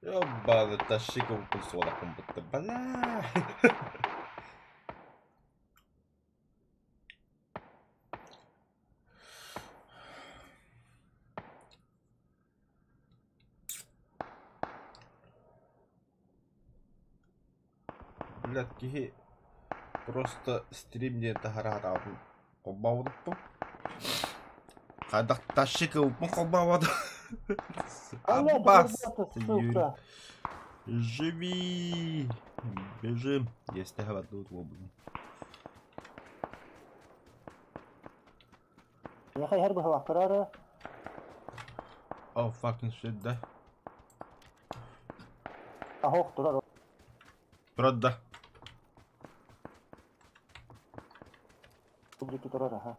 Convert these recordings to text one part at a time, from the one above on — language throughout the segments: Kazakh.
Ёбаный, тащи компульсора, будто, бля. Блядки, просто стримде тахараа гомбавдпу. Хадах тащи компульсора. Аббас, Юрий. сука. Живи! Бежим, если хватает лобу. Я хай харбы хава карара. Oh fucking shit, да. Ахох турар. Правда. Публики турар, ага.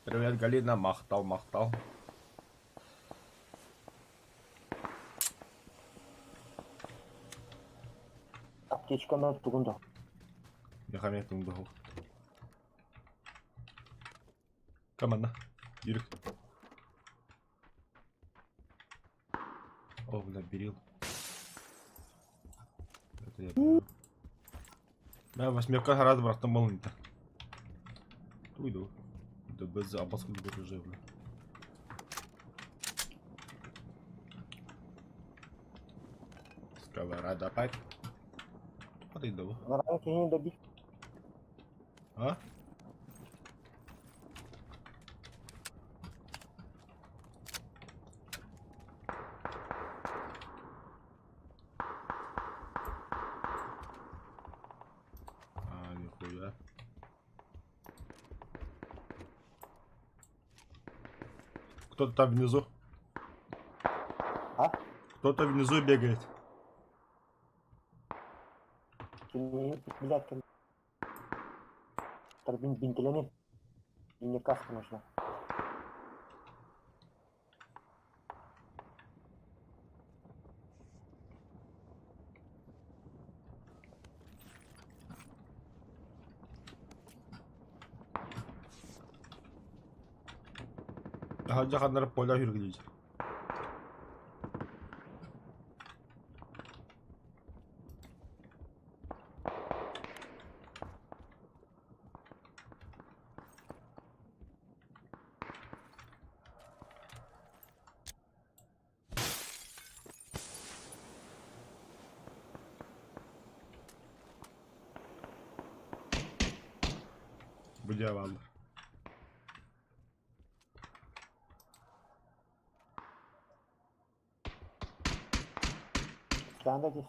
Привет, Галина, махтал. Аптечка на тугунда. Я хаметом был. Команда. Юрик. О, бля, берил. Это я беру. Да, восьмерка раз братом молнит-то. Уйду. Да без запаска не уже, бля. Сковорода опять. Подойду. На ранке не добить. А? А, нихуя. Кто-то там внизу. А? Кто-то внизу бегает. Блядь, Тарбин бинтелене. И мне каска нужна. Жақандар поля жүргізейді. Bude vám. Канда здесь.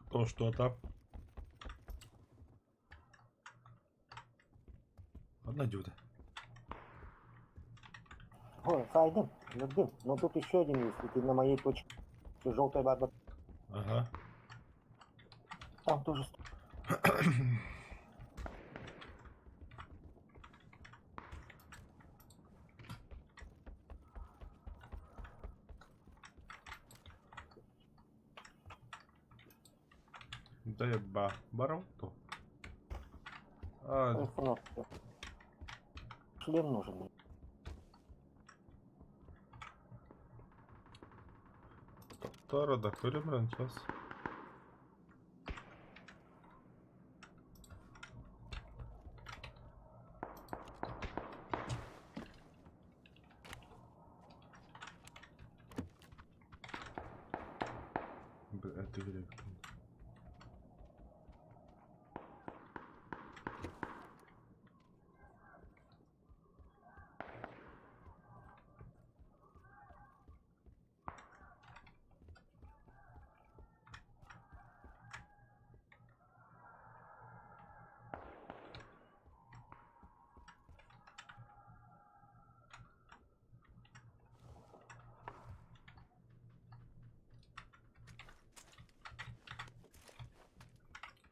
То что-то. Одна дюда. Ой, хайдем, любим. Но тут еще один есть. И ты на моей точке. Желтая барба. Ага. Там тоже. Да еба. Баром то. А, Шлем нужен. Тара да көремін час. Это керек.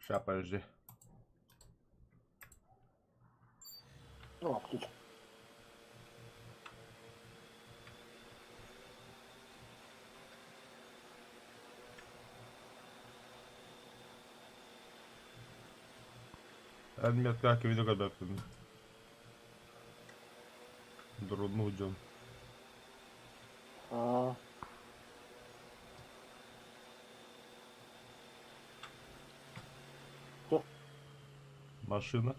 Ща, подожди. Ну, птичка. Отметка видео готовим. Трудно идем. А, Машина.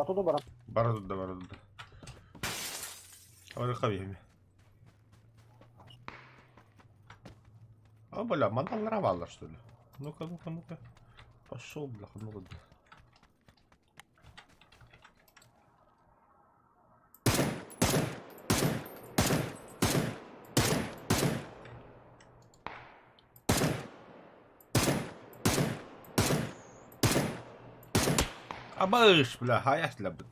оттуда баран. Барадуда. Ореховьями. А, бля, мандал нарвала, что ли? Ну-ка. Пошел, бляха, ну ладно. Абыш, бля, хаяс лабыт.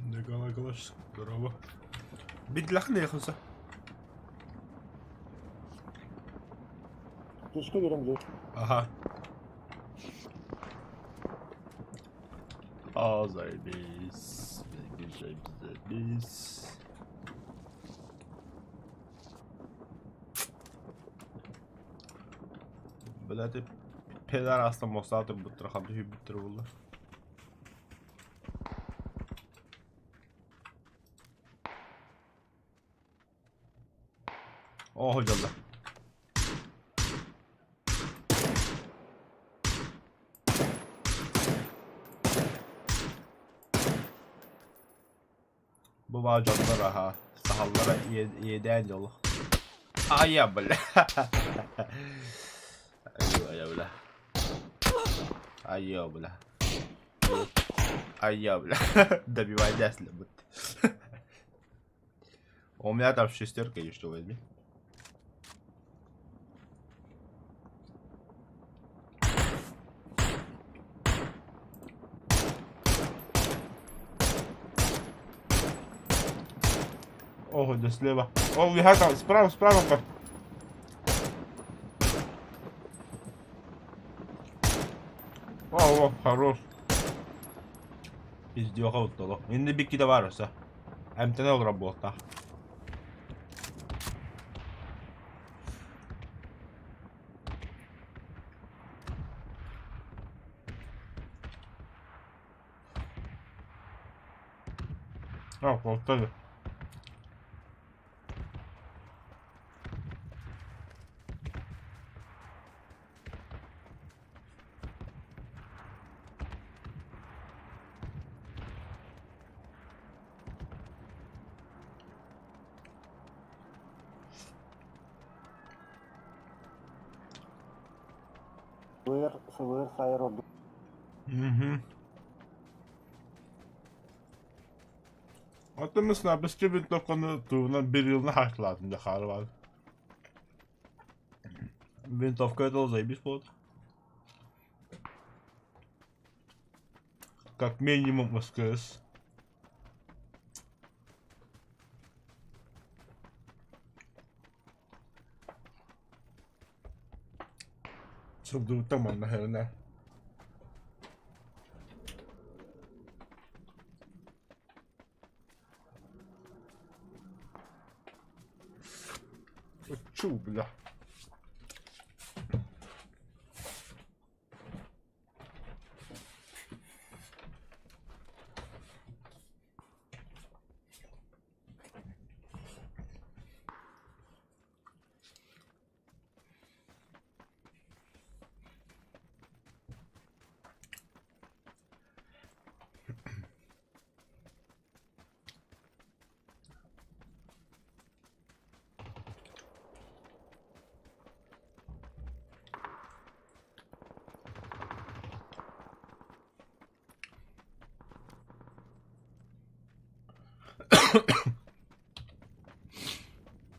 Николай, здорово. Битлах не ехался. Птички верим здесь. Ага. А, заебись. Заебись. Бля, ты пидорастом остался, будто хабди бутырвулла. О, hocalar. Bu vacanlar aha. Sahallara yeden yolu. Ay ya bля. Ay ya bля. Ay ya bля. Ай я, бля. Добивай Дясля, будто. У меня там шестерка есть, что возьми. Ого, да слева. О, я там, справа. О, хорош. Пиздёха вот толок. Инде бики de varsa. Ämtene olur работа. А, повтори. Сывыр, сайрод. Угу. Hatta mesela biz bir windowkanı bir yılını harcladım da var. Windowka это заебись будет. Как минимум СКС. Чтобы там наверное. Чу, бля.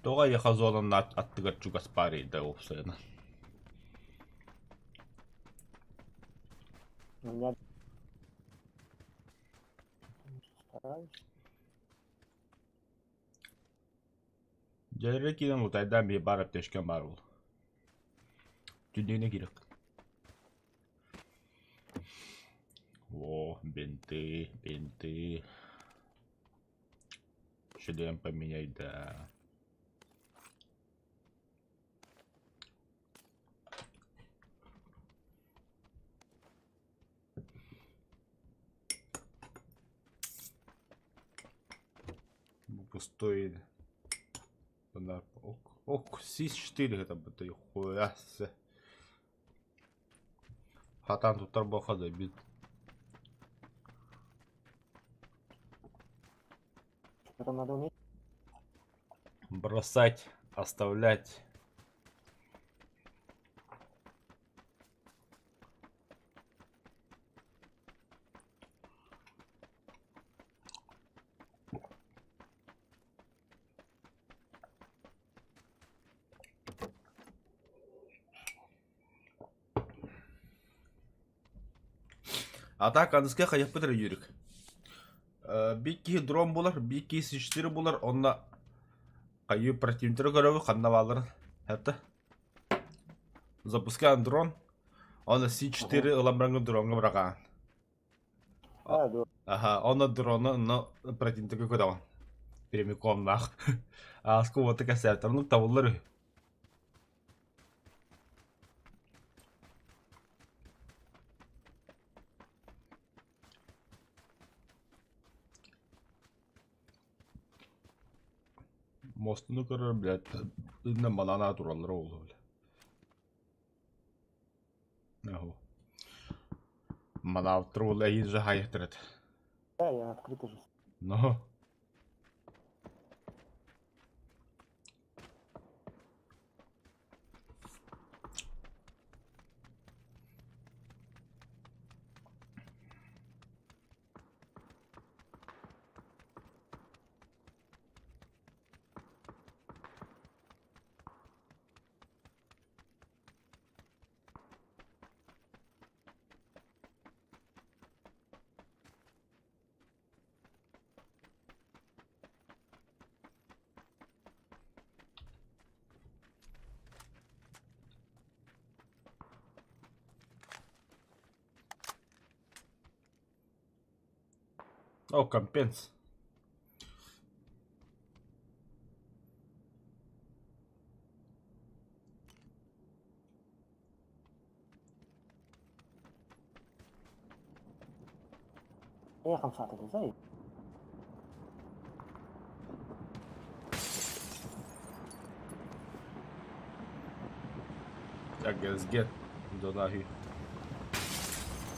Тоға яха зонын аттығар чугас пари да опсайна. У меня... Стараюсь. Жәлері кейден ұтайдан бей барып тешкен бар ол. Түндегіне керек. О, бенты, бенты. Шлем поменяй, да. Пустой. Ох, СИС-4 это бы ты хуясы. Хатан тут торбохода бит. Это надо уметь. Бросать, оставлять. А так, анысқа қаяқ бітір үйірік. Бекке дрон болар, бекке СИС-4 болар, онна қайы противниктері көрөбі қанна баларын. Әпті. Запускаем дрон, онна СИС-4 ыламбыраңы дронға бұраған. Да. Ага, онна дроны противниктері көдаған. Прямиком нах. Асқы оты кәсәптарының табылыр. Мостыны көрір, блядь, иннен банана туралары олды, блядь. Аху. Мана автыр ол әйін жа хайықтырады. Да, я открыто же. Но. О, компенс. Я хамса тогда, знаешь? Так, gezgen. Donahi.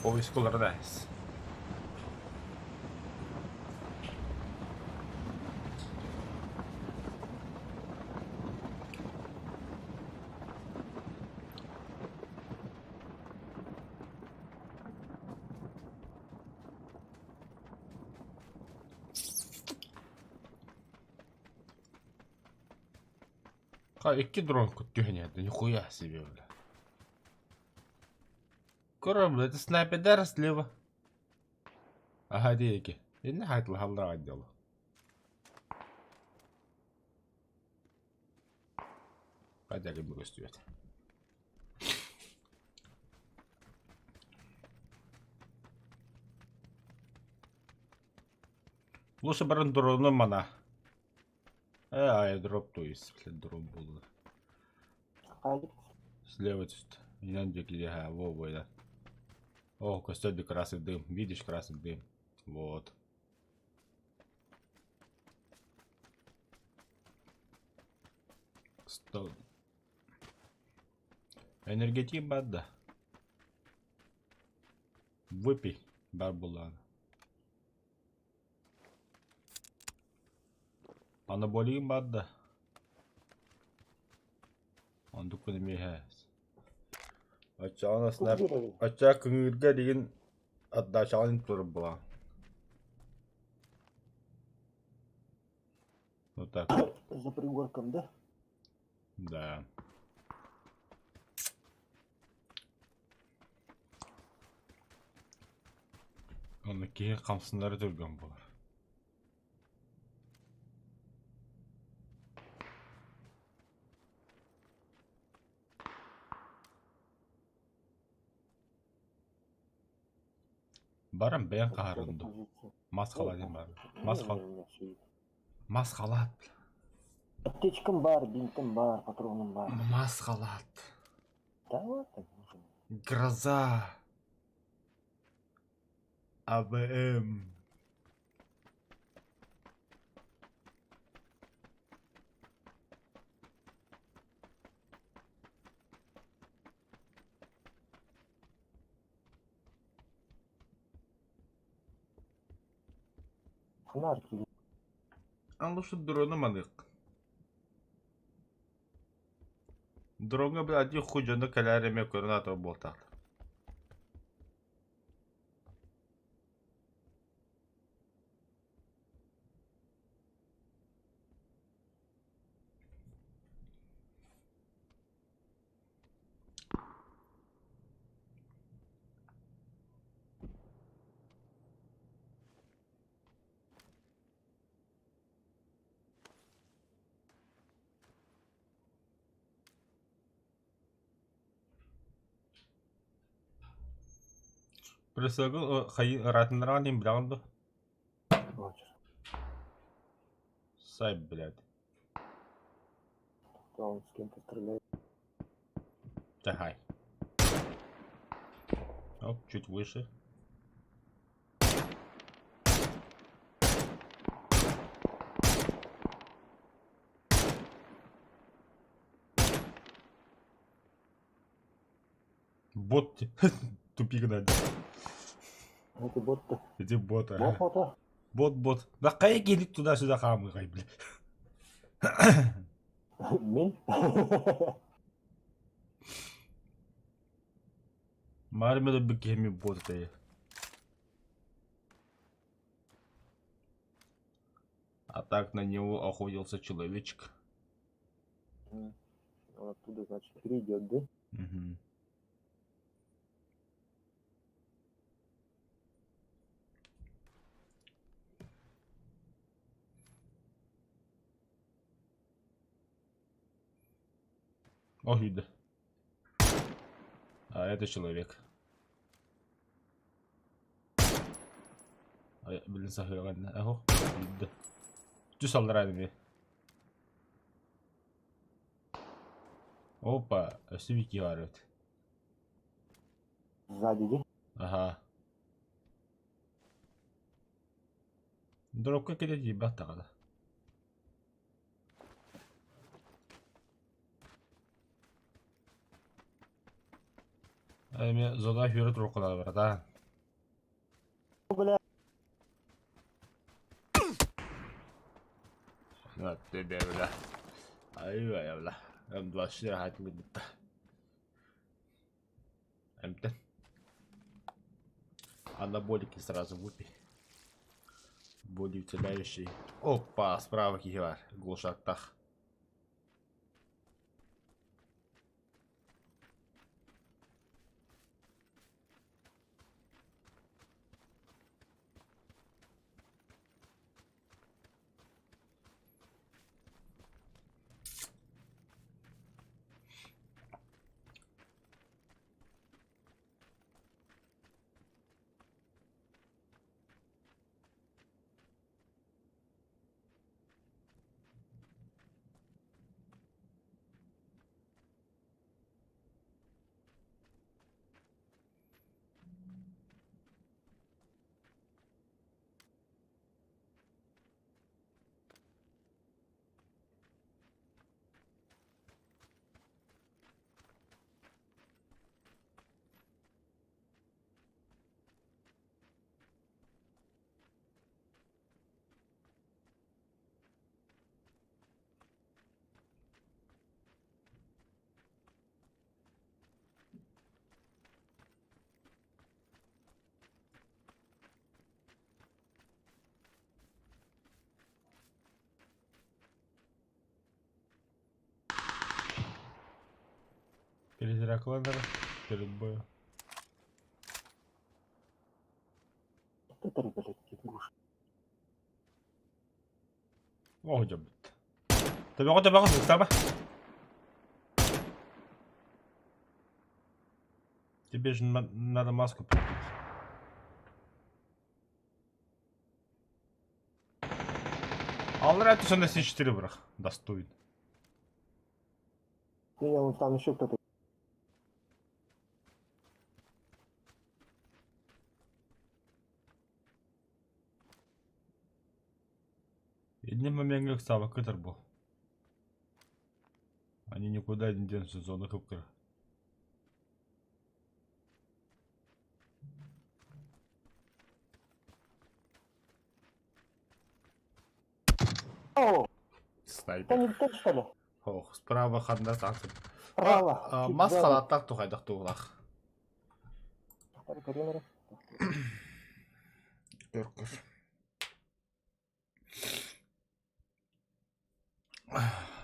Oviskulardayız. Iki дрон күттүхнеді, нихуя себе, бля. Көрі, бля, это снайпер слева. Ага, дейки. Енді хайтыл халдыра отделу. Қайда кемді көстүбет. Лучше барын дроны мана. Айдроп, то есть, блядь, дроп был. Слева тут. Инанди где, во, да. О, костюм красный дым. Видишь красный дым? Вот. Стоп. Энергетик бадда. Выпей, барбулан. Анаболик бадда. Он только не мехас. Ачана снап. Ача күңірге деген адда шалын тұрып бұла. Вот так. За пригорком, да? Да. Оны кейін қамсындары төлген болар. Барам бән қағарынды. Позиция. Мас қала дейм бар. Мас қала. Не, всё есть. Мас қалат. Аптечкам бар, бинтом бар, патроном бар. Мас қалат. Да вот так нужно. Гроза. АВМ. Фонарики. А лучше дроны манык. Дронга бір әдей құжынды кәләреме көрін атау болтақ. Пресөгіл қайын ұратындырған дейм білағын ба? Вот. Сай біләді. То он с кем-то стреляет. Тахай. Оп, чуть выше. Бот. Тупик надо. Это бот-то. Эти боты. Бот-то. Бот. Да қай келік туда-сюда қамы қай, бля. Мен? Мармело бы кеми боты. А так на него охотился человечек. Он оттуда, значит, придет, да? Угу. Ох, видно. А это человек. Блин, сахарный. Ого, видно. Что солдат мне? Опа, сивики орут. Сзади, да? Ага. Дропка келеді ебат тағада. Әме зода хүйрі тұрқылар бар, да? Бля. На тебе, бля. Ай-ай, бля. М24 хатили бітті. М-тен. Анаболики сразу выпей. Боди утоляющий. Опа, справа кигар. Глушаттах. Перезаряг ладера перед боем. Это ребятки, гуш. О, где будет? Тебе, сама. Тебе же надо маску прикрыть. Алрат на C4 брах. Достоин. Не, он там еще кто-то. Одним моментом Сава Кытер был. Они никуда не денутся, зоны хыпкара. О, это Снайпер. не тот, что ли? Ох, справа ханда танцем. Право. чуть Мас сзади. халаттак тухайдак туғлақ. Коридоры. Көркір.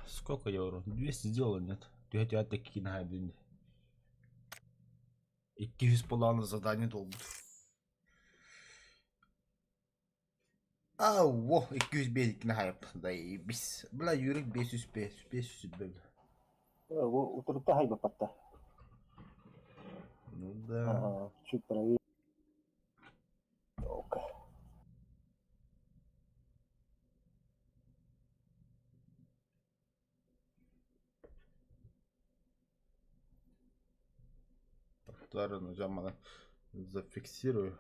Сколько евро? 200 сделал, нет? Ты хотя такие нагайдың. 200 поланы задание долбут. Во, 200 бедик нагайып. Заебись. Бля, Юрик 500 бедик. У турта хайба патта. Ну да. Ага, чуть правее. Ока. Второй нажимаю, зафиксирую.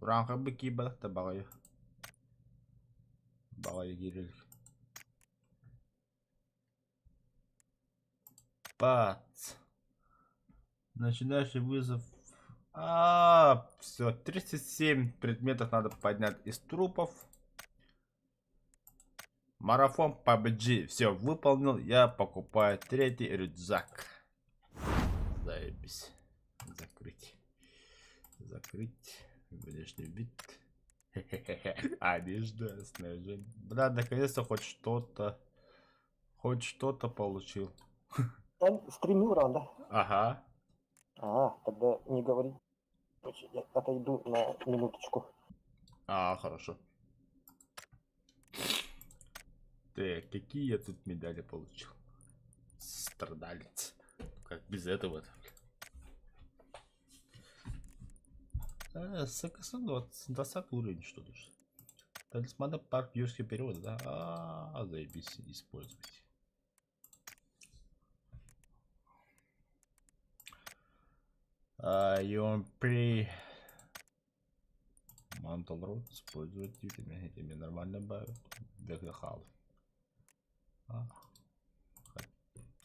Ранга быки балакта багаю. Багаю гирелик. Пац. Начинающий вызов. Все, 37 предметов надо поднять из трупов. Марафон PUBG. Все, выполнил. Я покупаю третий рюкзак. Заебись. Закрыть. Закрыть. Внешний вид. Одежда, снаряжение. Бля, наконец-то хоть что-то. Хоть что-то получил. Он стримил ран, да? Ага. Тогда не говори. Я отойду на минуточку. Хорошо. Так, какие я тут медали получил? Страдалец. Как без этого-то? СКС 20 уровень, что ли? Талисманы парк юрского периода, да? Заебись, использовать. При Мантл Роуд использовать этими нормально бавят. Вегахал.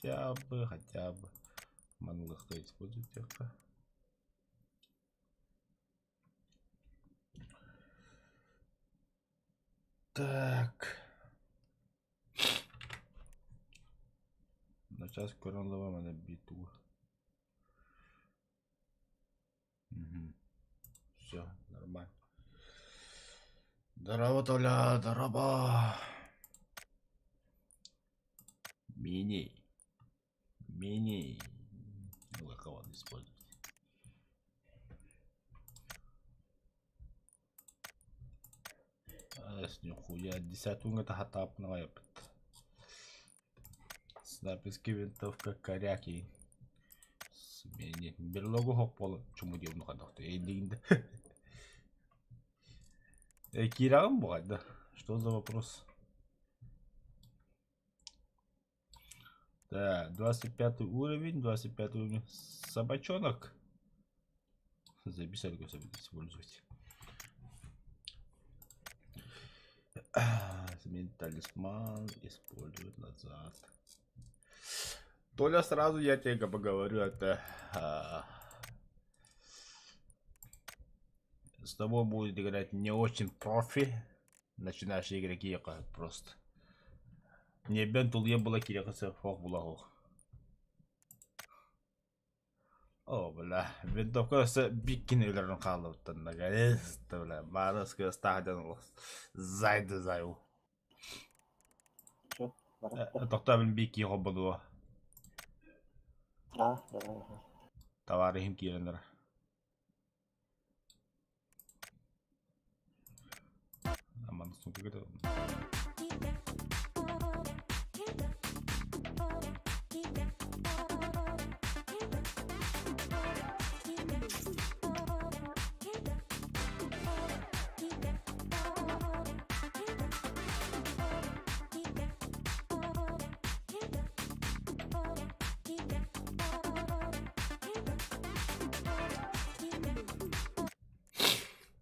Хотя бы. Манлыхта использовать только. Так. На час коронлова на битву. Угу. Все, нормально. Здорово, Толя, здорово. Мини. Лохован использовать. С нихуя 10 это хатап на лепет. Снайперский винтовка коряки. Сменить берлогу хоппола. Чему делаю ходок-то? Эйдинда. Кирам бывает, да? Что за вопрос? Да, 25 уровень, 25 уровень. Собачонок. Записали, как использовать. Сменить талисман, использовать назад. Толя, сразу я тебе поговорю, это... с тобой будет играть не очень профи. Начинающие игроки просто. Не бен тул была кирекасы хох булахох. О, бля, винтовка с биккинелерин қалыптан наконец-то, бля, мараска стадион зайды заю. Чё? Тоқтабын бикки қобылуа. А, давай. Товарихим кирендер. Аман сумка гэдэг.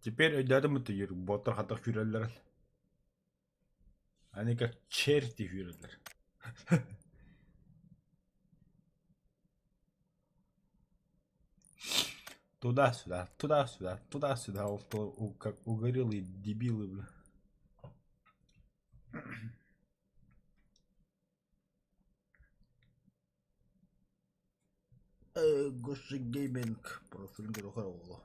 Теперь рядом это юрик, ботор хатах фюрерлер. Они как черти фюрерлер. Туда-сюда, туда-сюда, туда-сюда, как угорелые дебилы, бля. Гоша гейминг, профиль Грохарова.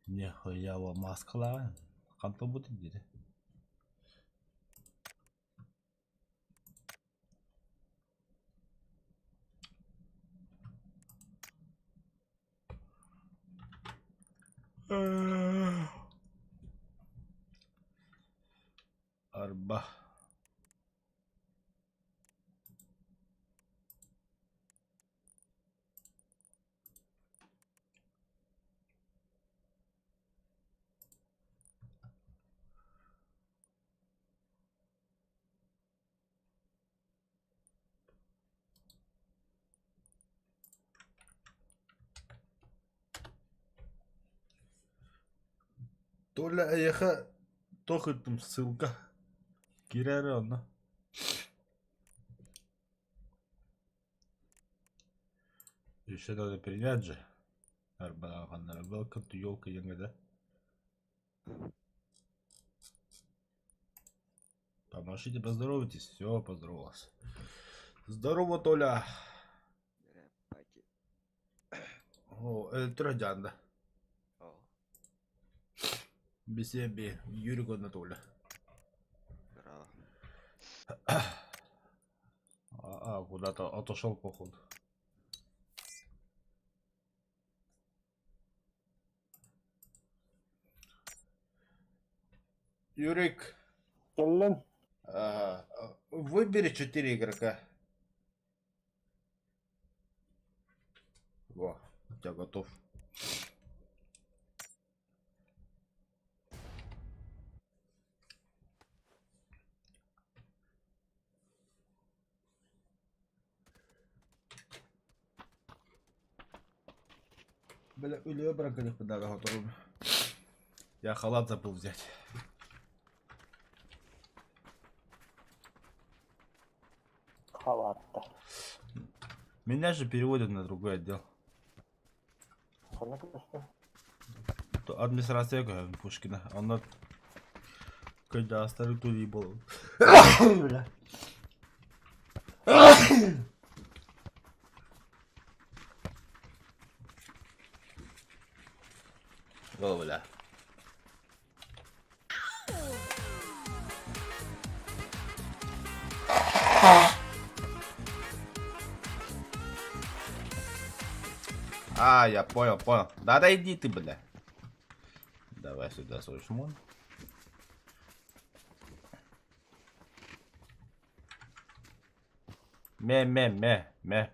Нихуя во маскала, канто будет где? Арба. Толя аяха тохытым ссылка. Кирары она. Еще надо принять же. Арбалаханна, welcome to елка ягода. Помашите, поздоровайтесь. Все, поздоровался. Здорово, Толя. О, электродянда. Беседе Юрий на Толя. Куда-то отошел походу. Юрик, Келлен. выбери 4 игрока. Во, я готов. Бля, или бракали подали готовым. Я халат забыл взять. Халат-то. Меня же переводят на другой отдел. Администрация Пушкина. Она когда старый туди был. О, бля. Я понял. Да иди ты, бля. Давай сюда свой шмон.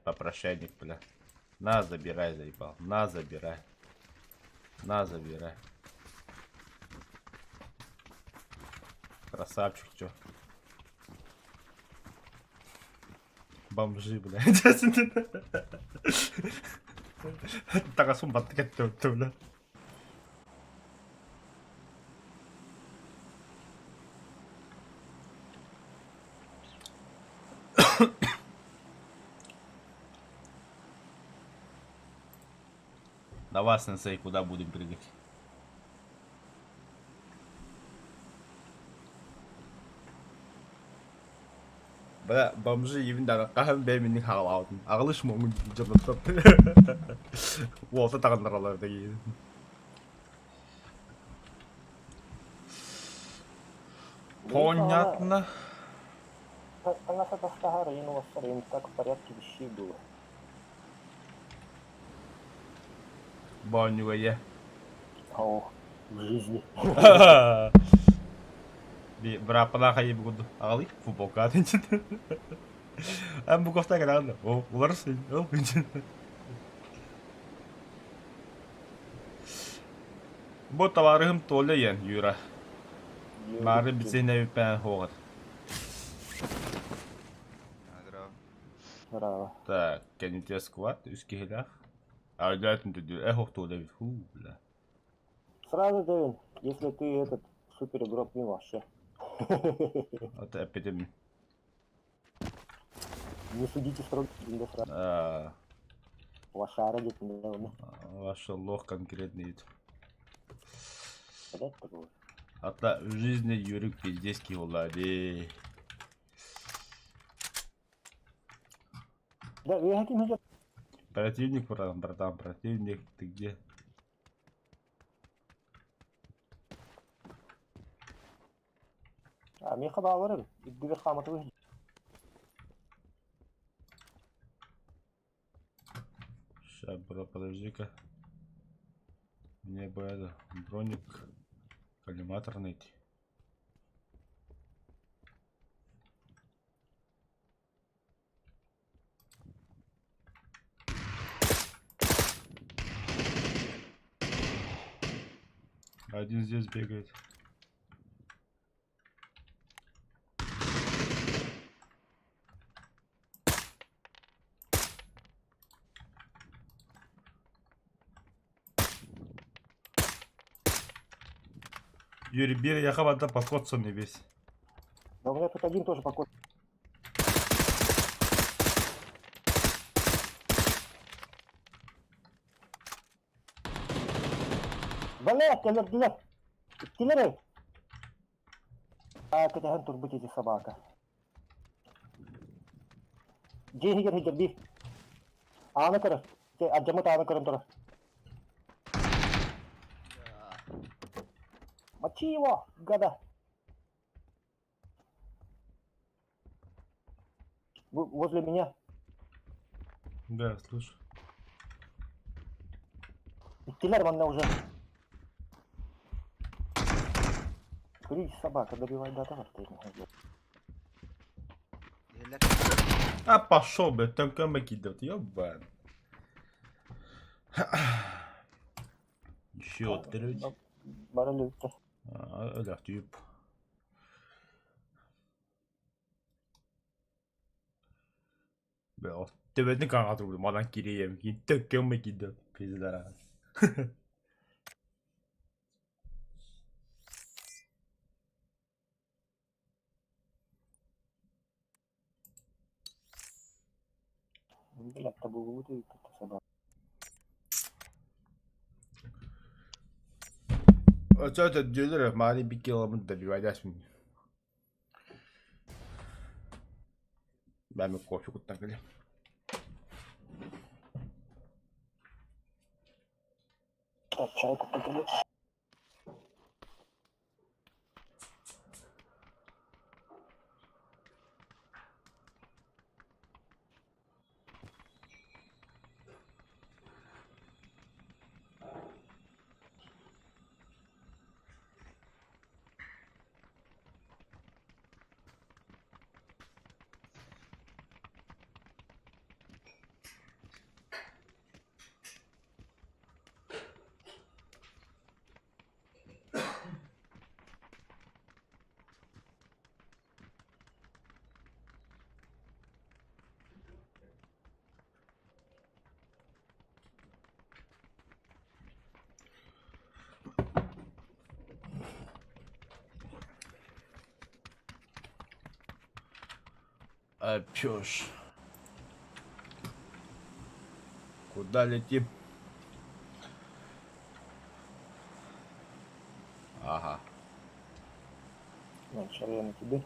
Попрошайник, бля. На, забирай, заебал. На, забирай. Красавчик, чё? Бомжи, бля. Так сум баттык бля. На вас, сенсей, куда будем прыгать? Бля, бомжи евиндер кахам беминин халаудын. Агылыш моңун жырныктап. Болса тагындаралар деген. Понятно. Наша Тастагара, я у вас так в порядке вещей было. Бонюэе. О, в жизни. Berapa lah kayak begitu? Akali football kan? Am buku tak kenal. Oh, luar sih. Oh, bu tavarım tolle yen yura. Mari bize ne ben hoğar. Здорово. Так, кенитес сквад, üskehler. Arda'tın dedi. Hoh tolle. Hu bla. Сразу, Дэвин, если ты этот супер игрок, не вообще. Ata epidemi. Не судите строго, да сразу. Лошара где-то, наверное. Ваша лох конкретный. Понять такого. Hatta в жизни yürük пиздецкий olay. Да, я хотим идет. Противник, братан, противник, ты где? А, мне хаба вырыл. И дверь хамата выйдет. Сейчас, бро, подожди-ка. Мне бы это, броник, коллиматор найти. Один здесь бегает. Юрий, бери, я хавата покоцанный весь. Да у меня тут один тоже покой. Блять, блять. Киллеры. А, катаган тут быть эти собака. Джи хигер би. Ана кара. Аджамат ана карам тора. Мочи его, гада. Возле меня. Да, слушай. Киллер вон уже. Курить собака, добивай до того, что А пошел, блядь, там камы кидают, ёбан. Еще отрыть. Баралюта. Öyle tüyüp. Be o. Tebetini kan atırdım. Adam gireyim ki. Tek gömme gidiyor. Pizler abi. Блядь, тобой выйдет эта собака. Öte diyorlar mali bir kilometre da bir vaydaşım. Ben mi koşu kuttan geleyim. Так, чайку подали. Чё ж. Куда летим? Шарена тебе.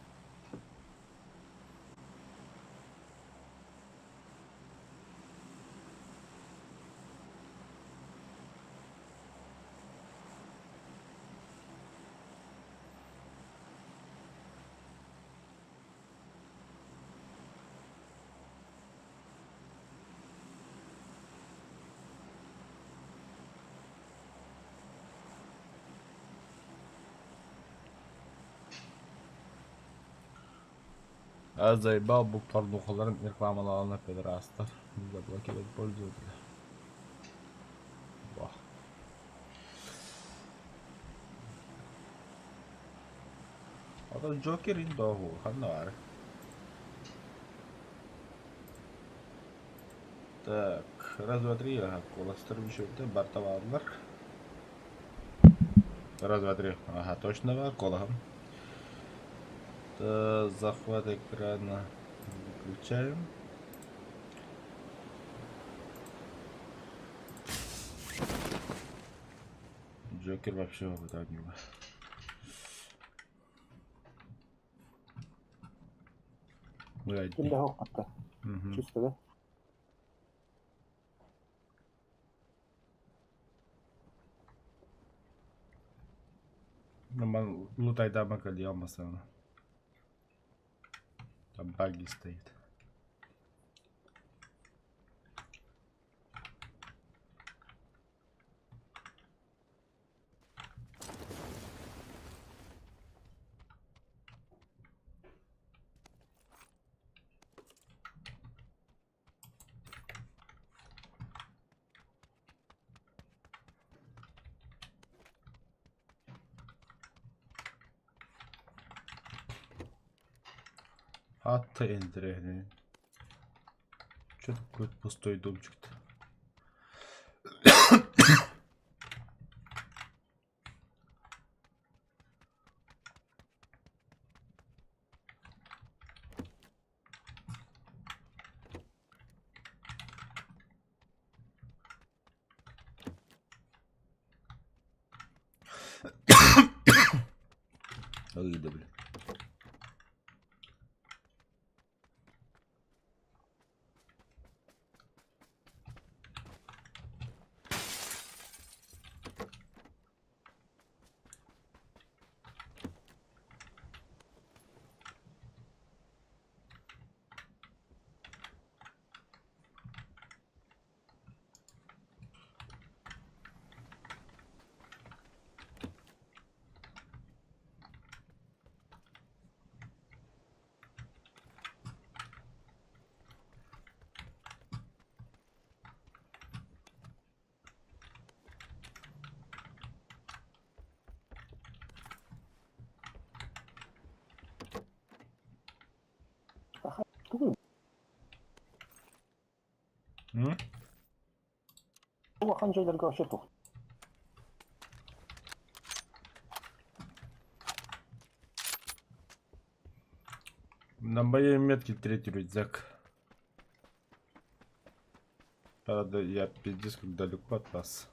Я заебал bu порнухаларын рекламалауына педерастар. Заблокировать пользователя. Вах. Это Джокер индогу, ханар. Так, раз, два, три, ага, коластырмышевді бартавалар. Раз, два, три, ага, точно var, колахам. Захват экрана выключаем. Джокер вообще выдавнил. Kimde yok hatta. Чисто, да? Ну, лутай дамага алмаса. Там баги стоит. Атты эндірегіне. Что такой пустой домчик-то? Ой, да блин. Bu hancaylarga вообще тух. На моей метке третий рюкзак. Правда, я пиздец как далеко от вас.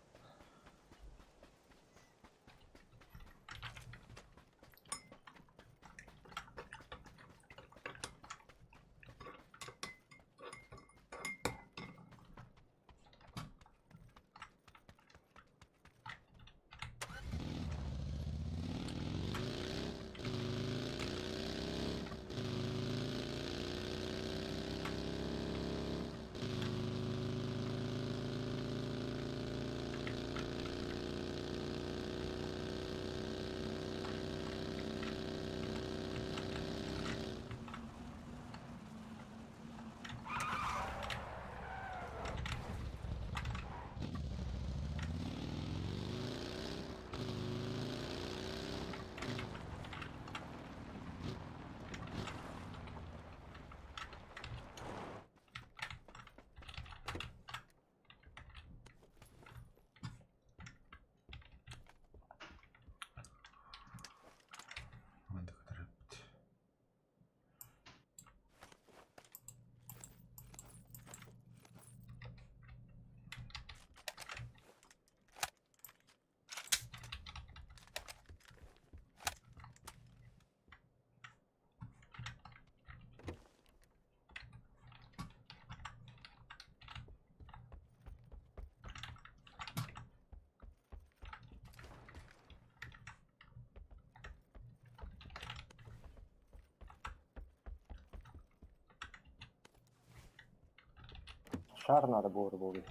шар надо было рыболовить.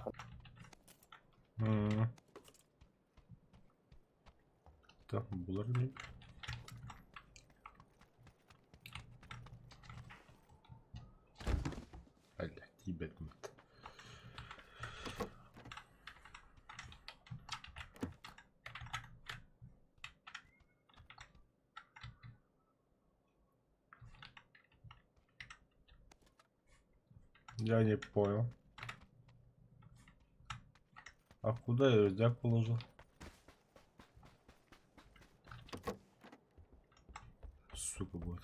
Так, булар не. Аля, тебе тут. Я не понял. А куда я рюкзак положил? Сука, вот.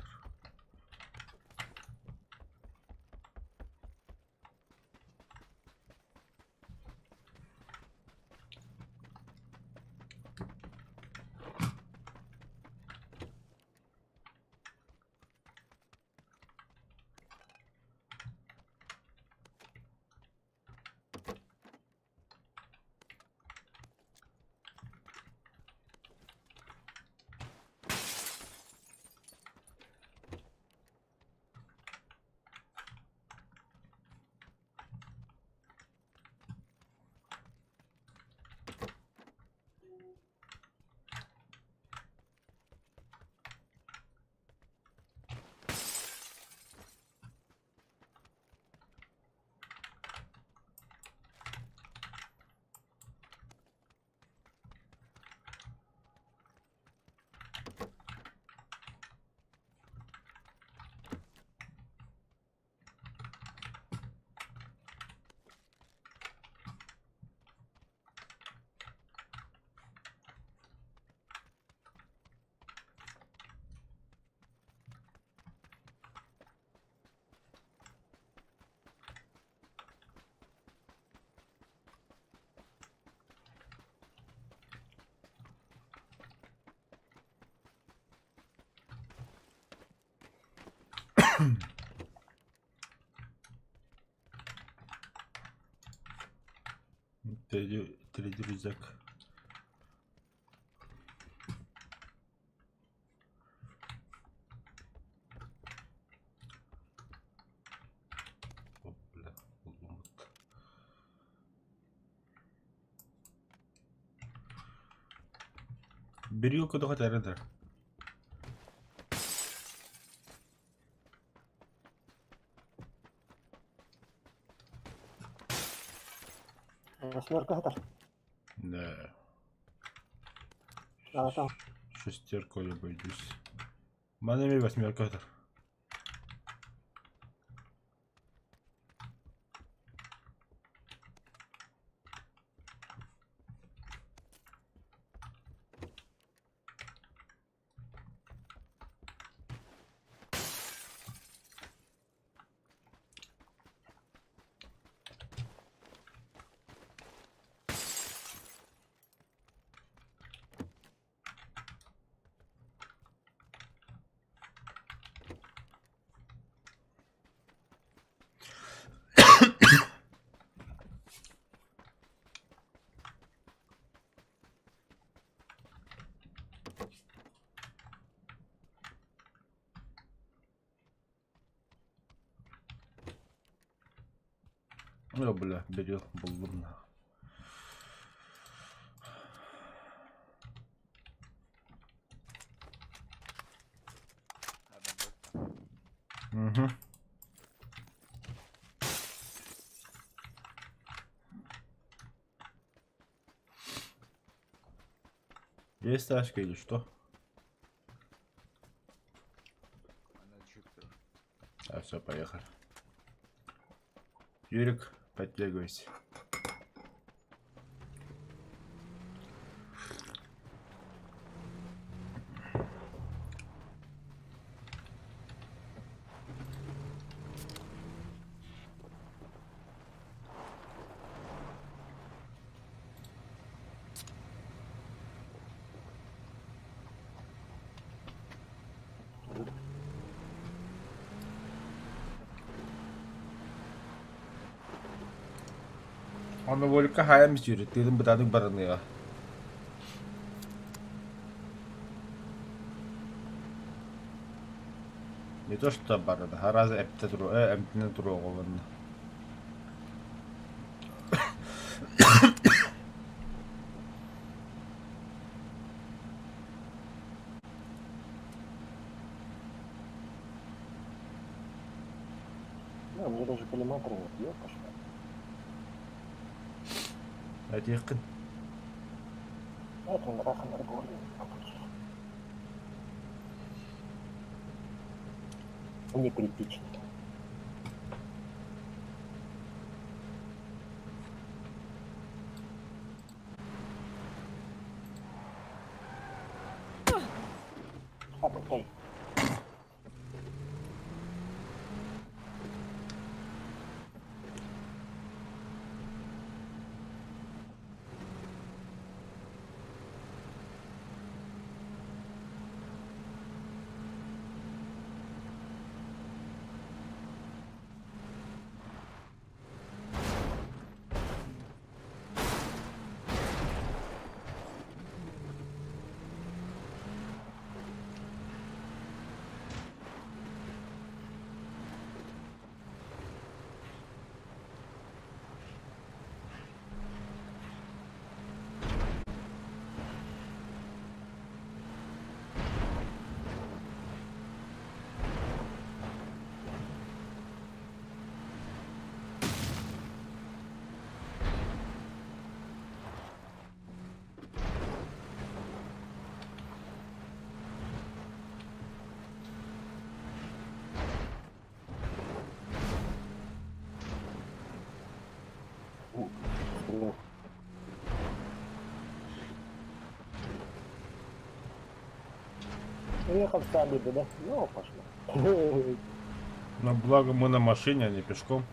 Третий рюкзак. О, бля, вот. Бери у кого хотя бы. Восьмерка это. Да. А там. Шестерку я боюсь. Манами восьмерка. Ну, бля, бери булгурна. Угу. Есть тачка или что? А, все, поехали. Юрик, подтягивайся. Onu volka hayalmiş yürüt dedim bıdadık barını ya. Не то что барыда, а раз эпте туру, эмтине туру оғылын. Ну, мне даже коллиматора нет, ёпта. Hadi yakın. Это он раха нормально. Не критично. Окей. Стрел. Приехал в Сабиду, да? Ну, пошло. Но благо мы на машине, а не пешком.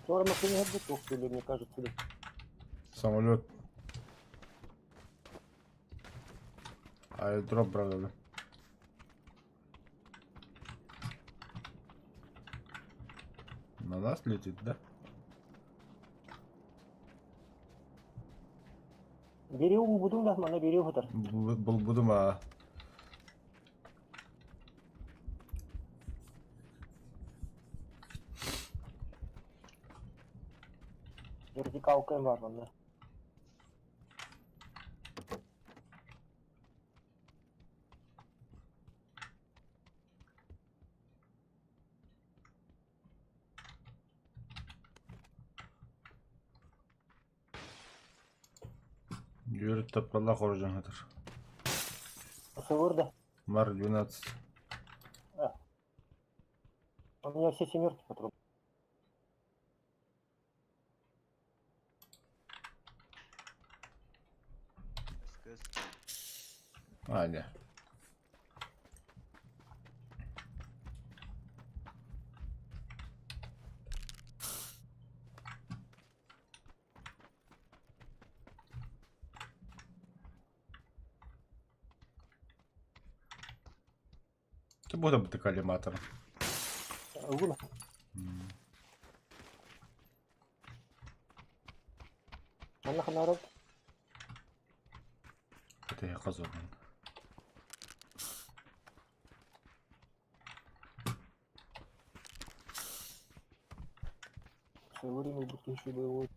Скоро машина готов, или мне кажется, да. Самолет. Аэродроп брали. На нас летит, да? Берегу буду, да, на берегу то. Будем, Вертикалка варвар, да. Yürüt topalla koruyacaksın. Савур, да. Мар 12. У меня все семерки патрон. А, не. Це буде бути коліматор. Луна. Анна народ. Это я казармын. Все время будто еще боевой.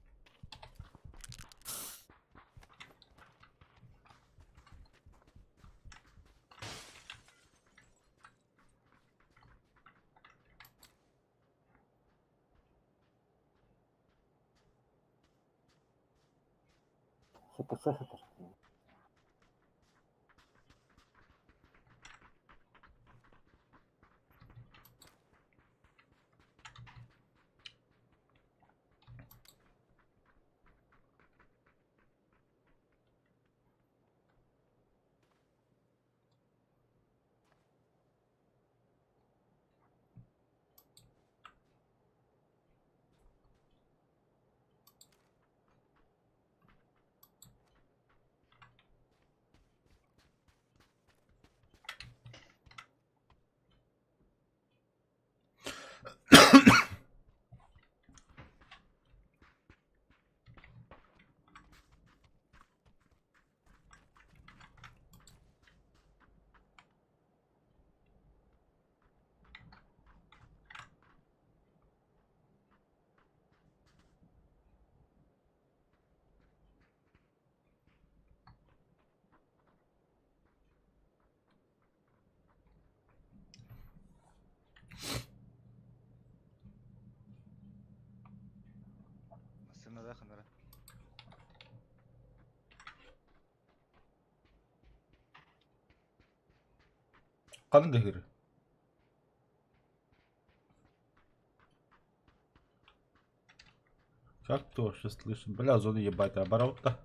СПС это. Сынада ханара. Қандай хер? Как ты вообще слышишь? Бля, зону ебать, оборот-то.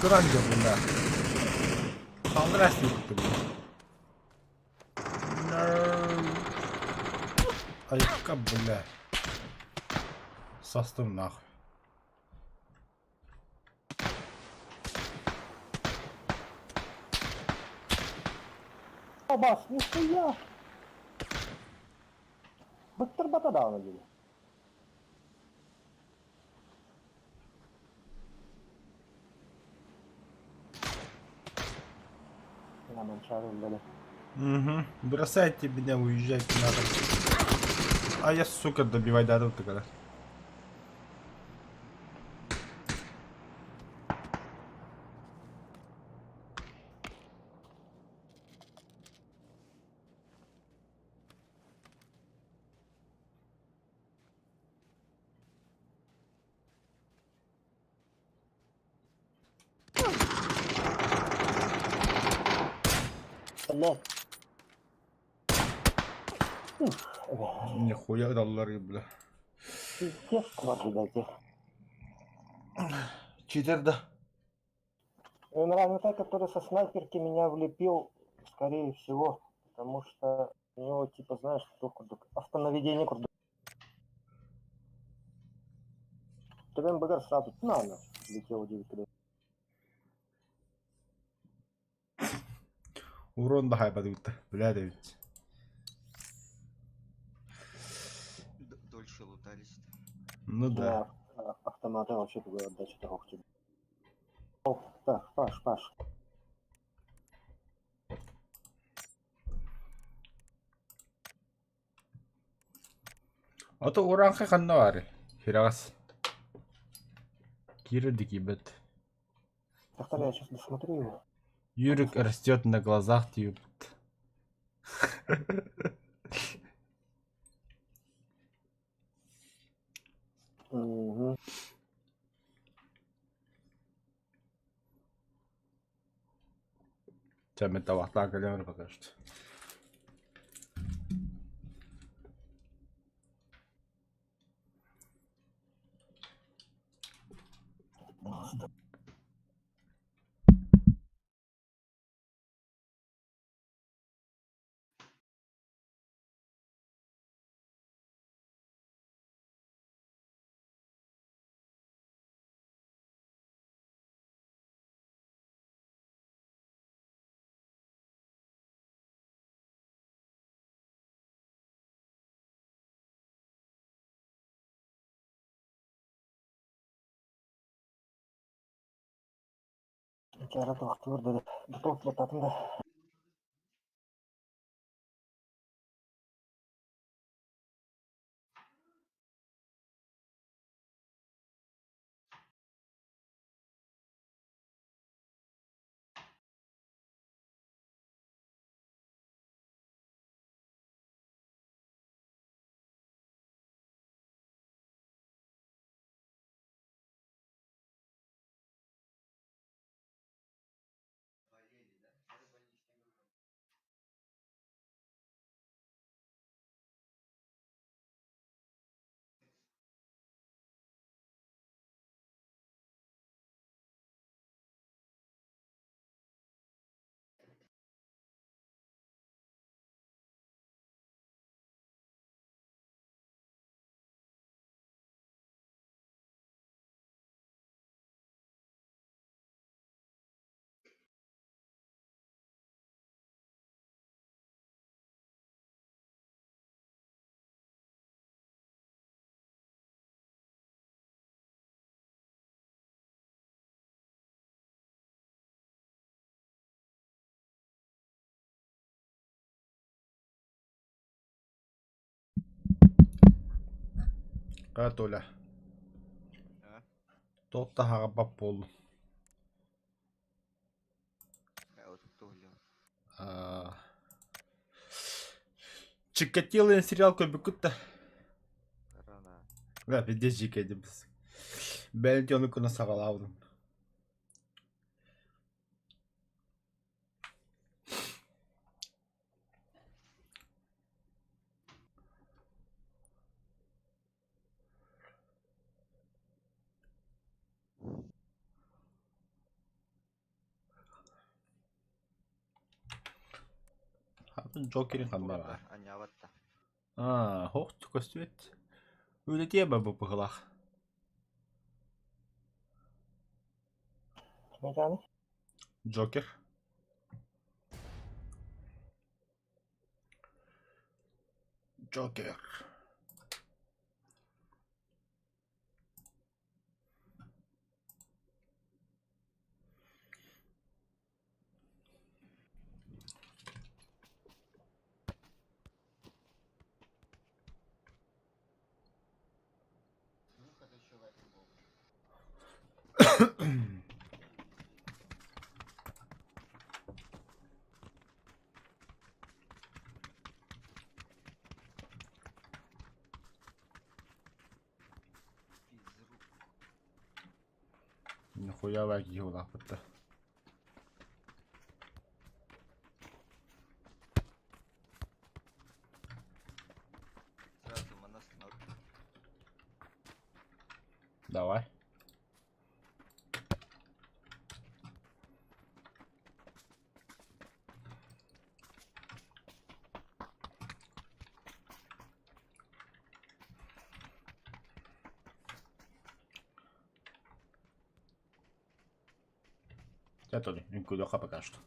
Sıkıranca bunlar. Kaldır esnekti bu. No. Ayakkabı bля. Состав нахуй. Бас, нихуя! Быстро бата давно были. На манчару были. Угу. Бросайте меня, уезжайте надо. А я, сука, добивай до тут когда. Блядь. Нихуя доллары, бля. Пиздец, квадридайте. Читер, да. И наверное, который со снайперки меня влепил, скорее всего, потому что у него него, типа, знаешь, что курдук. Автонаведение курдук. Тебе МБГ сразу на летел 9 км. Урон да хайпа дутта. Бля дэвит. Дольше лутались. Ну да. Автоматы вообще такой отдачи того тебе. О, так, Паш. Ото уранхай ханна вари. Хирагас. Кира дикибет. Я сейчас досмотрю его. Юрик растет на глазах тьют. Угу. Чем это вахтан калемер пока что. Кара доктор dedi. Doktor batatın da. Католя. А? Тотта хагапап болду. Вот кто влил. Чикатило сериал көбүкүт да. Корона. Бля, бизде жеке біз. Бәлки оны күні сағалаудым. Джокерин қанда бар. Аняватта. Хоқ көстүет. Өйді тема бұл бұғылақ. Ne yani? Джокер. Джокер. Нихуя ваги олақ бітті. Сразу манас норм. Давай. Это ли, никуда пока что.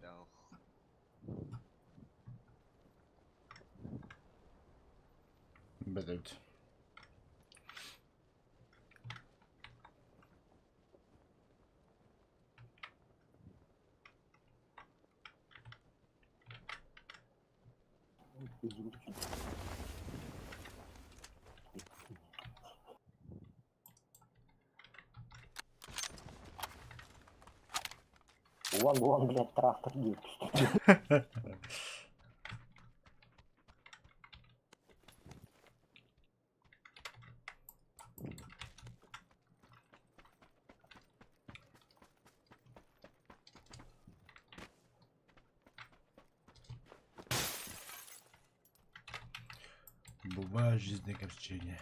Genau. Bedeutet. Вон, блядь, трактор едет. Бывает жизненное огорчение.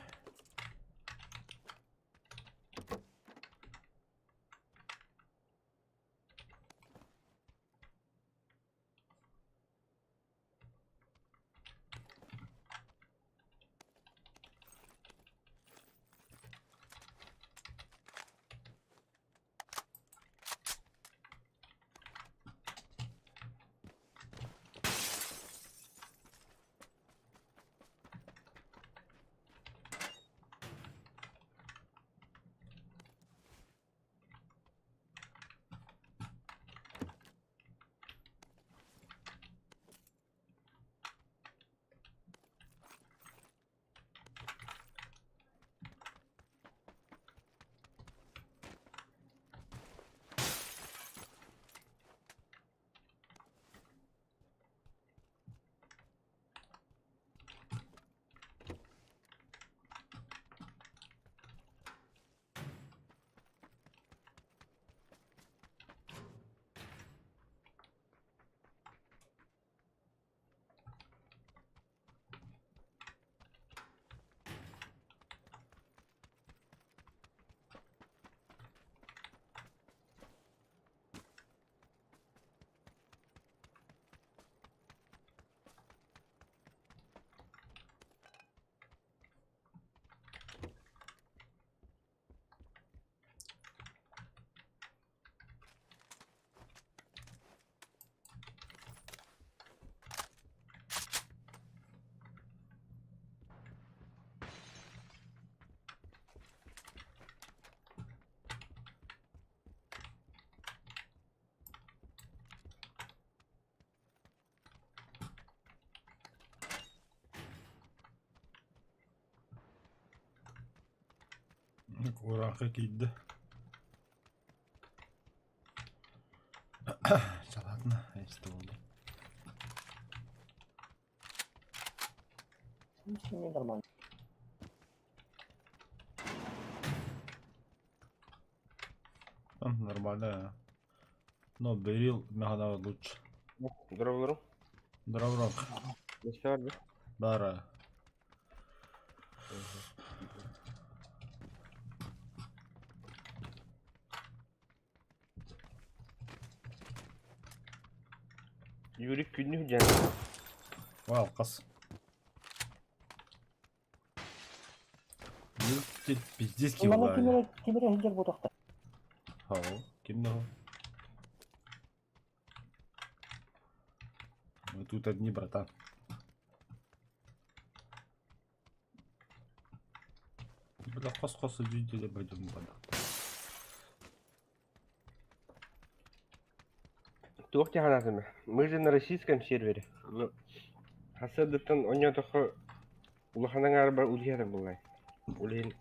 Урака кийді. Çaladın. İşte oldu. Ну, с ними нормально. Нормально, я. Но берил мягко лучше. Здорово. Дроврок. Нечто var mı? Бара. Yürük günlük can. Вау, кас. Yürüttü пиздец ki Бана vallahi. кимере хиджер ботакта. Хау. Kimdi o? Мы тут одни, братан. Бля, кос идите, я пойдем вода. Тух тяханатымы. Мы же на российском сервере. Хасадыттан оня тохо улаханан арба ульядан булай. Улейн.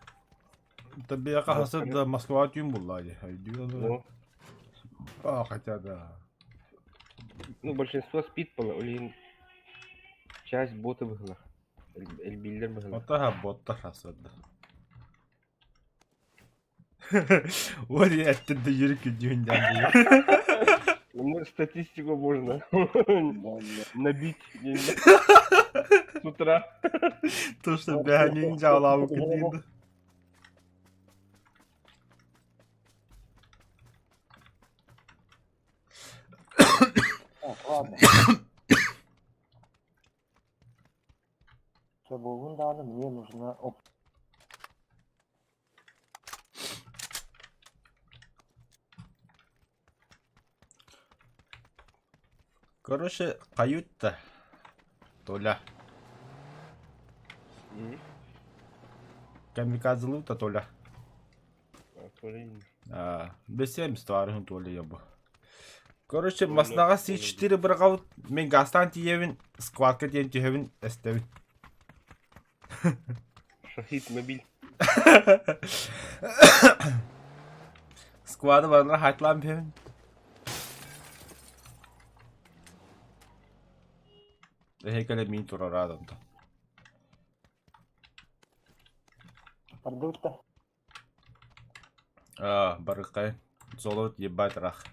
Таби яка хасад да Москва тюм буллади. Ну, Хотя да. ну, большинство спит было. Улейн. Часть боты выгнала. Эльбиллер выгнала. Ота ботта хасад да. Вот я оттуда yürük gidiyorsun Ну, статистику можно набить с утра. То, что бегание алабы кидиyordu. Так, ладно. Чтобы надо, мне нужна Короче, кают-то. Толя. Камикадзылы-то Толя. Бесем старым Толя я бы. Короче, маснага C4 бір қауыт. Мен гастан тиевін, сквадка дейін тиевін, әстевін. Шахид мобиль. Сквады барына хайтлам певін. Хейкеле мин турар адамда. продукта. Барықай. Золот ебать рах.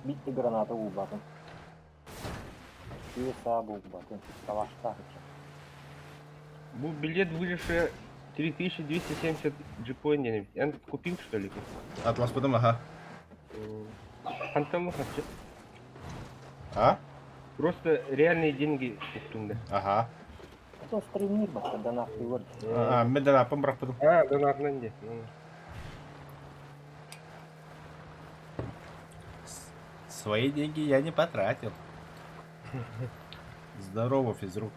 Bitti granata uğbatın. USA uğbatın. Savaşta. Был билет выживший 3270 джипоинов. Я купил, что ли? Атлас потом, ага. Фантом хочу. А? Просто реальные деньги туттумда. Ага. Это стримир, когда нахуй вот. Мен де апам бірақ потом. Донатынан де. Свои деньги я не потратил. Здорово, физрук.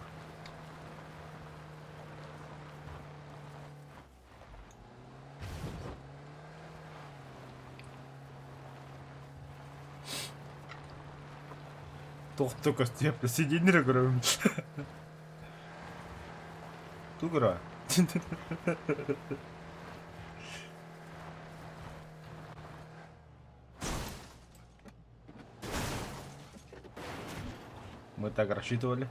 Только степля, сиденьре көрөм. Тугра. Мы так рассчитывали.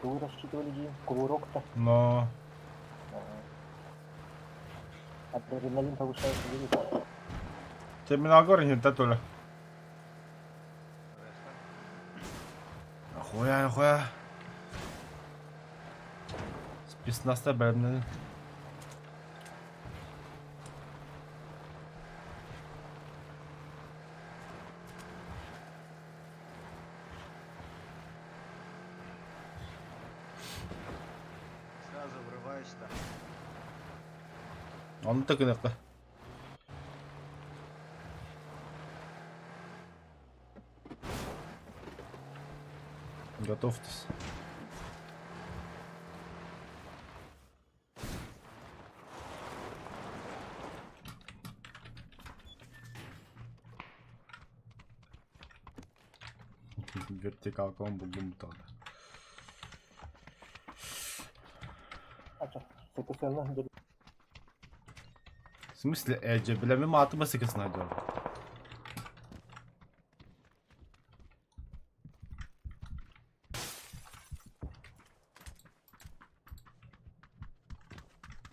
Вы рассчитывали день? Кувырок-то. Но Адреналин повышается велико. терминал город да Толя. Охуя. Спецнаста бәрімді. Сразу врываешься. Оны да кінекті. Готовьтесь. Вертикалка он был тогда. Ача, секундно, дед. В смысле, Эджи, бля, мы матыма сыкыс найдем.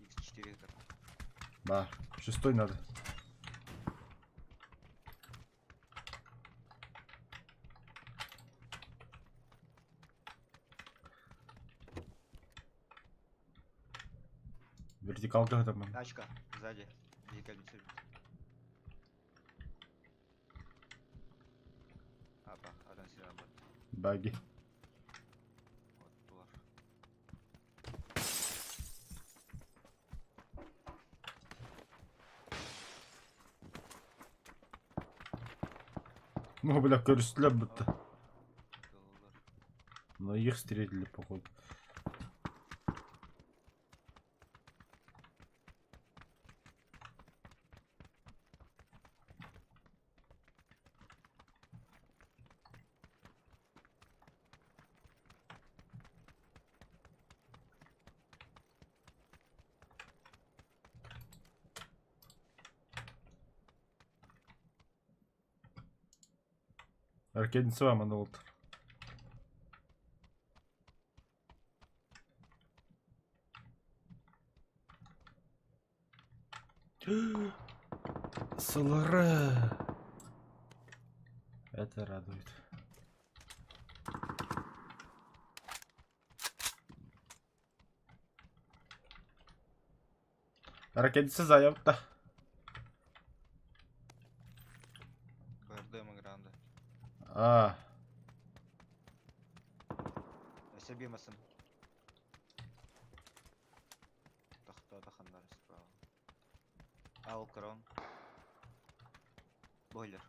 X4 это. Да, шестой надо. Вертикалка там. Тачка, сзади. Двигатель. Апа, адам сирен бар. Баги. Вот, булар. Ну, бля, көрістілер бітті. Булар. Но их встретили, походу. Аркадница вам она вот. Солара. Это радует. Аркадница заявка. БРД Гранде. А, Себимасын. Тахта хандар справа. Ал крон. Бойлер.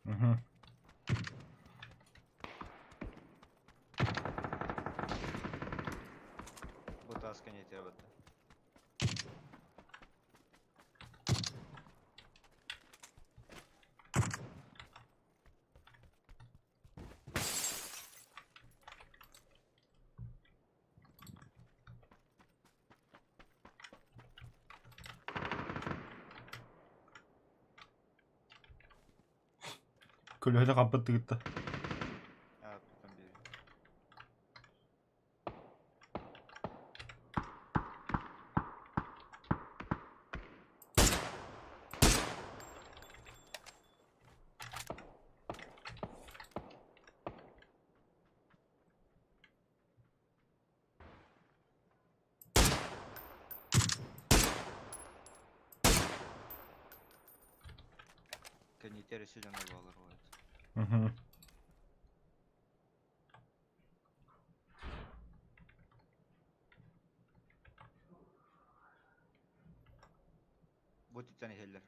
угу. Бутаска не треба. Көлөһө каппыттыгытта. А, потом бери. Канитер сюда на баллар вот. Угу. Вот и тяни хеллер.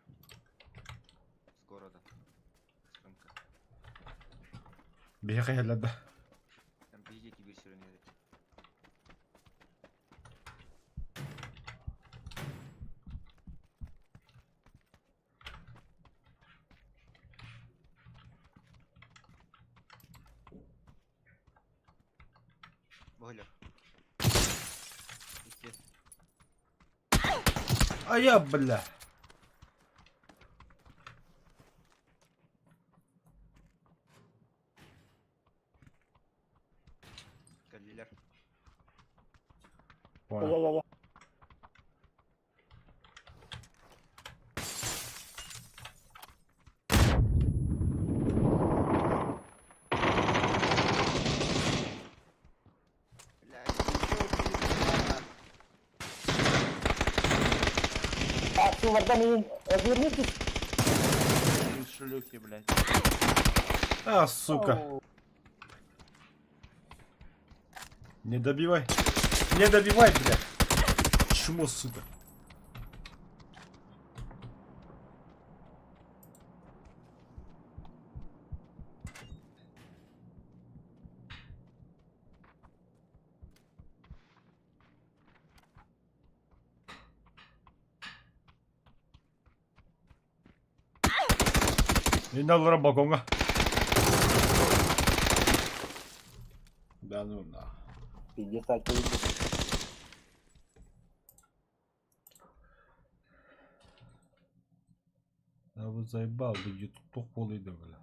С города. С рынка. Бияка хеллерде. Там пиздите bir sürü neydi. Бойлер. İki. А я, бля. Geldiler. Понял. Я. Блядь, ничего Так, ты, Вардан, развернитесь. шлюхи, блядь. А, сука. Оу. Не добивай. Не добивай, бля. Чмо, сука. Енді алыра балконға. Да ну на. Пиздец, альтовый. Да вы заебал, да ютуб тоқ болыйды бля.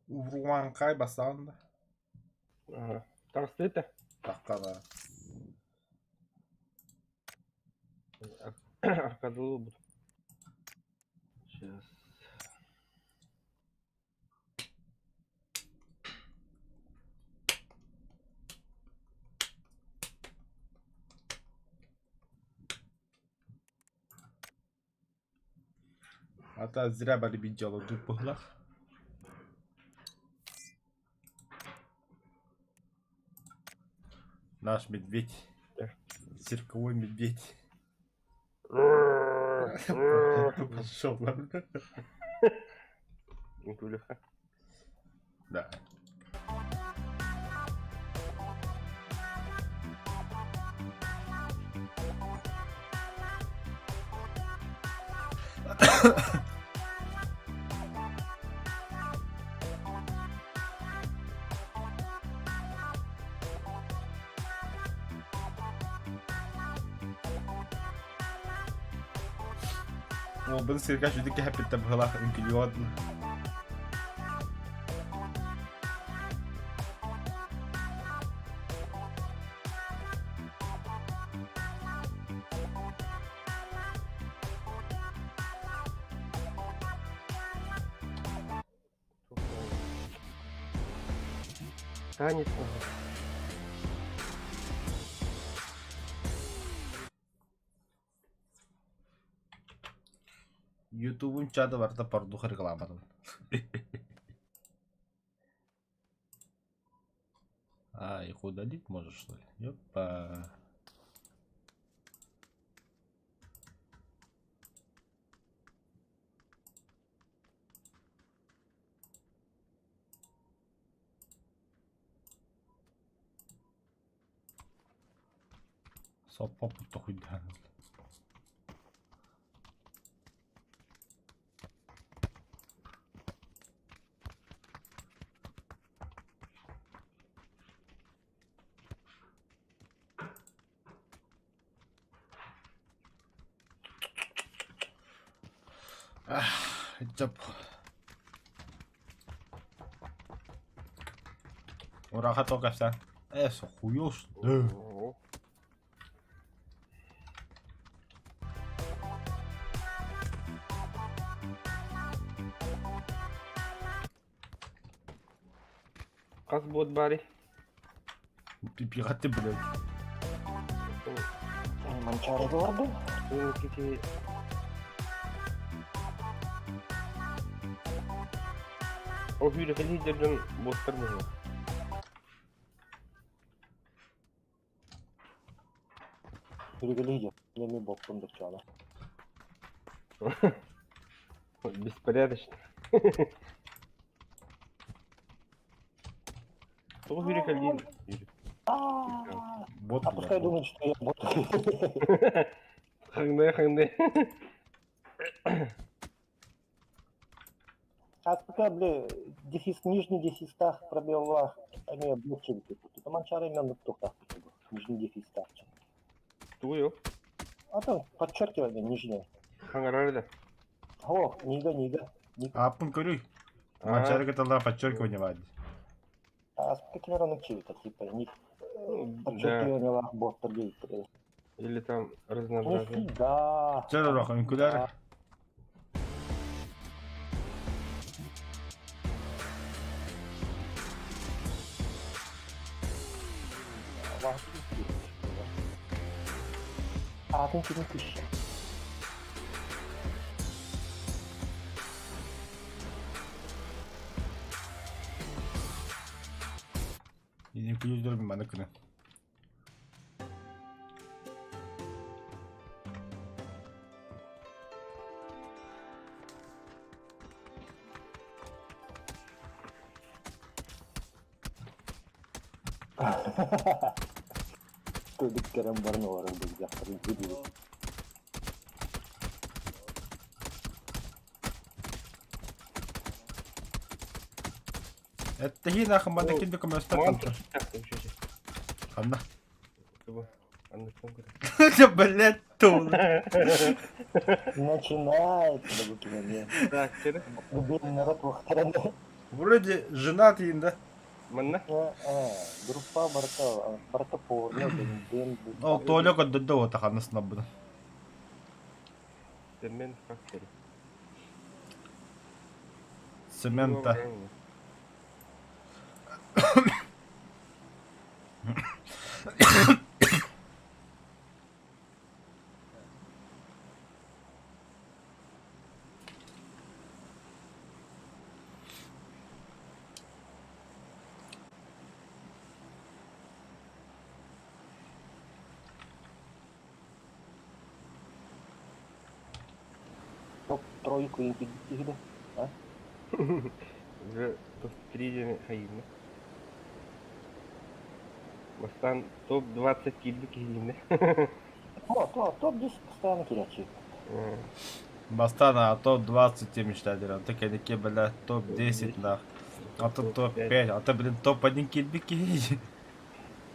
Уруан кай басанда. Тарсы это? Таққана. Аркадылы буду. Сейчас. Ата зря бали бинчало дупла. Наш медведь. Да. Цирковой медведь. Пошел, ладно? Интулиха. Да. О, bunu sirkaç ödeki hep bitti bu hala ülkülüyor. Танец. YouTube'un çadı var da parduha reklamadım. А, их удалить можешь, что ли? Ёпа. Сопа путта хуйдан. Жап. Ураха только вся. Хуёшь. Да. Каз бот бари. Пираты, блядь. Манчары vardı. Какие... O hüyre liderden botlar mı? Сюргелиге. Неми боксунdur çağla. Беспорядочно. O hüyre lider. Бот. А пускай думают, что я бот. Хаңдай. А пока, бля, дефис нижний дефистах пробивала, они блокчейн типа. Это манчары именно в тухтах типа. Нижний дефистах. Туyo. А там подчеркивание нижнее. Хаңарарда. О, нига. Апын көрүй. Мачары каталар подчеркивание вади. А какие равно чивита, типа, них Да. подчеркивание ла боттер гейт. Или там разнообразие. Нифига. Чары роха үнкүләр. Атын кini киш. Yine külüzdürüm bana kını. Көбік керем барны орын бұл жақтарын көділі. Это хина хамада Ну, киндо комментар Мантр контр. так, еще сейчас. Ханна. Кого? Анна Конгра. Блять, тул. Начинается, да, буквально. Так, сері. Любимый народ вақтарында. Вроде женатый, да? Манна? Группа барта порно, ден. Ол Толек отдады вот ханасына бұны. Сермен как сері. Цемента. Топ-тройку интегритивно. Уже топ-3 дене хайымны. Бастан топ-20 килді кейінді. Топ-10 постоянно келячек. Бастана топ-20 темечтә дирам. Ты кәдеке бля топ-10 нах. А то топ-5. А то блин топ-1 килбик ки.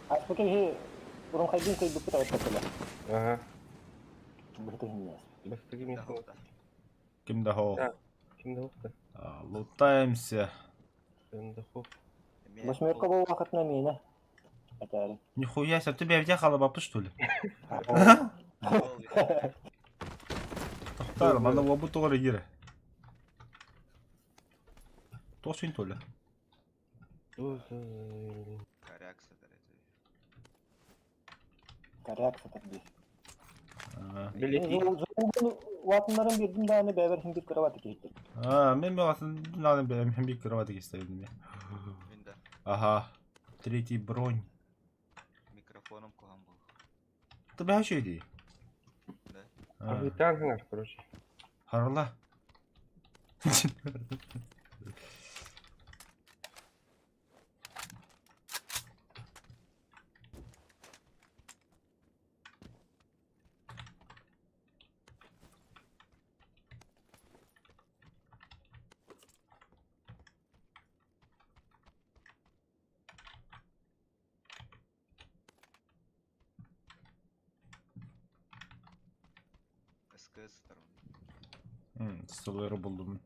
А спокойно, урам хайдин кай бупыта отпатыла. Ага. Бұрты емес. Бастығы мен хол. Кимдә хо? Так. Кімді оқты? Лутаемся. Кімді хол. Восьмерка бұл вақыт на мені. Әтәрі. Нихуя себе, ты меня вдяхала бабы что ли? Тахтарым, ана оба тоғыры гире. Тосын толы. Коряк садарады. Коряк сатырды. Білеті. Уатынларын бердім да аны бәбір химдік кыраваты кейттір. Мен мегасын надо берем хембик кровати кистовидим я. Винда. Ага. Третий бронь. Микрофоном куган был. Ты бы еще иди. Да? Агитан ханар, короче. Харла. СКС сторон. Столları buldum.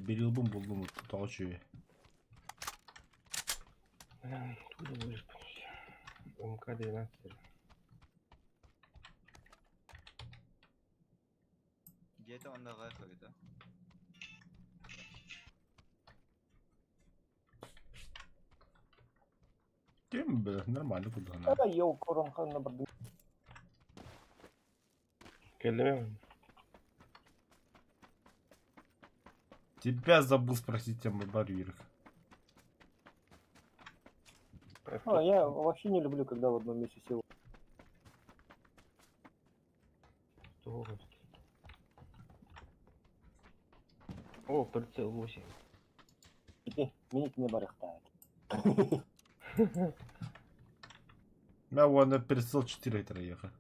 Берилбум buldum tutağıcı. Туда будешь получить. МК-12. Где-то он на рэхе, да? Değil mi? Нормально куда. Йоу, корон ханна бірдің. Келдеме? Тебя забыл спросить тему барьеров. Я вообще не люблю, когда в одном месте сел. О, прицел 8. Минит не барахтает. Я вон на пересел 4 литра ехал.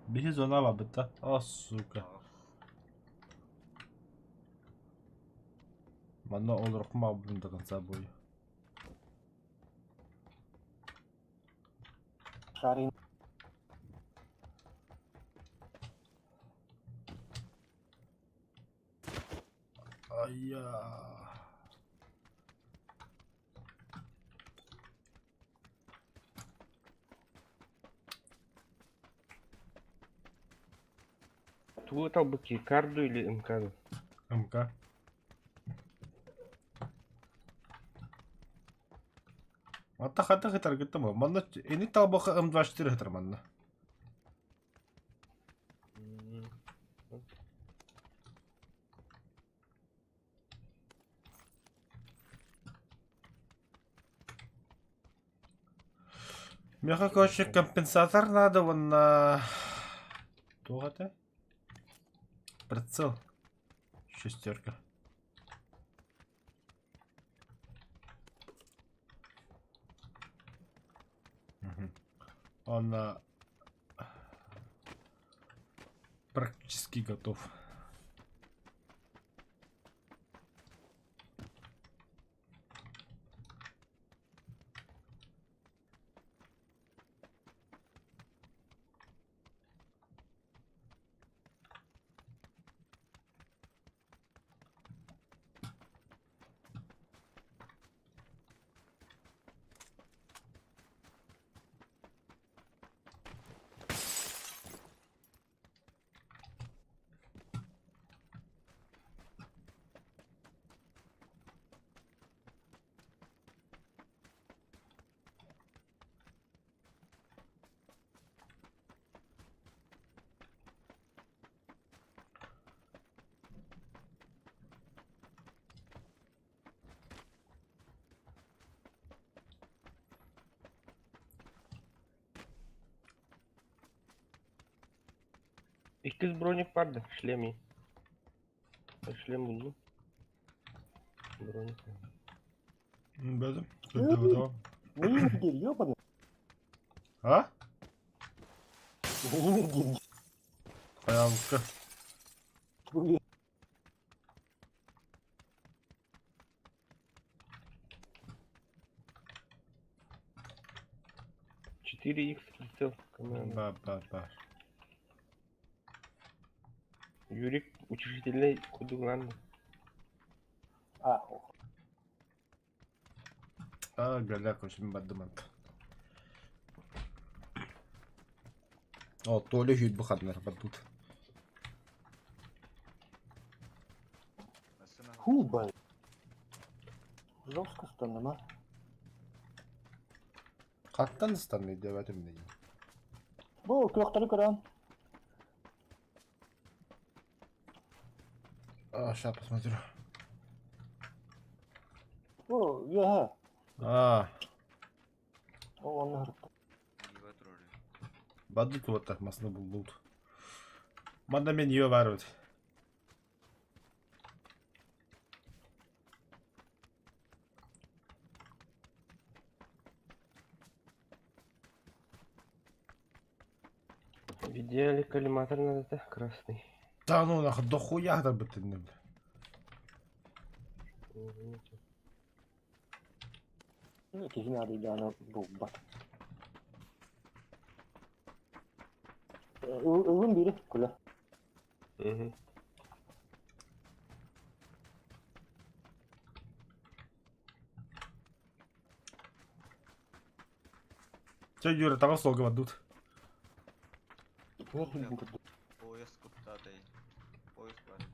Bir zona var bitti. Ah suka. Mana olur kuma bunun da конца boyu. Шарин. Ayya. Туу талбыки карду или МК? МК. Ата хата хитар гитте мо. Манна эни табака М24 хитар манна. Мне короче компенсатор надо вон на... Тугата? Прицел. Шестерка. Он практически готов. İkiz bronik vardı. Шлеми. Шлем buldum. Bronik. Бәдім. Мимир гель, ёбаный. А? Мимир гель. Ayağımızda. Ой, 4х прицел. Команда. Ба. Юрик учредительный кудугланды. ох. Галяк очень бадымант. О, Толя хүйт бұқадынар бадут. Асына. Хуба. Жестко станема. Қаттан станмай деп әтім деген. Бу, көқтері көрем. Сейчас посмотрю. О, еhe. О, Onu hırttı. Ива тролли. бадут вот так масны булдут. Манда мен ее бар өт. В идеале коллиматор надо, да? Красный. Да ну нахуй, дохуя да бітіннім. Kesin hadi yani bu bak. Uzun biri kule. Угу. Че, Юра, там слога бадут. Пояс куптатай. Пояс барит.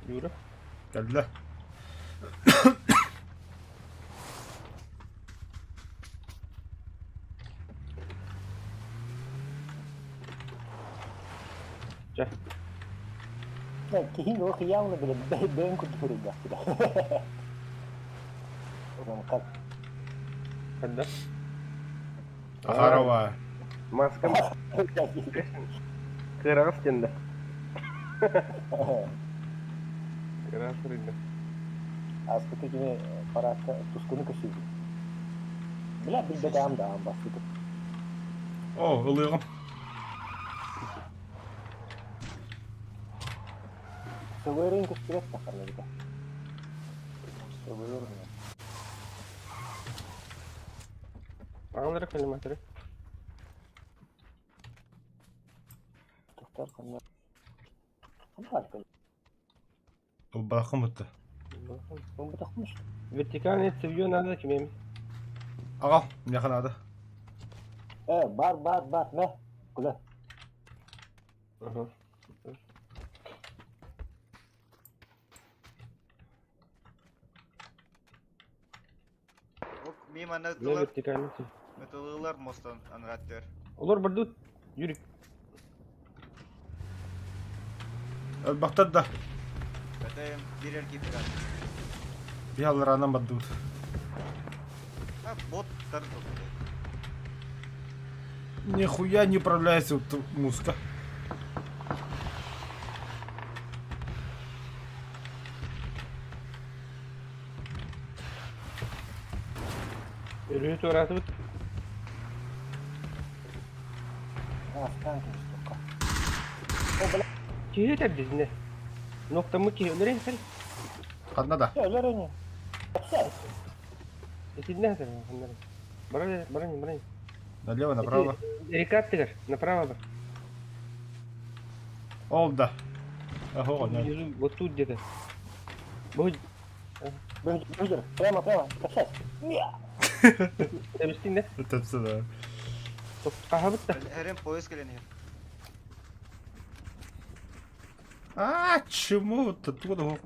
Юра? Geldiler. Gel. Ya kesin o kıyamını bile ben kurtulurum da. O zaman kalk. Hadi. Ахарова. Маскам кырас кенде. Кырас рынды. Aslında yine parasta tuskunu kaşıydı. Bile bir de dağım bahsedip. О, ылығым. СВР кескелет тахарна бите. СВР. Аңлары калиматоры. Тохтар канна. Хамбалка. Бұл бақым бұтты. Он битахмыш. Вертикальный цевьё надо кемем. Ағал, не қанады. Бар, не. Куда? Ага. Ок, мимо Не нытылар, вертикальный цевь. нытылылар мостан анраттер. Олар бардут. Юрик. Бақтар да. Катаем бирер кипират. Биялыранан баддуд. А, боттар топты. Нихуя не управляется вот муска. Рюрит уратывает. Станки штука. Киhet abdizne. Noktamı ki ölerin sen. Қанада. Лерени. Общайся. Эти дня там. Барани. Налево, направо. Рекаттыгар. Направо бар. Ол да. Ого, не. Внизу, вот тут где-то. Будь. Бежер. Прямо. Общайся. Табистин да? Өтіпсі да. Қағабыт та. Әрем поиск келенер. Чему ты туда?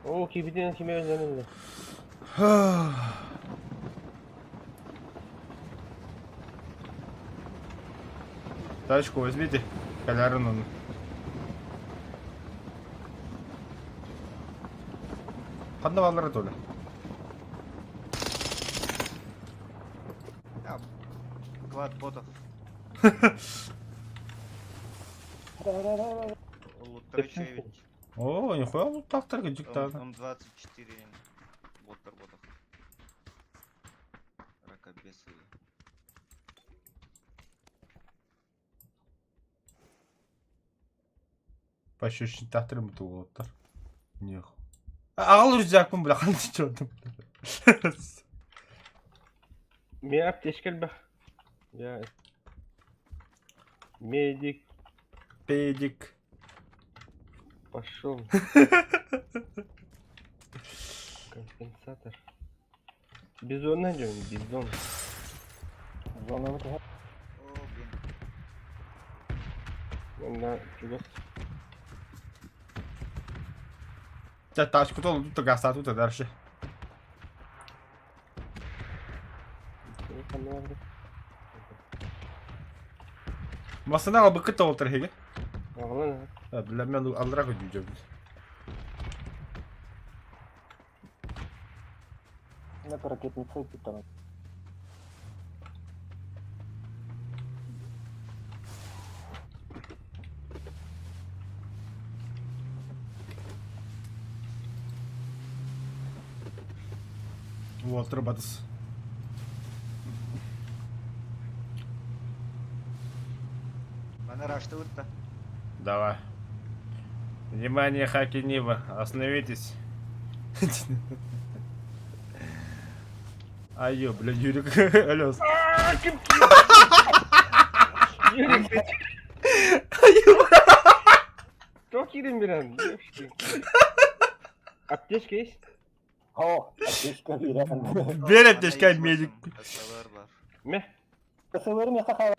О, кибиден кеме өзленді. Тачку возьмите. Колярин он. Қанда балары толы. А, квад ботов. Улутрачевич. О, нихуя вот так диктата. Он 24 боттар ботов. Ракобесы. Пощечин тахтырым бұты олаттар. Неху. Ағал рүзякпын бұла қанды чордым. Мен аптешкел бақ. Я... Медик Педик. пошел. Компенсатор. Бизон найдем, бизон. Зона вот О, блин. На чугас. Тачку толы тут гастат тут дальше. Масына быкы толтыр хеге. Ағылан. Білем мен алырақ өдейдім. это ракетный цепь там. Вот, работас. Mana рашты выртта. Давай. Внимание, хаки Нива, остановитесь. Айо, бля, Юрик, алло. Юрик, çok yedim bir an. Ateş kes. О, аптечка бирен. Бер аптечка, медик. Касалар бар. Meh. КСВР мне ха-ха.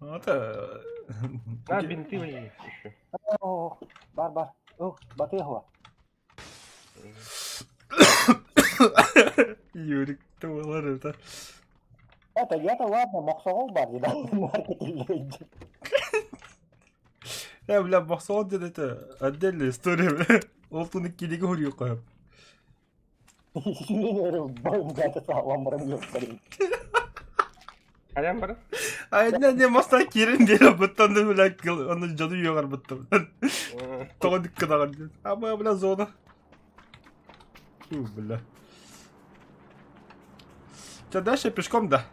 Вот. Ha binti var yine. О, бар. О, батыгва. Юрик, ты это. Это я-то ладно, махсовал бар, да, маркетинг. Я, бля, бахсал дед это отдельная история, бля. Олтуны килиге хурью коем. Сүйенерім, бойым қайты сағламырым yok қарим. Kalem var. Ne mastan kirin diye bıttandı bile onun canı yiyorlar bıttım. Toğa dikkat alın. Ama bile zor. Бля. Что дальше пешком, да?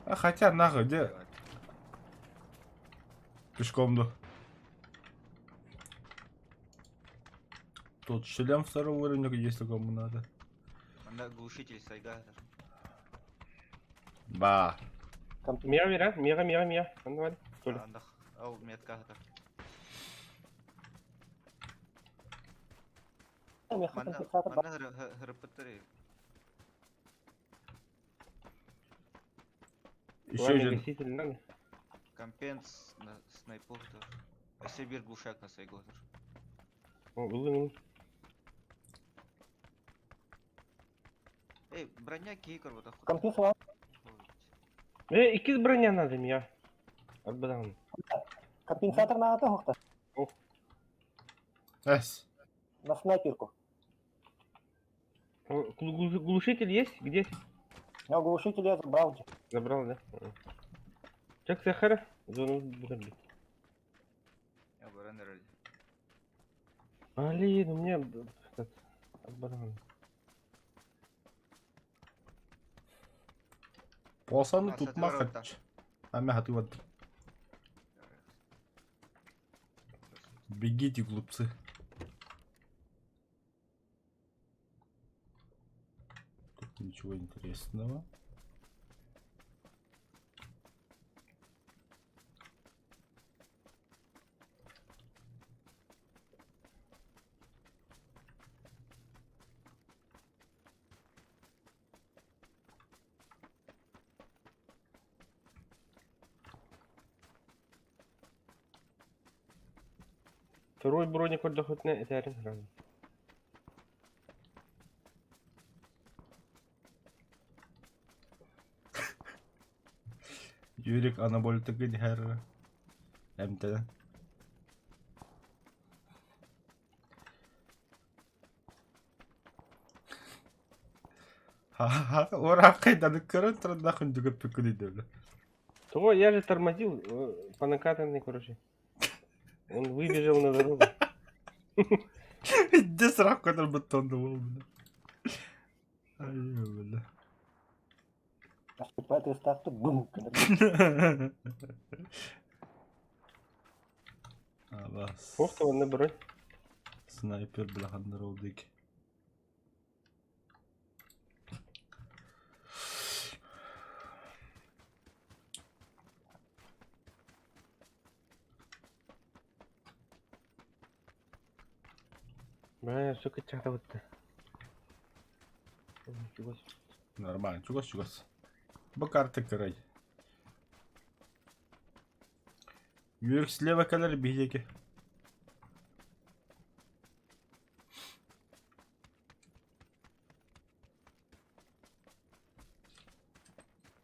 А хотя нахуй, где? Пешком-ду. Тут шлем второго уровня, если кому надо. Анда глушитель сайга. Ба. Компьютер. Мия бер, а? Мия. Аны бар. Толь. Анда ау метка хата. Меха Манда компенсатор бар. хырпыттыры. Еще Ладно, один. гаситель надо. Компенс на снайпортер. А себе бир глушак на сайготер. О, улын. Эй, броня кейкер вот охуенно. Компьютер бар. Икиз броня надо, Мия. Арбадан. Компенсатор надо хохта. Эс. На снайперку. Глушитель есть? Где? Я глушитель я забрал. Забрал, да? Чак сахара? Зону буду. Я бы рендер. Блин, у меня этот Арбадан. Болсаны А, тупма сатыр хач. Ами хаты вот. Бегите, глупцы. Тут ничего интересного. Второй броник отдохотный, это рано. Юрик анаболь тыгын хэр. Эмтэ. Ха-ха-ха. Ора кайдан көрөн турда хүндүгөп пүкүн иде. То я же тормозил по накатанной, короче. Он выбежал на дорогу. Де срак kadar бутонды болду. Ай, бля. Наступает и старту. Бум. Абас. Ох, то на бронь. Снайпер бляхандар oldu ki. Бля, сука, чата вот-то. Нифига себе. Нормально, чугас. Bu kartı kıray. Yürük слева kadar bilecek.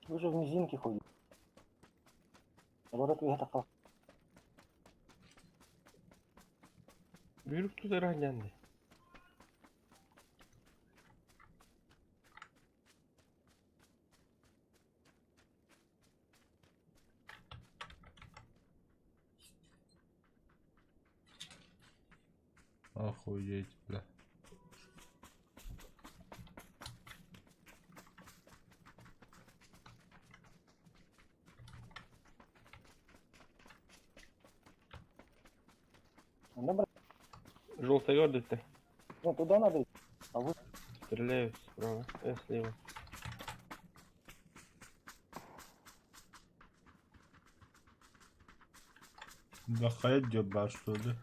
Вы же в мизинке ходите. Вот это я так. Büyük tut herhalde. Охуеть, бля. Добро. Желтоёрды-то Ну, туда надо идти. А вы стреляют справа, слева. Да хайт деба, что ли?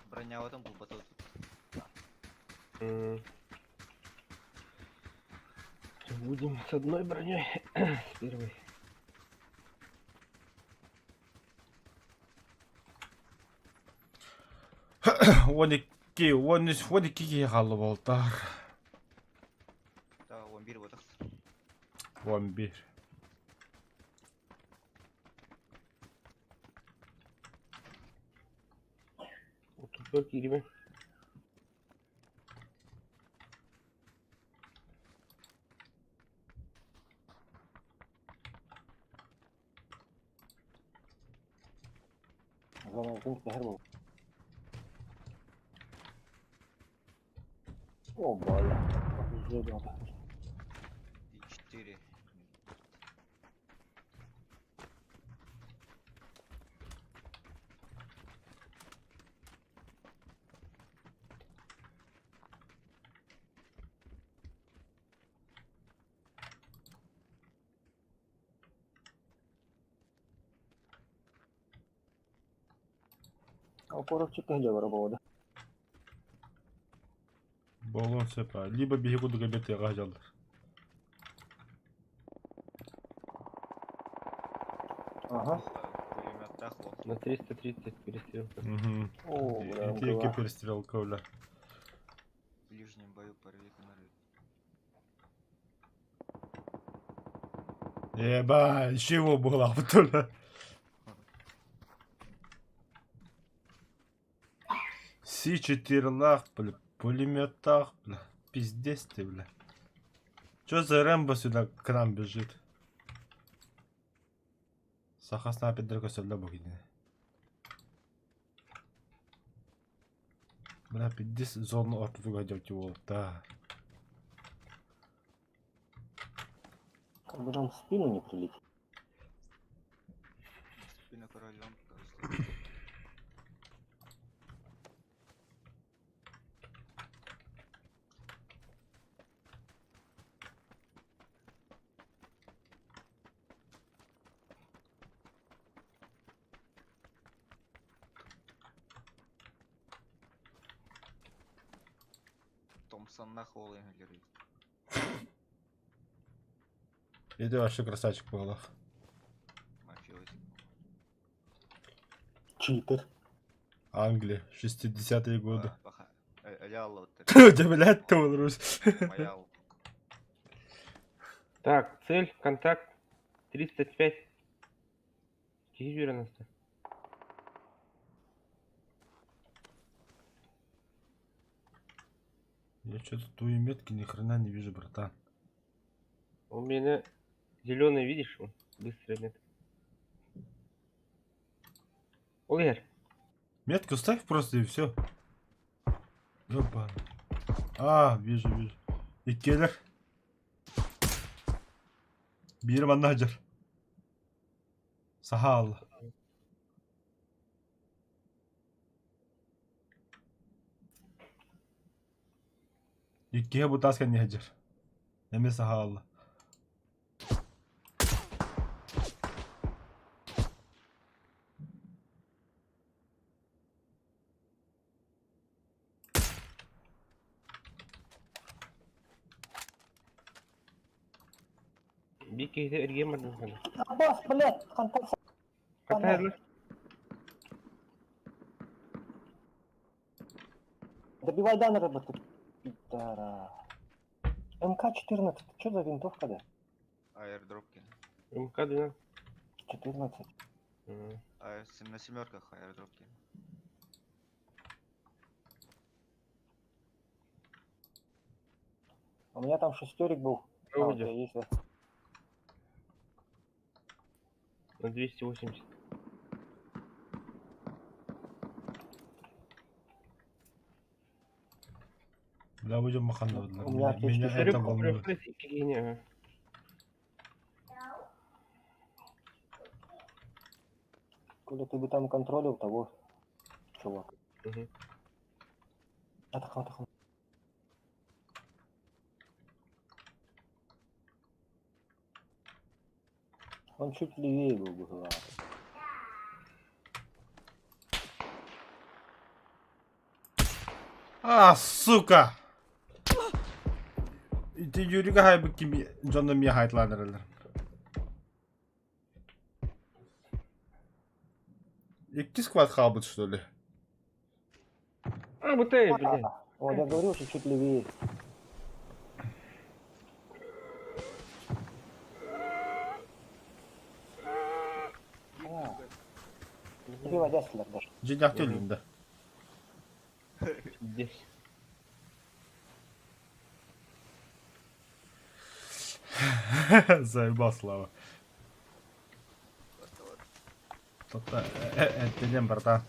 Броня в этом был батут. Будем с одной броней, с первой. Он iki қалып oltar. Да, 11 вот так. 11. Вот тут только ребят. Главное, пункт не горбал. Оба, я. Уже надо. И 4. А коробчик где воровал, да? Болон сепа. Либо бегу до габеты гажалдар. Ага. Пулемет хлоп. На 330 перестрелка. Угу. О, бля, Тільки МКВ. перестрілка, бля. В ближнем бою порвик на рыб. Еба, чего была, бля? Си-4 бля, пулеметах, бля. Пиздец ты, бля. Чё за Рэмбо сюда к нам бежит? Сахасна пидорка сюда богиня. Бля, 50 зону от выгодить его, да. Как бы нам в спину не прилетит. Спина королем, кажется. Томпсон на холле гелерит. И ты вообще красавчик был. Мафиози. Читер. Англия, 60-е годы. Реал Да, блядь, ты Беларусь. Маял. Так, цель, контакт, 305. Какие уверенности? Я что-то твои метки ни хрена не вижу, братан. У меня зеленый, видишь? Он быстрый нет. Ой, Метку ставь просто и все. Ёпа. А, вижу, вижу. И келлер. Bir менеджер. Сахал. Икке бутаскен нехджер. Эме сахал. bir kez de ergen vardı sana. Аббас, блядь, контакт. Катайла. Добивай данные работы. Пидора. МК-14. Что за винтовка, да? Аирдропки. МК-12. 14. А на семерках аирдропки. У меня там шестерик был. А, у Проводя. тебя есть, да? На 280. Бля, будем махануть. У меня аптечки Меня шериф это волнует. Коля, ты бы там контролил того, чувак. Угу. Атахан. Он чуть левее был бы, главное. А, сука! Ты Юрика хайбы кими Джонна Мия хайтлайнерлер. Икки сквад хабыт, что ли? А, вот это, блядь. Вот я говорил, что чуть левее. Убивай Дяслер даже. Джинях тюльминда. Здесь. Заебал Слава. Тота, это братан.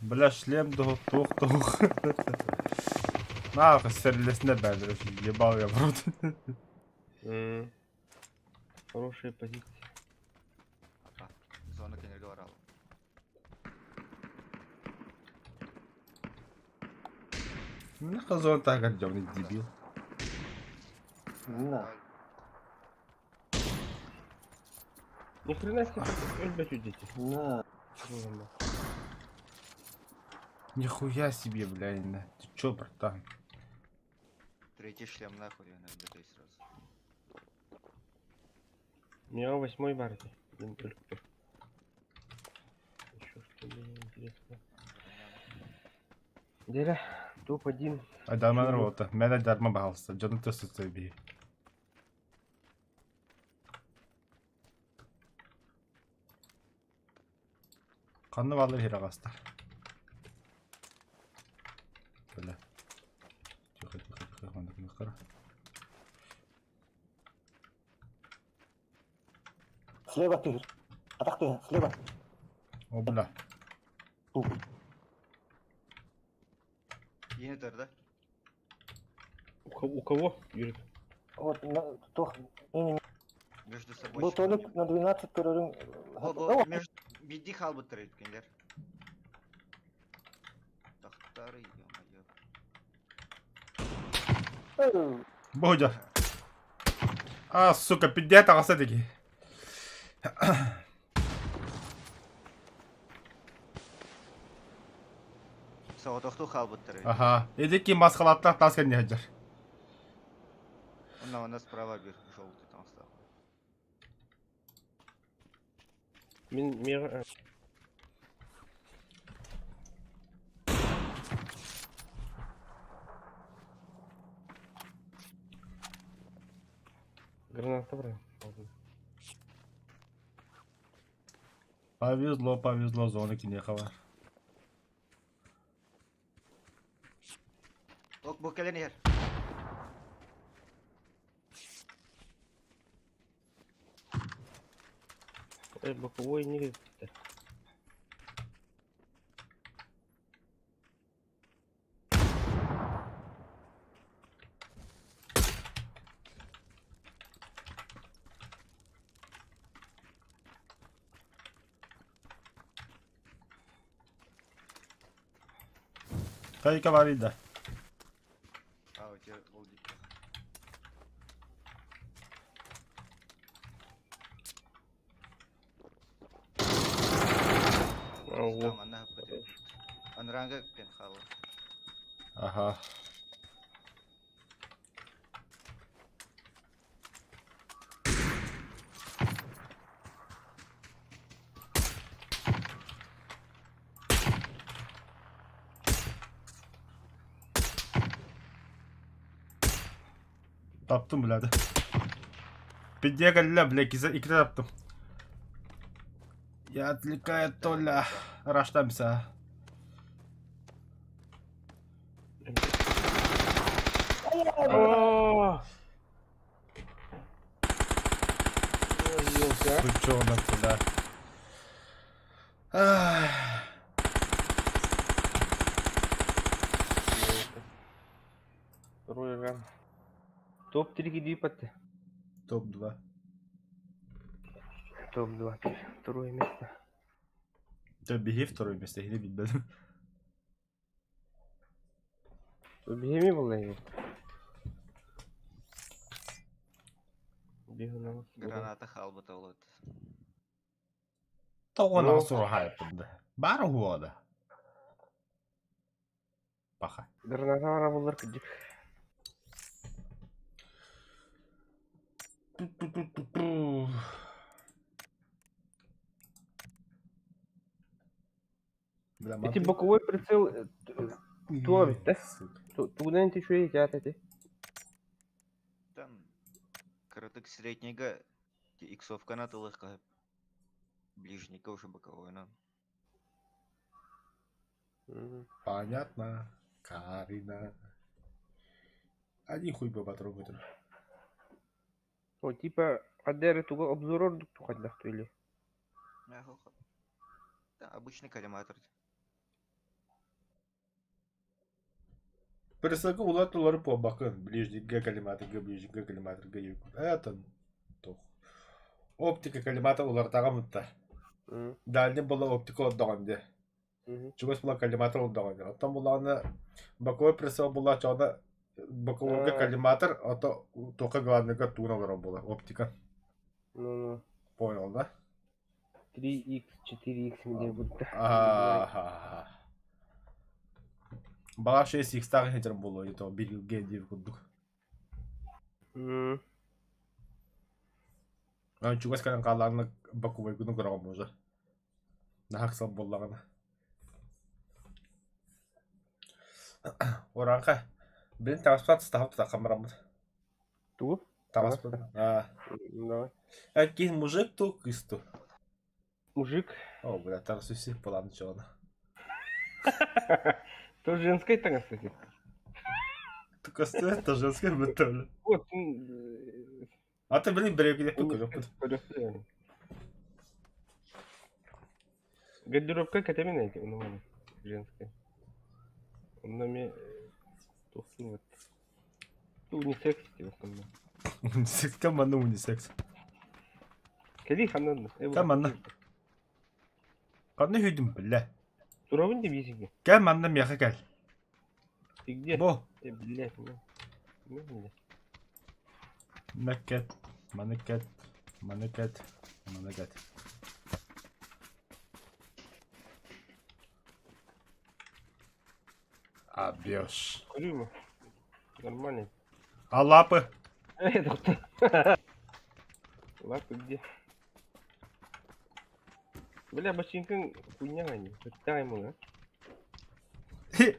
Бля, шлем тух. серлесіне бәлдір. Ебал я, брат. Хорошая позиция. Ага. Зона кенерге баралы. Нахуй зон тагар, ёбаный дебил. На. Ни хрена себе, ölme чудите. На. Нихуя себе, блядь. Ты чё, братан? Третий шлем нахуй, я наверное, сразу. У меня 8-й барки. Один только. Еще что-то интересно. Деля, топ-1. Адаман работа. Мен дарма баалса. Жонун төсөтсөй бий. Канны балыр хирагастар. Böyle. Тихо, мандык. Слева ты. Атак ты, слева. О, бля. Туп. Yeni da. У кого? Юрий? Вот, не, Между собой. был Толик на 12 көрөрүң. Бұл между бидди халбы тұрайды кендер. Тақтары, ё-моё. Бодя. А, сука, пиздец, тагасы деги. Сауатоқту халбы тұрайды. Ага. Эдеки маскалаттар таскен не хаджар. Она справа бер, желтый там стал. Граната брал. Повезло, зоны кинеха бар. Ок, бұл келен ер. Боковой не видит. Кайка варида. А, у тебя олдик. Там она потребует. Анранга пенхала. Ага. Taptım birader. Bir diye geldiler bile iki de yaptım. Я отвлекает Толя. Раштамся. Сучонок, да. Второй ран. Топ-3 гидипаты. Топ-2. Топ-2. Второе место. Да беги второе место, я не видел. Бегеми было его. Бегу на вас. Граната халбы толот. То он асур хайпында. Бары хуада. Паха. Граната вара булар кыдык. Эти боковой прицел туабит, да? Туден ты что едят эти? Там короток среднего иксовка на тылых ближника уже боковой, но. Понятно. Карина. Один хуй бы потрогать. О, типа, адеры туго обзорор тухаддах или? Да, обычный коллиматор. Присылка улар тулары по бакын. Ближнего коллиматорга юк. Это тух. Оптика коллиматор улар тагамытта. Дальний была оптика отдаган. Чугас була коллиматор отдаган. Оттан буланы боковой присыл була чада боковой коллиматор, ото тока главныйга туна олар була оптика. Ну, Понял, да? 3х, 4х милер будет. Ага. Бала 6х тагы хетер боло, ето бирге деп курдук. Чугас канан каларны боковой гуну көрөгөн уже. Нахаксал боллагына. Оранка. Бен таспат стафты да камерамыз. Ту? Таспат. Давай. Какие мужик ту кысту. Мужик. О, бля, тарсу всех план чёна. То женская тага, кстати. Только стоит, это женская бытовля. Вот. А ты, блин, брегли покажу. Гардеробка катамина эти, ну, женская. Он нами тухнул вот. Унисекс, в основном. Унисекс, команда унисекс. Кали ханадна. Команда. Каны хүйдім, бля. Туровын деп есеге. Команда мяха кәл. Ты где? Бо. Блядь, ну. Макет, манекет, манекет, манекет. Абьёш. Курю. Нормально. А лапы? Доктор. Лапы где? Бля, башинкан хуйня они. Дай ему, да?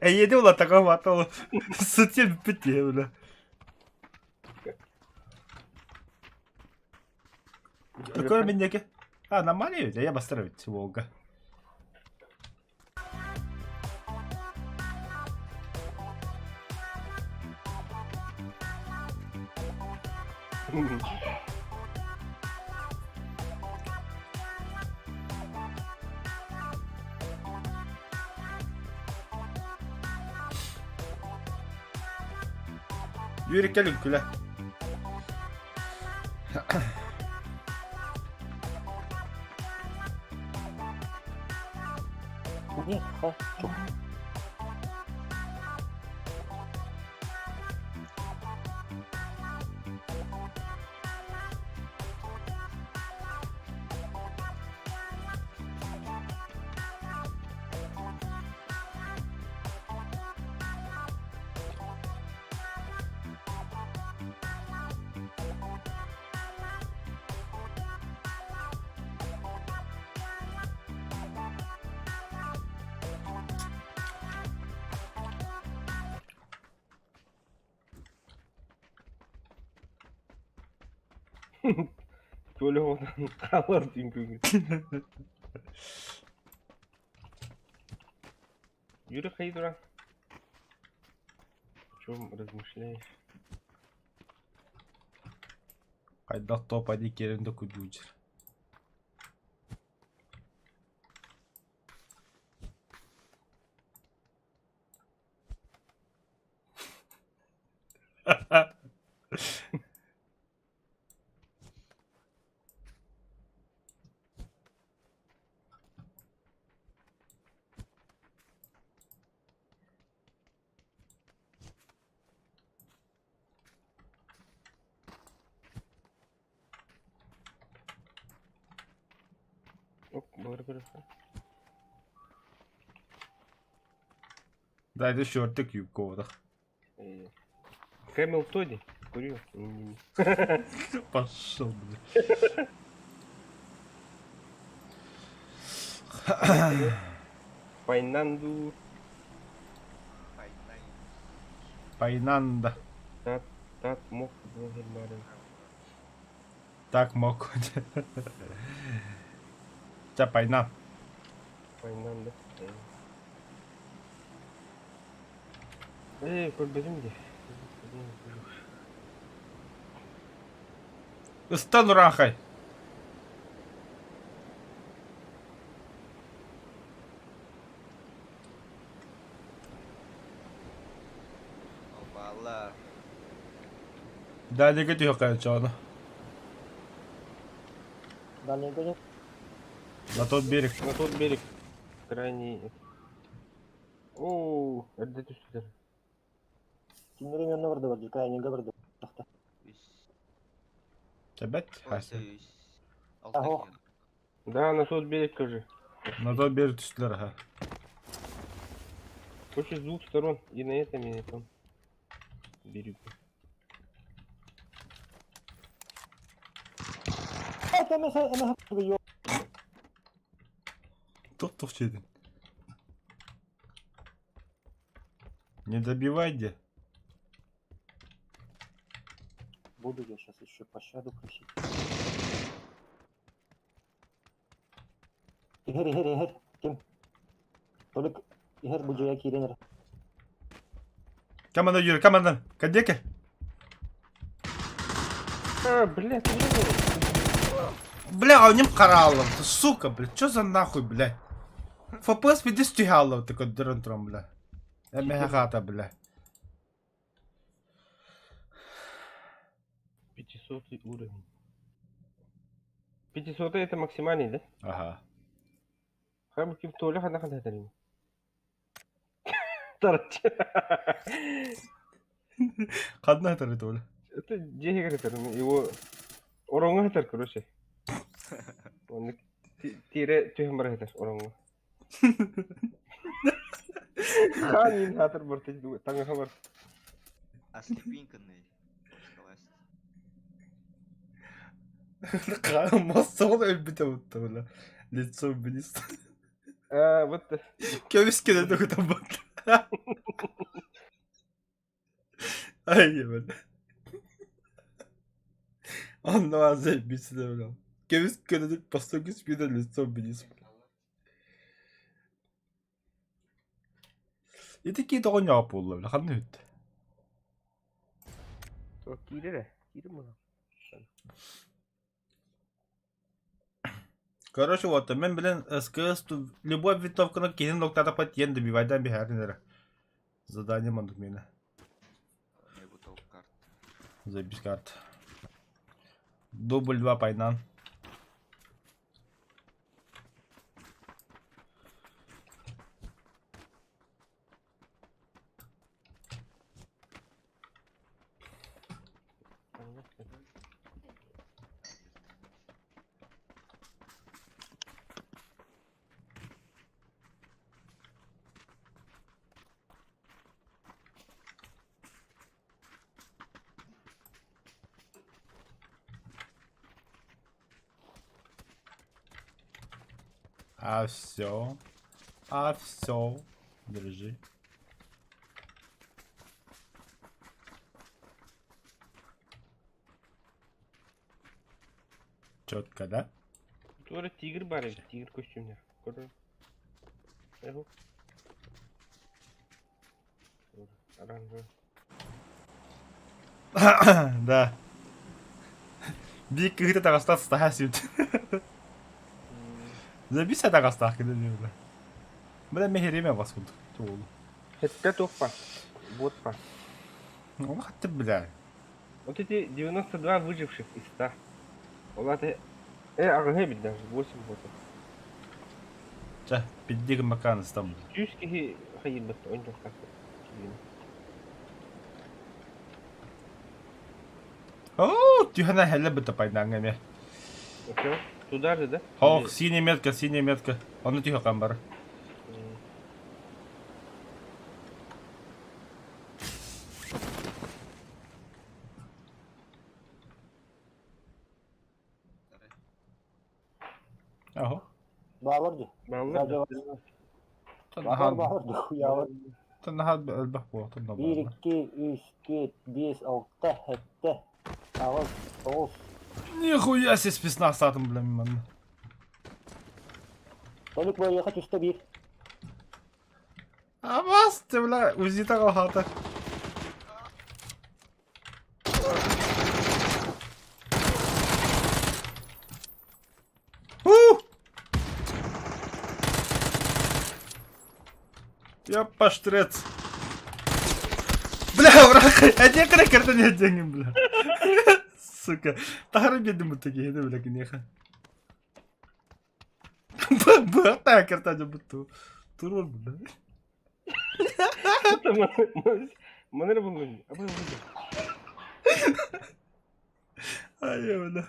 Еди ула такого атала. Сутен пите, бля. Такое минеки. А, нормально ведь? Я бастровить Волга. Юрий Калюкуля. Не хочу. Толя он колор тинкует. Юра Хайдура. О чем размышляешь? Кайда топ-1 керенде кудучер. Оп, благодарю. Да, это шортик юбковых. Кэмел Тоди. Курю. Пошел, бля. Пайнанду. Пайнанда. Так мог Марин. Так мог. Ча пайнан. Пайнанда. Подберем где? Устан рахай. Дальнего тихо, конечно. Дальнего нет. На тот берег. На тот берег. Крайний. Оу, это что? Кинеремен вырды вырды, крайне вырды. Опять? Ой, Хасен. Ого. Да, на тот берег тоже. На тот берег түстілер, ага. Короче, с двух сторон. И на этом, и на том берегу. Это мы Топ чедin. Не добивай где. Буду я сейчас еще пощаду просить. Игорь, Ким. Толик, Игорь, Буджая Киринер. Команда Юрий, команда. Кадеки. А, блядь, Бля, а у нем каралов. Сука, бля. Чё за нахуй, бля? ФПС види стигалов, такой дрон-трон, бля. Мегахата, бля. 500 уровень. 500 это максимальный, да? Ага. Хаб ким толя хана хана тарим. Тарч. Кадна это ритуал. Это дегер тарим. Его оронга тар, короче. Он тире тюхмар хатар оронга. Ханин хатар борти танга хабар. А слепинканный. Массовно эльбите бля. Лицо министра. Вот Кёвиски на только там бак. Ай, бля. Он на вас заебись, бля. Кёвиски на только постойки спида лицо министра. И такие того не опулы, бля. Ханны хит. то кире мана. Короче, вот, мен блин, СКС, любой винтовка на кинен нокта под ен добивайдан бихарнера. Задание мандук меня. Я готов карт. Заебись карт. Дубль 2 пайнан. А все. Держи. Четко, да? Тоже тигр барик, тигр костюмер. Который. Эго. Оранжевый. Да. Бик кыгыта тагастат стахасют. Забиса тагастах кыды била. Бля мехереме баскут. Тоол. Это топа. Вот па. Ну хатты бля. Вот эти 92 выживших из 100. Олаты. Агагебит даже 8 вот. Ча, пиддиг макан стам. Тюшки хаибат, он там как. О, тихана хеле бета пайдангаме. Окей. Туда же, да? Хох, синяя метка. Он тихо камбар. Ага. Баварди. Мамла. Баварди, хуява. Танахат элбах бо, танахат. 1, 2, 3, 4, 5, 6, 7. Аваз, тоос. Нихуя себе списна статом, бля, ман. Толик, я хочу с тобой. А вас ты, бля, узита галхата. Я паштрец. Бля, бырақ. Әден қыры кірден әденім біла. Сука. Тағыры бедім бұттаки, еді біла кенеха. Бырақ та әкірта жа бұтту. Тұрыр біла. Манер болмайды. Абай болмайды. Ай, біла.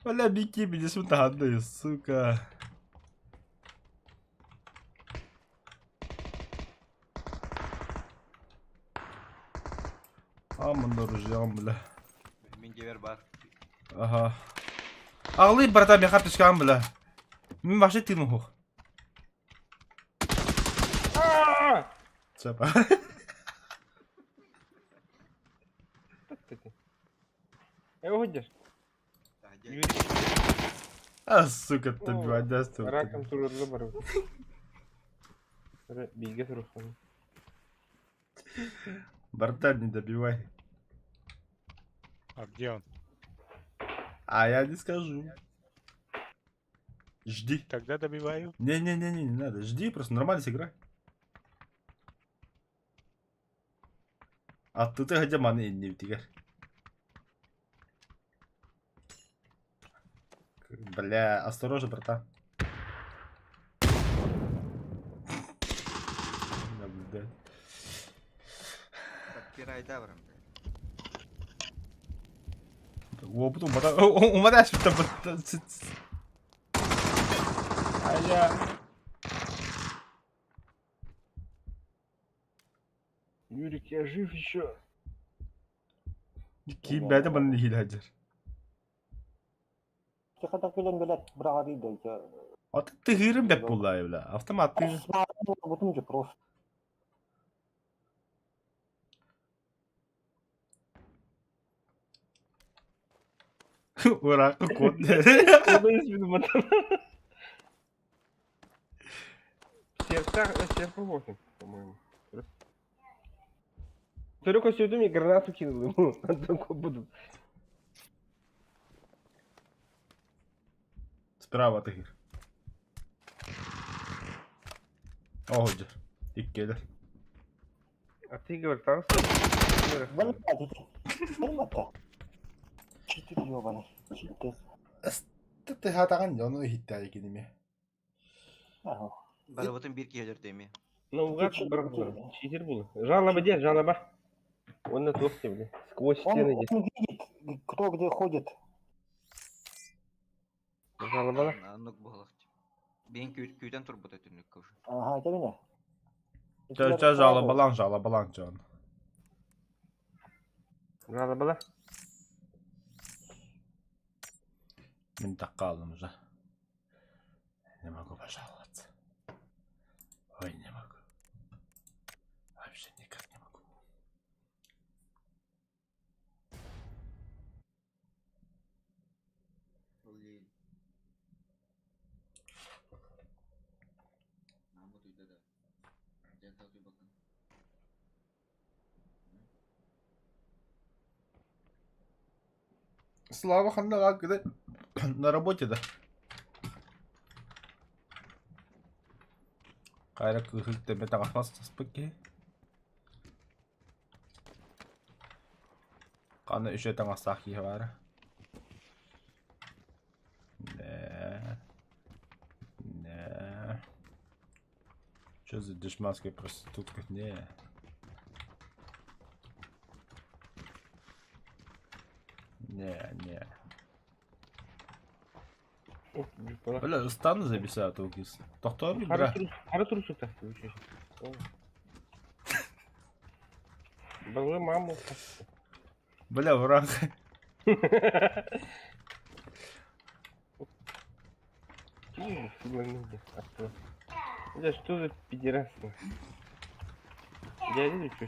Валя, бики бедесін тағандайы, сука. Амында ружьям, бля. Менде бер бар. Ага. Ağlayıp bırakam yakar düşkan bile. Min başı tığın hoş. Çapa. Уходишь? Тахадя. Ah suka tabii adasta. Раком турурда бар. Биге турухсан. Братан, не добивай. А где он? А я не скажу. Жди. Тогда добиваю. Не надо. Жди, просто нормально сыграй. А тут и хотя маны не втягай. Бля, осторожно, братан. Наблюдай. Подпирай давром. Опыту, умадаешь, там. А я... Юрик, я жив еще. Kim bende bana ne hile hacer. Когда келен белет брагари да. Аты тыгырым деп булай бля. Автомат тыгыр. Вот же просто. Ура, кот. Серф 8, по-моему. Только сюда мне гранату кинул ему. Только буду. Справа тыгыр. Оходер. İlk А ты говоришь, там Валмата. Читер ёбаный. Читер. Ты хатаган жону хиттай кинеме. Ага. Барабытын bir келер деме. Ну, угад был. Читер был. Жалоба где? Жалоба. Он на толсте, бля. Сквозь стены идет. Он видит, кто где ходит. Жалоба. Анық болақты. Ben köyden turbat ötürünlük kavuşu. Ага, это меня. Çö жала балан жон. Жалоба. Мен так қалдым уже. Не могу пожаловаться. Ой, не могу. Вообще никак не могу. Намы дuyda da. Janta duy bakın. Слава Ханна, когда на работе, да? Кайрак тебе так ахмас спеки. Каны еще там асахи var. Не. Что за дешманская проститутка? Не. Не. Бля, стану записать окис. Тоқтар бля. Хара турушек так. Было маму. Бля, враг. Да что за пидорасство? Дядя что?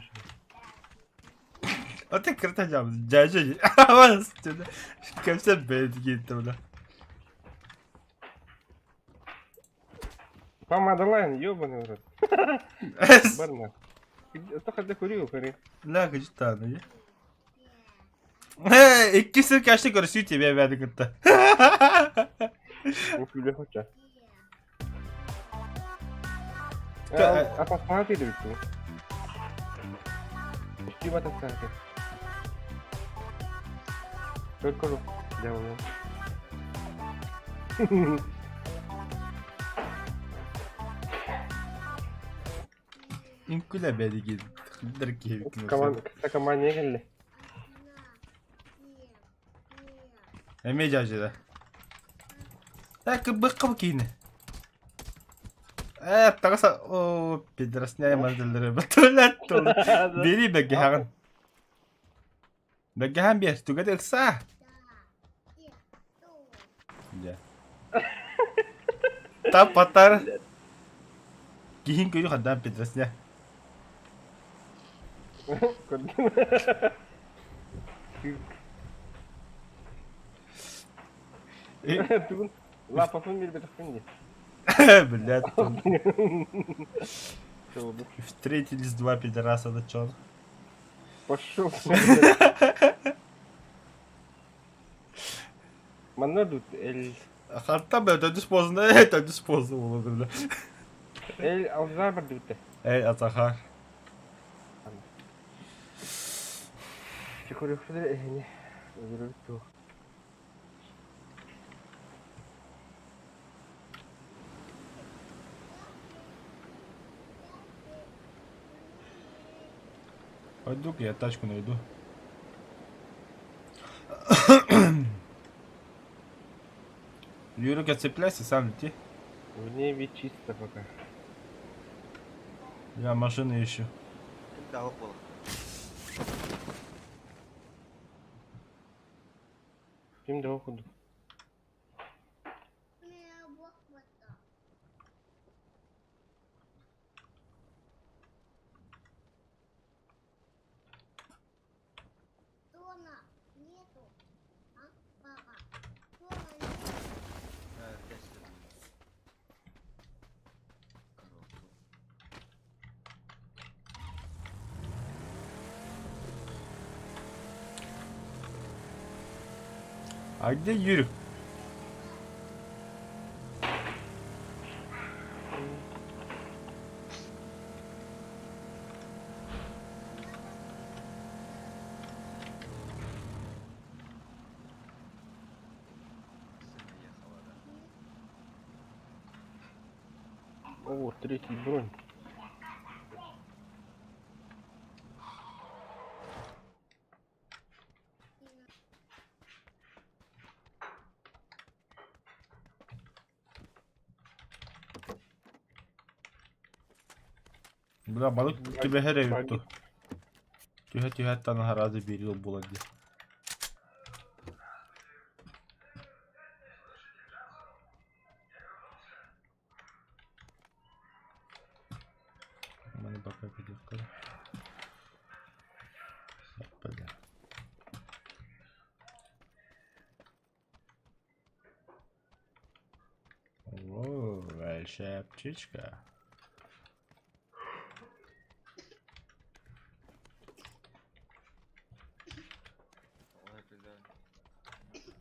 А ты картаджам, дядя. Аван стена. Кемсе бед gitti bля. Помада лайн, ёбаный в рот. Барна. Только докурил, кори. La gıcık ya. İkisi kaçta görüşüyor тебе verdi gitti. Уфиле хоча. А посмотри, ты. Тима таскати. Только рук. Делаю. İnkule beni gidin. Tıkıldır ki hüküm Kısa kamanya geldi. Emre cacıda. Так, быков кинь. Tagasa o пидорас не мандылдыры. Батулат тол. Бери бегхан. Бегхан бер. Тугада ыкса. Ya. Tap patar. Gihin kuyu kadang pidorasnya. Тugul. Лапасын бер бетахпен. Блядь. Что было? Встретились два пидораса, да чё? Пошел. Манадут эль. Hatta ben ödü spozunda olur bile. Эль алзабр дут. Ey Atahar. Чехоль худре не. Özürlük. Пойду-ка я тачку найду. Юрик, отцепляйся, сам лети. В небе чисто пока. Я машину ищу. Да, около. Ким до уходу. Тестер. Коробку. А где Юрик? Сына ехала, да. О, третий бронь. Bura balık gibi her ev yuttu. Tühe tane harazi bir yıl buladı. Bana bakabilir kadar. Bak böyle. Oo, большая птичка. Ой, блядь. Налетел, да.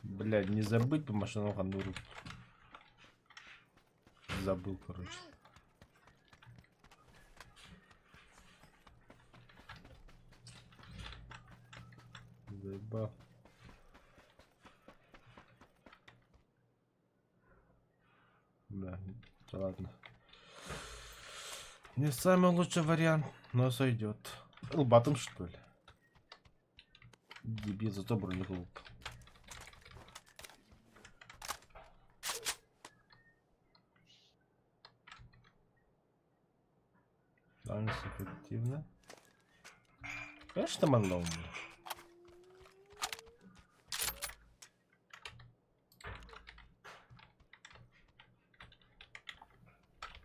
Блядь, не забыть по машинам хандуру. Забыл, короче. Заебал. Да, ладно. Не самый лучший вариант, но сойдет. Лбатом, что ли? Дебил, зато броник луп. Дальность эффективно. Конечно, мандал.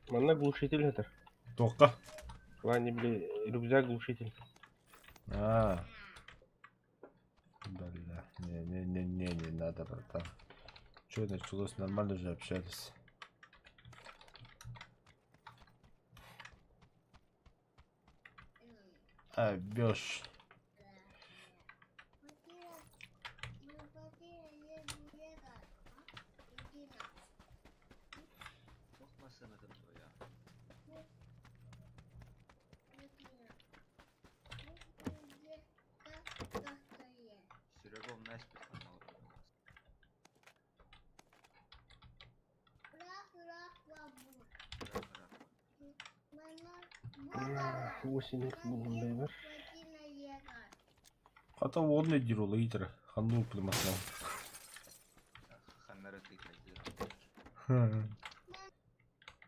Манна глушитель это. Только. Ладно, блин, рюкзак глушитель. А. Бля. Не надо, братан. Что началось? Нормально же общались. Бёж. Korkmasana da bu ya. Süre olmaz bir tane olur. Bırak. 8 bulunдай бар. Хата водный дирол лидер. Ханду примасла. Ханнары тыйдыр.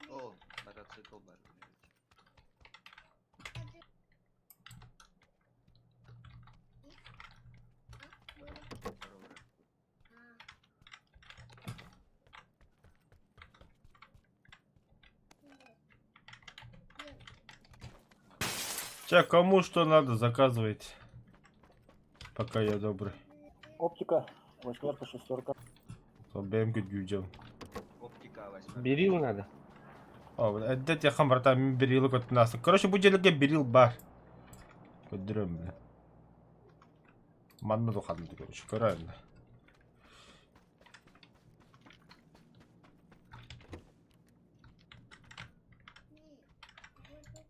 О, мотоцикл бар. Ча, кому что надо, заказывайте. Пока я добрый. Оптика. Восьмерка, шестерка. БМК дюджем. Оптика возьмем. Берил надо. Әдет я хамбарта мен берилі көттінасың. Короче, бұл жерлерге берил бар. Көддірем, бля. Манны дұқадымды, короче, көрәлі.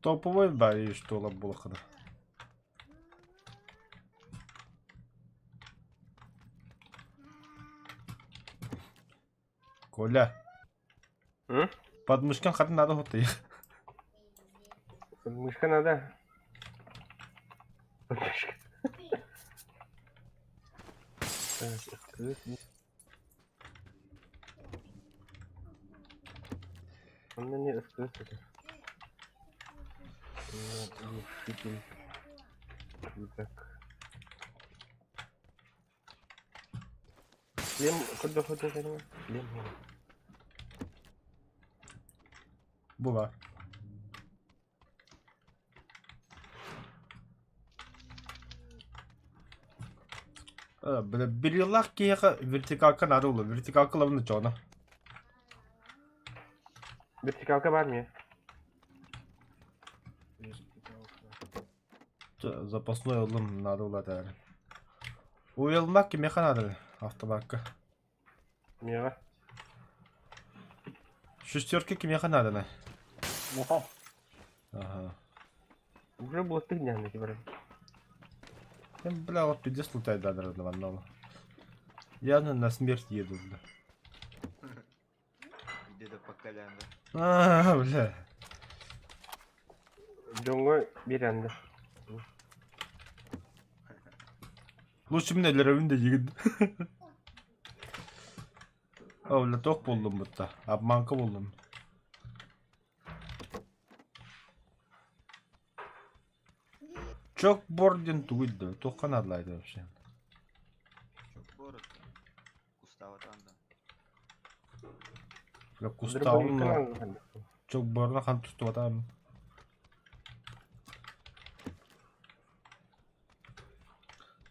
Топовой бар, и что олап болақыды. Коля. М? Подмышкан хатын надо хоты. Подмышка надо. Подмышка. Так, открыть. Он мне открыть это. Так. Шлем, куда ходит? Шлем. Bu var. Bir yıllık ki vertikal kanadı olur. Vertikal kılavını çoğuna. Вертикалка бар mı? Запасной yolum надо olur yani. Uyulmak ki mekan adı. Avtobakkı. Мега. Шестерки ki mekan adı. Меха. Ага. Уже было 3 дня на тебе. Бля, вот пиздец лутает до одного. Явно на смерть еду, бля. Деда по колям, да? Бля. Доңго беренди. Лучше мен элеревин de yigin. Bля, tok buldum burada. Abmanka buldum. Çok борден туйду. Tok kanadlaydı вообще. Çok borut. Gustavo Tanda. Bля, Gustav'ın çok boruna kan tuttu adam.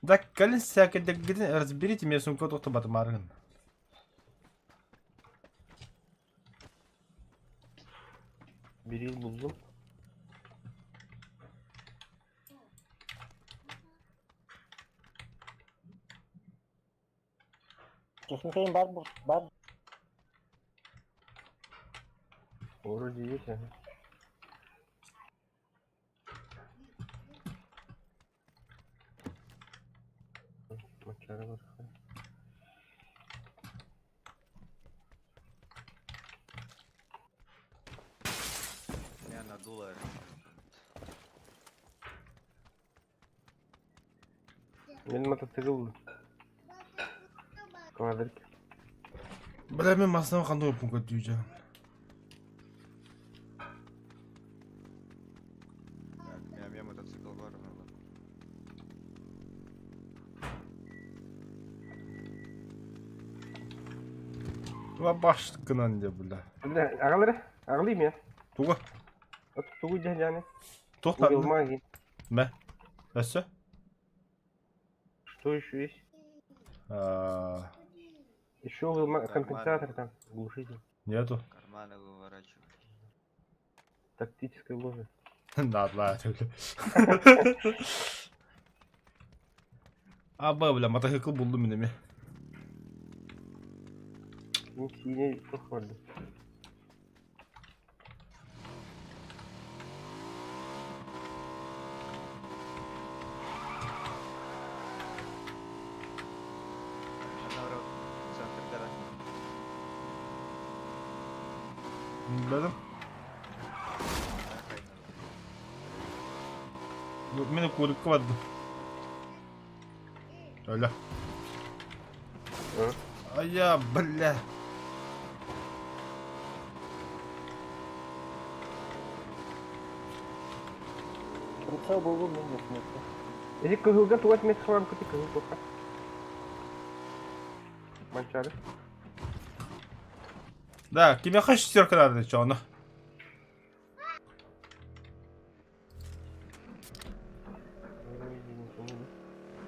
Да, колин всякий, да где разберите мне сумку, кто батмарган. Берил buldum. Техникейim бар bu. Бар. Вроде есть, ага. Мочара бар. Я надула. Benim мотоцикл квадрик. Бля, мен масынау қандай опынға дүйді. Так, я мотоцикл бар. Ва баштықынан де, бля. Бля, ағалары, ағалайым я. Туға. Тугу жаны. Тоқтады. Магии. Мә? Әсі? Что еще есть? Еще компенсатор там, глушитель. Нету. Карманы выворачивай. Тактическое ложе. Надо, ладно. Аба, бля, мотоцикл buldum yine. Yine çok vardı. Наоборот, центр гора. Bildim. Meni kuyruk vardı. Öyle. Hı? Ay ya, bля. Прицел был умный, нет смысла. Если кыгылга туат мет хвам кыты кыгыл тока. Манчары. Да, кime kaç şişerke nerede şu anda?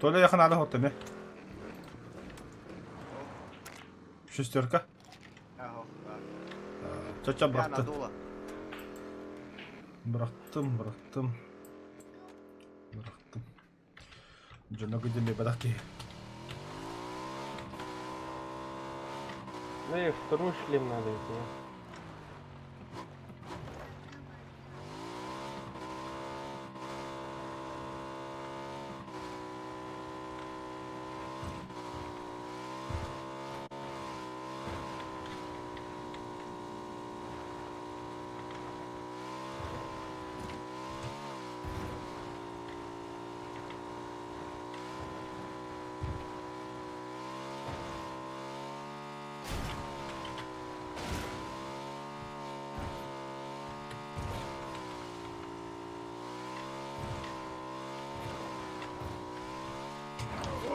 Tola yakın adı hotta ne? Şişerke. Ага, Çaça Я bıraktı. надула. Bıraktım. Canına gidin bırak ki. Ну и второй шлем надо идти.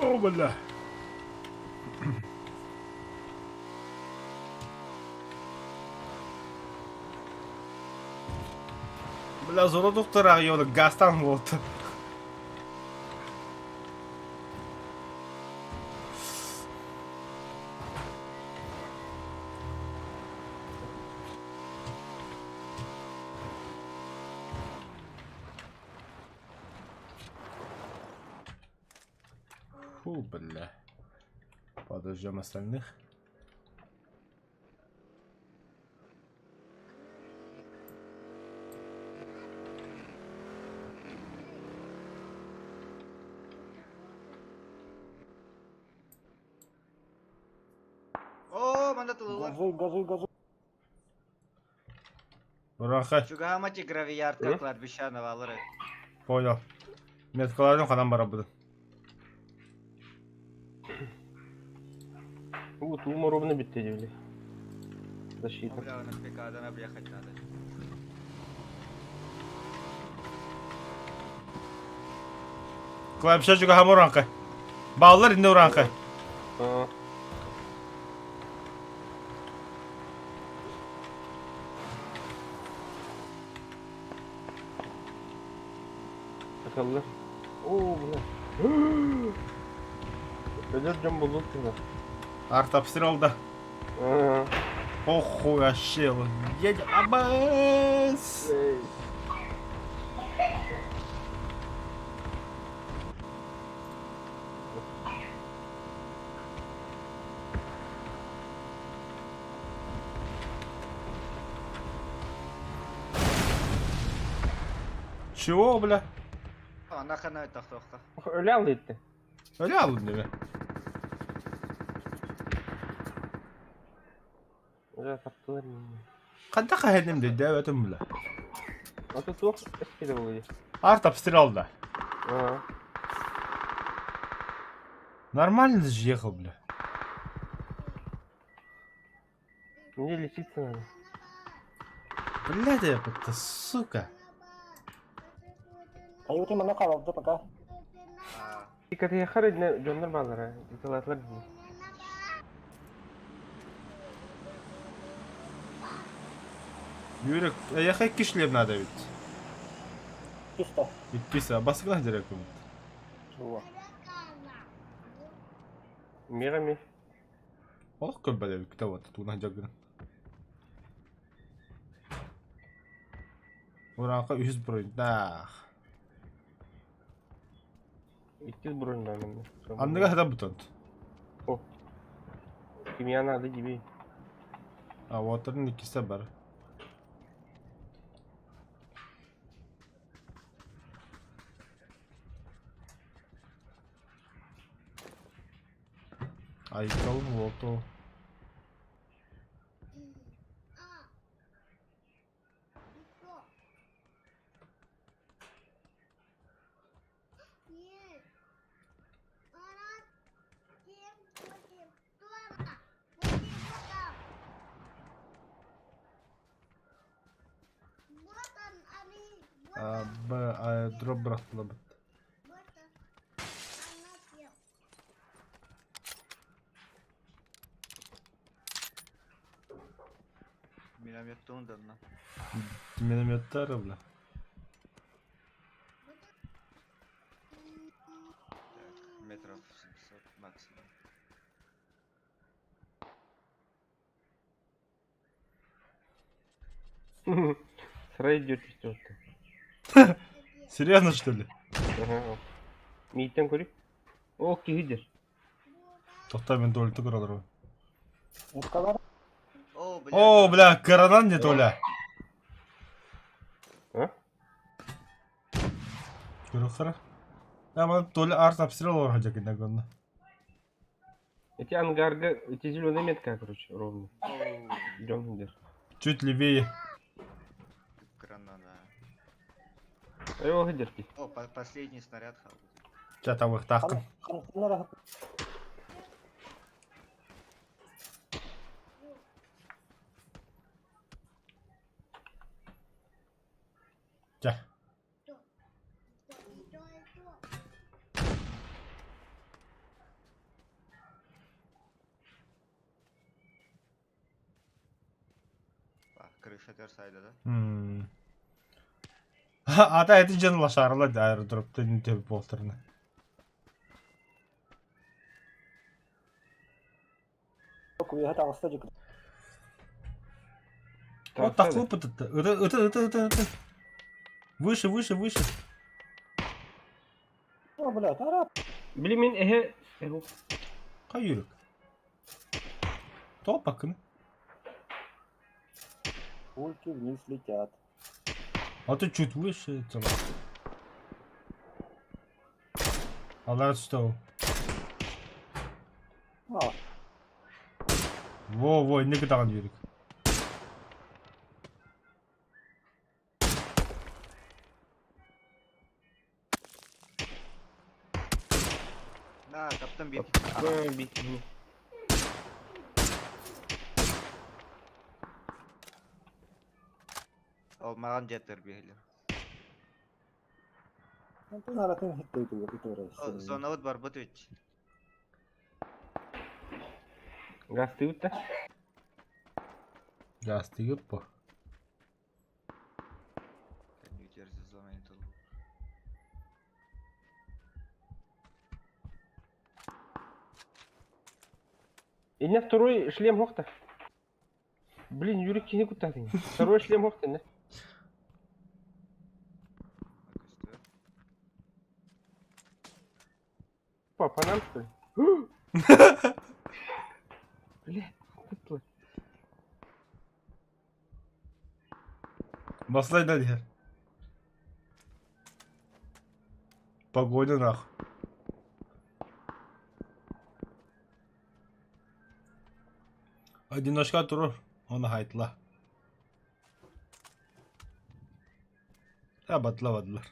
О, бля. Бля, зора доктора йода гастан вот. Фу, бля. Подождем остальных. О, мында тылылар. Газуй. Burakay. Чугамати гравиярдка кладбищанова алыры. Понял. Меткалардың қадам бара будын. Вот ума ровно битте дивли. Защита. Бля, на пикадан объехать надо. Клайпша juga hamur rangka. Bağlar indi rangka. Aa. Bakalım. Oo bu ne? Öder cam bulduk ya. Арт обстрелда. Aa. Охуй, вообще. Едем. Абас. Ey. Чего, бля? Ана хана тахтохта. Öyle aldı etti. Öyle aldın değil mi? Öyle sattılar mı? Kanda kahedim de devetim bile. Ata soğuk eski de oluyor. Арт обстрелда. Aa. Нормально же ехал, бля. Мне лечиться надо. Бля, да это, сука. Kayuti mana kaldı paka. Dikkati yakar edine gönder bağlara. İtalatlar bizi. Юрик, ехай кишлем надо ведь. Чисто. Ведь басыгла директ. Чего? Мирами. Олох көлбәле китә вот туна жагын. Уранка 100 броньда. İkiz burun ben de. Анныга хада бутон. О. Kimya adı gibi. А water'ın ikisi бар. Айкалын волто. Дроп бıraktı bıt. Минометті оңдадына. Минометтер бля. Метров 700 максимум. Сыра идет işte. Серьезно что ли? Ага. Миттен көріп. О, кегидер. Тоқта мен туалетті көре алар. Мускалар. О, бля, коронан не Толя. А? Көріп қара. Ama Толя арт обстрел олар хажак инде гонна. Эти ангарга, эти зеленые метка, короче, ровно. Идем где. Чуть левее. Граната. А его гидерки. О, последний снаряд. Ча там их тахкын. Хамсынара. Ча. Крыша терсайды, да? Ата эти жанла шарла аэродропта не теп болтырны. Уехать алыста жик. Вот так выпад это. Выше, выше, выше. О, блядь, араб. Блин, мен Кайырык. Топакын. Пульки вниз летят. А ты чуть выше этого. Алар что? А, Во, не катаган юрик. Да, каптан бит. бит. Ол маған жеттер бейлер. ты наратын хиттейді өтірі. Зонавыт бар бұт өт. Газ ты вот-то? Газ тигіп по. Өтерді зона интул. И у меня второй шлем хохта. Блин, Юрик, не куда ты? Второй шлем хохта, да? По нам, что ли? Бля, тут. Маслай дальше. Погоня нах. Одиночка турur. Onu haytla. Ya batlamadılar.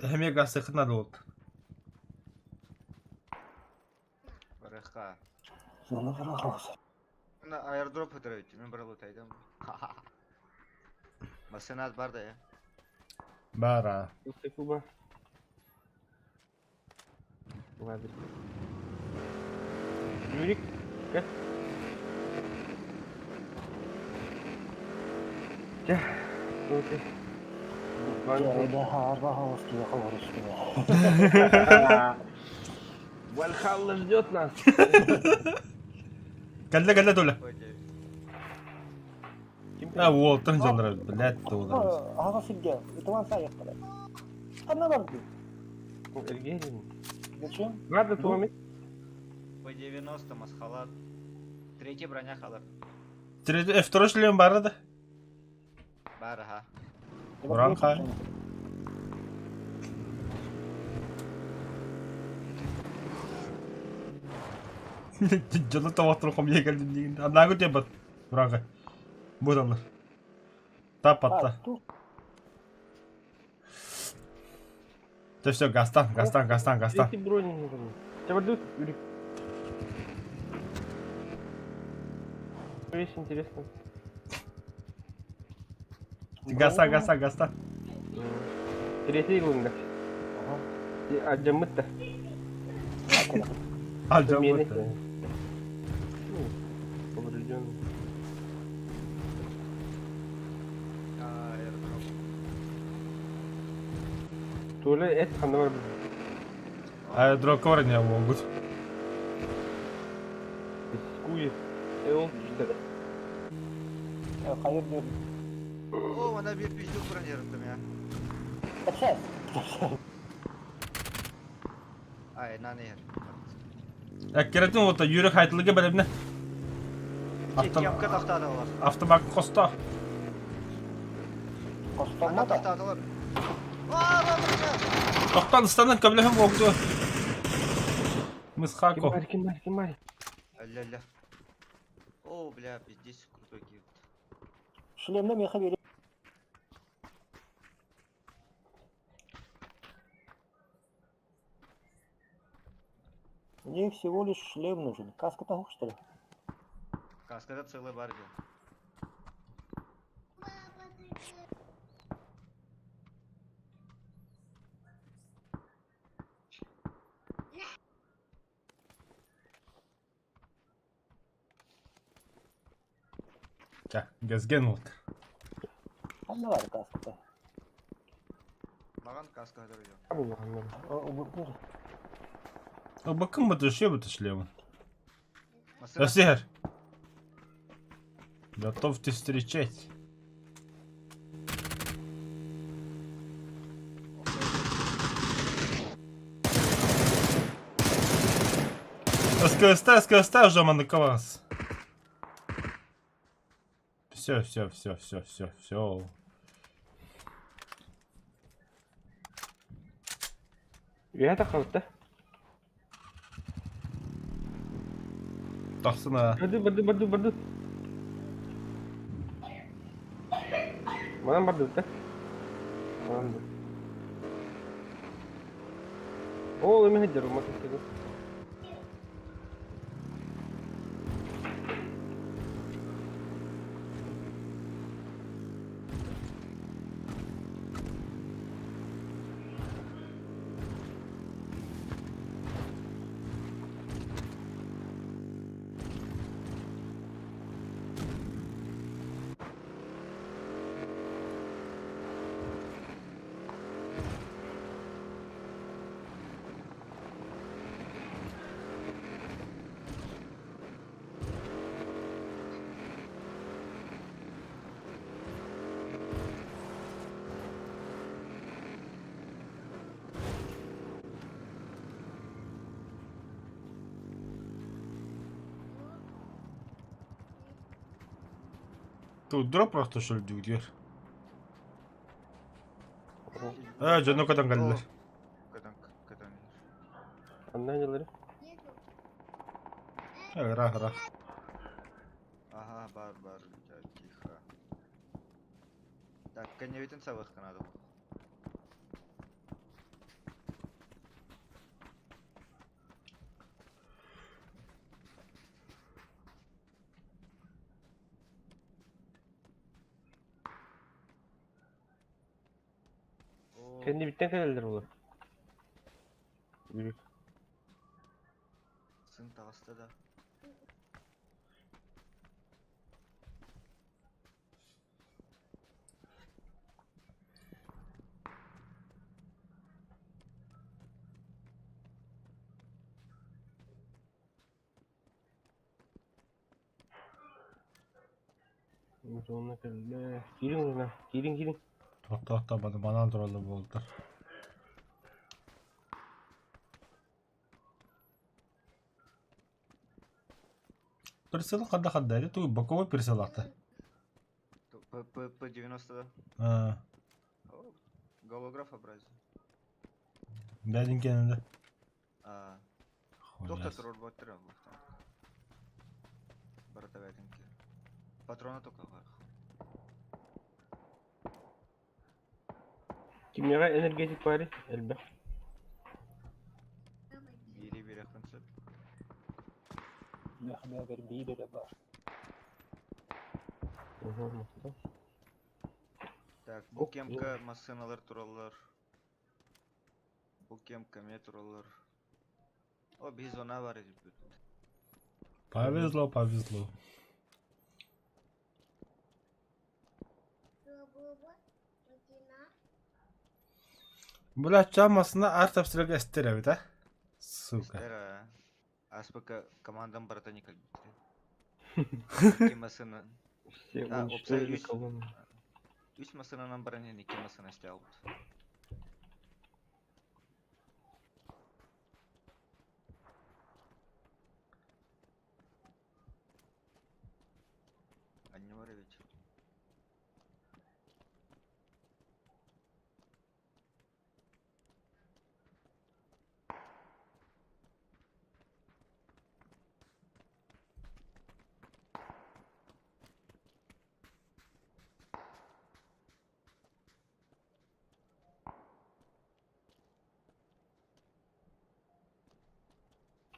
Hem gaz sıkıntı oldu. Барахқа. Зона вырахалась. Мына аэродроп өтір өтті, мен бір ұлыт айдам. Масенат бар да, я. Бара. Ух ты, Куба. Ладно. Юрик, как? Ja, вот и. Я да арба хавас кия хавар үстіне. Вальхалла ждет нас. Кәлле Толя. Вроде Уолттың жылдары, блядь, туыларыз. Аға сілге, ұтыман сайық қалай. Қана барды? Эргерин. Зачем? Надо туамет. по 90 масхалат. Третья броня халар. F3 шлем бар еді. Бар, ага. Буран қай? Жылы таваттыр қом егелден деген. Ана көте бат. Буран қай. Бұдалар. Тап атта. Да все, гастан. Эти брони не нужны. Тебя дают, Юрий. Вещь интересная. Гастан. Третий глында. Аджамытта. Алжамыт. Поврежденный. Airdrop. Туля эт хандар. Аэродрокор не могут. Кует. Ол что-то. Қайыр дер. О, она бир пиздюк бронированным, я. Қачай? Ай, на нер. Әккеретін ота үйрек айтылығы бәлеміне. Кемка тақтадылар. Автомат қоста. Ана Қосталма да? тақтадылар. Aa, Тоқтан ұстанын көбілігім оғды. Мысхако. Кимари. Ля-ля. О, бля, пиздец, крутой гильд. Шлемді меха берем. Мне всего лишь шлем нужен. Каска того, что ли? Каскада целый бар дел. Газген олды. Қанда бар каскада? Маған каскада дел. Абу Мухаммад. Бакын бұты үше бұты шлемін. Масына Әсер. Готовьте встречать. СКСТ уже манаковался. Все. Я так қалды. Тақсына. Барды. Манан барды да? Манан. Ол эме хеджер мотоцикл. Тут дроп просто что ли дюдер. Жану кадан калдылар. Кадан. Андай жылары. Рақ. Ага, бар. Тихо. Так, коневитин савых надо. Kendi bitten kadar olur. Yürü. Сын тағысты да. Зона келді. Кирин жана. Кирин. Тоқтамады, манан туралы болды. Присылы қанда әлі? Туы боковой присылақты. П-90, да? А, О, голограф образы. бәдін кенінде. Доктор тұрор баттыр алып. Барата бәдінке. Патрона тоқа бар. Kimyaga energetik bari elbette. Бейли бере қынсып. Бәхбәгер бейді де бар. Так, бұл кемка машиналар туралар. Бұл кемка метролар. О, біз она бар еді бүт. Повезло. Бұлат жамасына арт тапсырылға істер әбет, а? Сука. Стара. АСПК командам барата не как бітті. Екі машина. Все А, уничтожили опция колонну. Үш машинанан баранен екі машина істе алды. Анне бар ведь.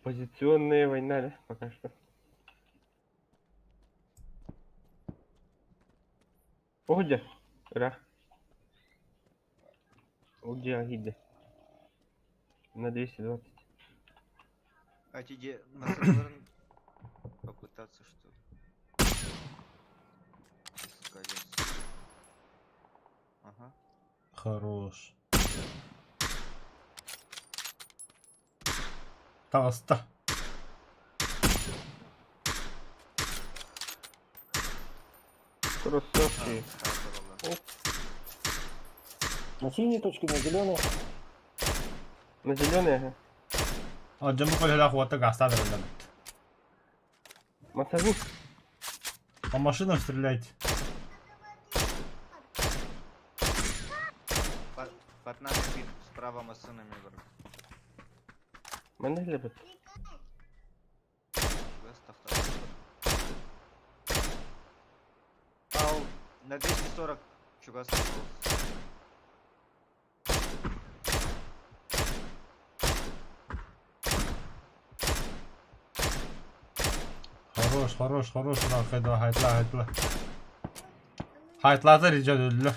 Позиционная война, да, пока что. Огодя, ра. Огодя, гиде. На 220. А тебе машиналарын попытаться что ли? Сказать. Ага. Хорош. Таста. Красавчик. Хорошо. На синей точке, на зеленой. На зеленый, ага. А, жамы қолыла қуатты гастады рындан. Масажу. По машинам стреляйте. Под нами бит справа машинами бар. Мене глебет. Газ тахта. Ау, на 240 чугас осталось. Хорош. Ulan haytla. Haytladı rica öldüler.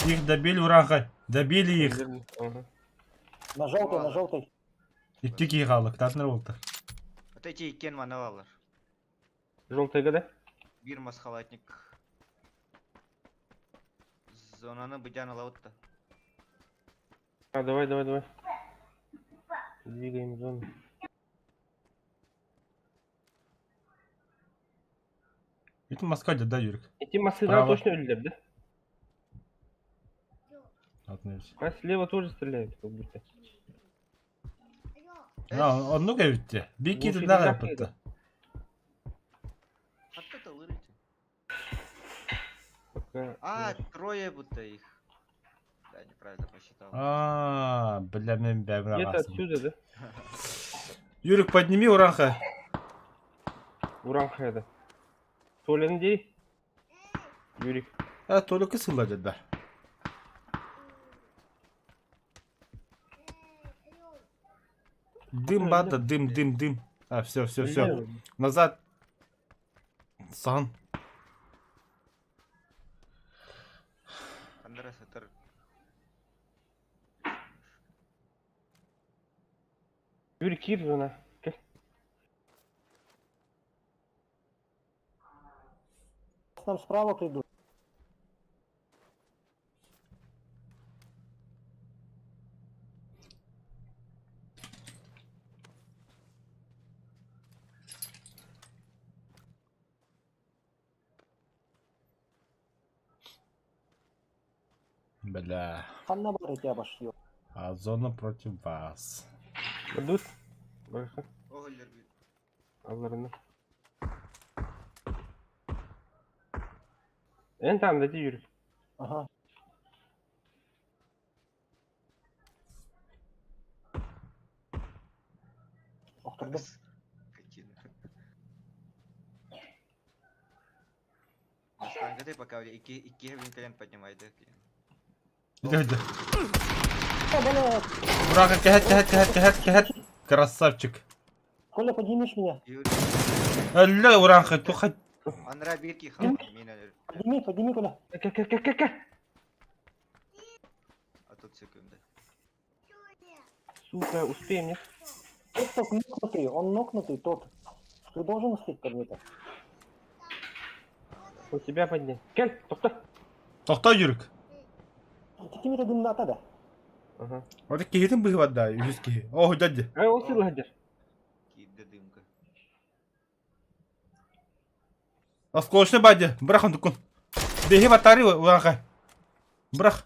Их добили, Уранхай. Добили их. Ага. На желтой, на желтой. Иттик их алды. Кітапнер болды. Отойти кен манавалар. Желтый, да? Бир масхалатник. Зонаны быдян алауытта. А, давай. Двигаем зону. Это Москва, да, Юрик? Эти массы Право. точно öldüler, да? Atmıyoruz. А слева тоже стреляют, как будто. Ha, onu gördü. Bir Bu kere filmden daha yaptı. mıydı? От это лырите. Пока... А, трое будто их. Да, неправильно посчитал. Aa, bilemem ben Где-то bırakasın. отсюда, да? Юрик, подними Уранха. Уранхая, да. Толяны дей. Юрик. Ha, Tolu kısıldı da. Дым, бада, дым. А, все. Нельзя. Назад. Сан. Андрес, это... Юрик, Кир, жена. Там справа придут. Бля. Ханна бар эти башлıyor. А зона против вас. Идут. Баха. Оголер бит. Алларını. En tam dedi yürü. Ага. Okturdum. Скотина. Настанга ты пока iki винтелен поднимай, да? Gidiyor. А, блядь! Burak kehet. Красавчик. Коля, поднимешь меня? لا Уранха, тухать. Анра бирки хам, мина. Подними, Коля. А тут секунда. Сука, успеем, нет? Тот нокнутый, он нокнутый, тот. Ты должен успеть ко мне-то. У тебя поднять. Кель, токта. Тохта Юрик. Тикими de dümle ata da. Ага. Вот kehetin bığı var daha. Yüz kehe. Oh dadi. Ай, ол сыйлы хадер. Кидда дымка. Осколочный бади. Брах он дукун. Беги в атари Уранха. Брах.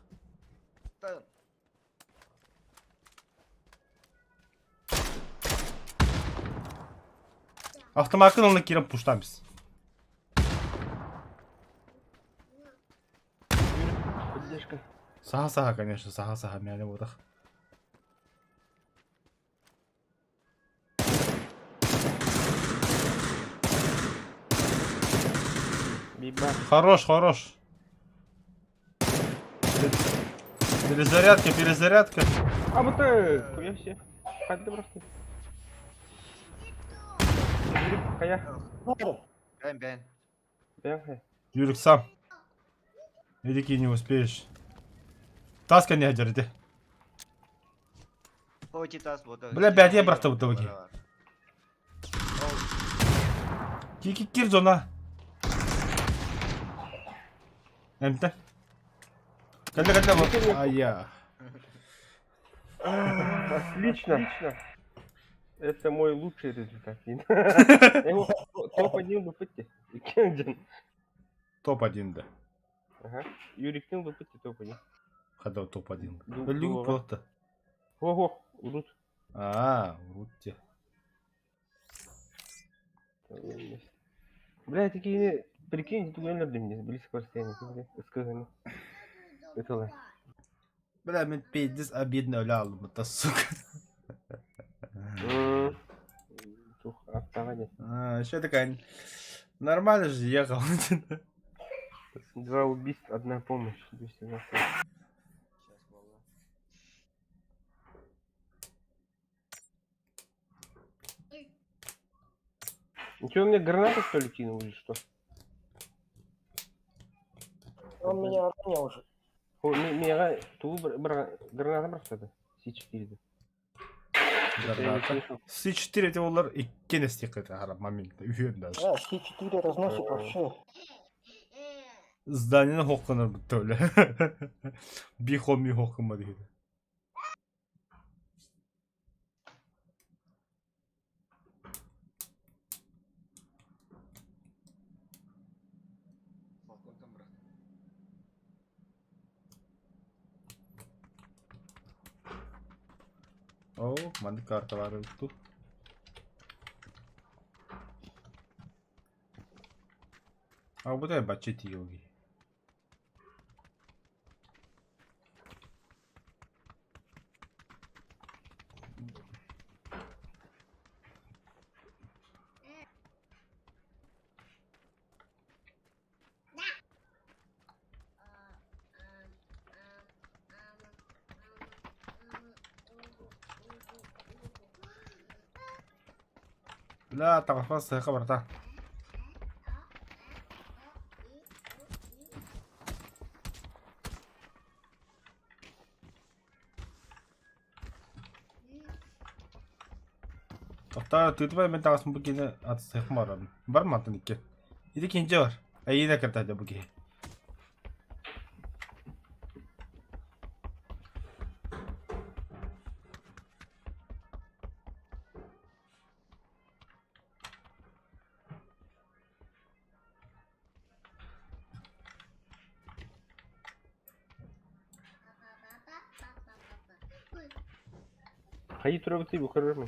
Та- Автомакын онunla kirem puştan biz. Поддержка. Saha конечно, saha мяне водах. Биба. Хорош. Перезарядка. А вот так. Хуя все. Хadi просто. Yürü, kaya. Надо. Ben. Ben he. Юрик сам. Эдики не успеешь. Таска не одержи. Хоти тас вот. Бля, бядь, я брахта вот таваги. Кир зона. Эмте. Калда вот. Ая. Отлично. Это мой лучший результат. Я его топ-1 выпытти. Кендин. Топ-1 да. Ага. Юрик выпытти топ-1. Когда топ-1. Ну, Люк было. просто. Ого, урут. Урутте. Бля, такие, прикинь, түгелерді мне, близко расстояние. Сказано. Это ла. Бля, мен пиздец обидно öyle aldım da сука. Тух, автование. Еще такая... Нормально же ехал. 2 убийства, 1 помощь. 220. Сейчас волна. Ничего, мне гранату что ли кинул или что? Он меня ранил уже. Меня граната бросады. С4 да. Граната. С4 эти олар иккене стекает араб моментта. Үйен даже. Да, С4 разносит вообще. Зданиені хоққанар бітті өлі. Бихоми хоққыма дейді. Балкондан брат. О, маңды карталары ұтты. А бұдай бачы тиyogi. Бля, тағаспан сыйқа барта. Тоқта, түйтібай мен тағаспан бұкені аты сыйқым барадым. Бар ма атын ике? Иді кенже бар. Әйіне кіртады бұке. Hayır turabıtı bu kadar mı?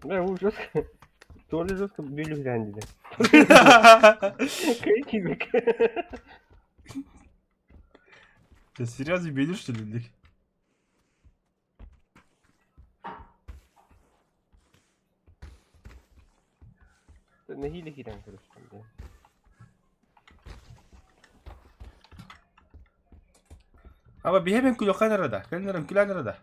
Ben bu жестко. Тоже жестко били глянди. Кайчик. Ты серьезно видишь, что ли? Ne hile giren karıştırdı. Ama bir hemen kilo nerede? Kendilerim kilo nerede?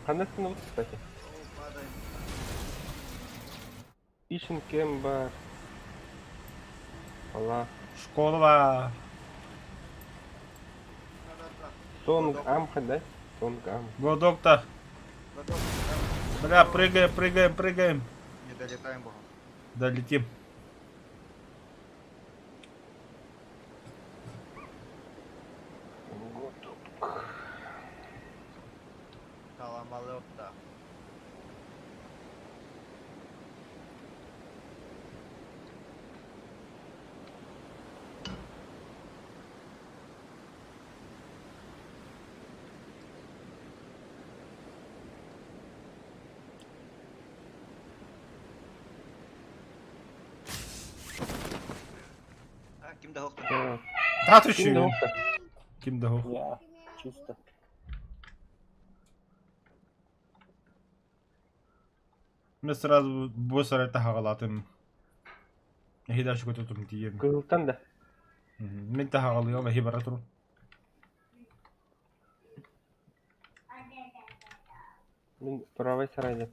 Kanasını bu kıstaki. Падай. İşin kim var? Allah. Школа var. Да-да-да. Son am kadar. Son am. Го, доктор. Готов. Бля, прыгаем, прыгаем, прыгаем. Не долетаем, богу. Долетим. Kalamalı opta. Kimde hokta? Evet. Да ты Şimdi чё? olsa. Ким Дахов? Я чисто. Мен сразу босс это хагалатым. Хида şu kötü diyeyim. Kırıltan da. Мен de hagalıyor ve hibara tur. Ben правой sarayda.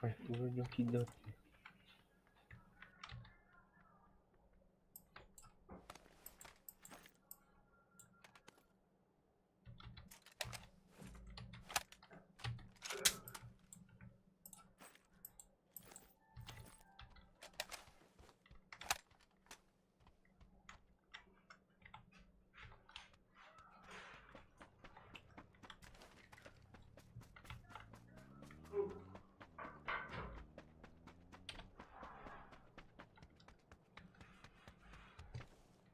Ay, bu yok gidiyor.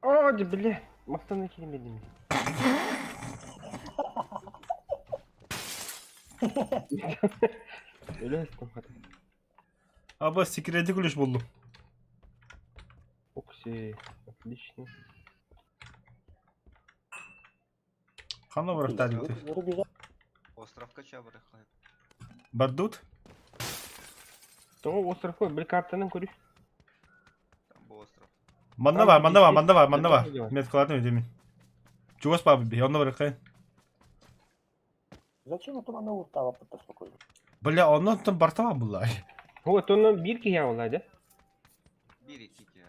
Hadi bile. Masanın kelimedim. Öyle açtım hadi. Aba секретный ключ buldum. Окси. Отлично. Kanla var tarihte. Вроде güzel. Остров Кача бырыхлайт. Бардут? Tamam остров koy. Bir kartanın koy. Там был остров. Manda var, manda var, manda var, Tamam, manda var. tamam. Met kılardım ödemin. Чугос бабы, я на врага. Зачем это она устала по спокойно? Бля, onun там бартава была. Вот onun bir ki ya olaydı. Bir iki ya.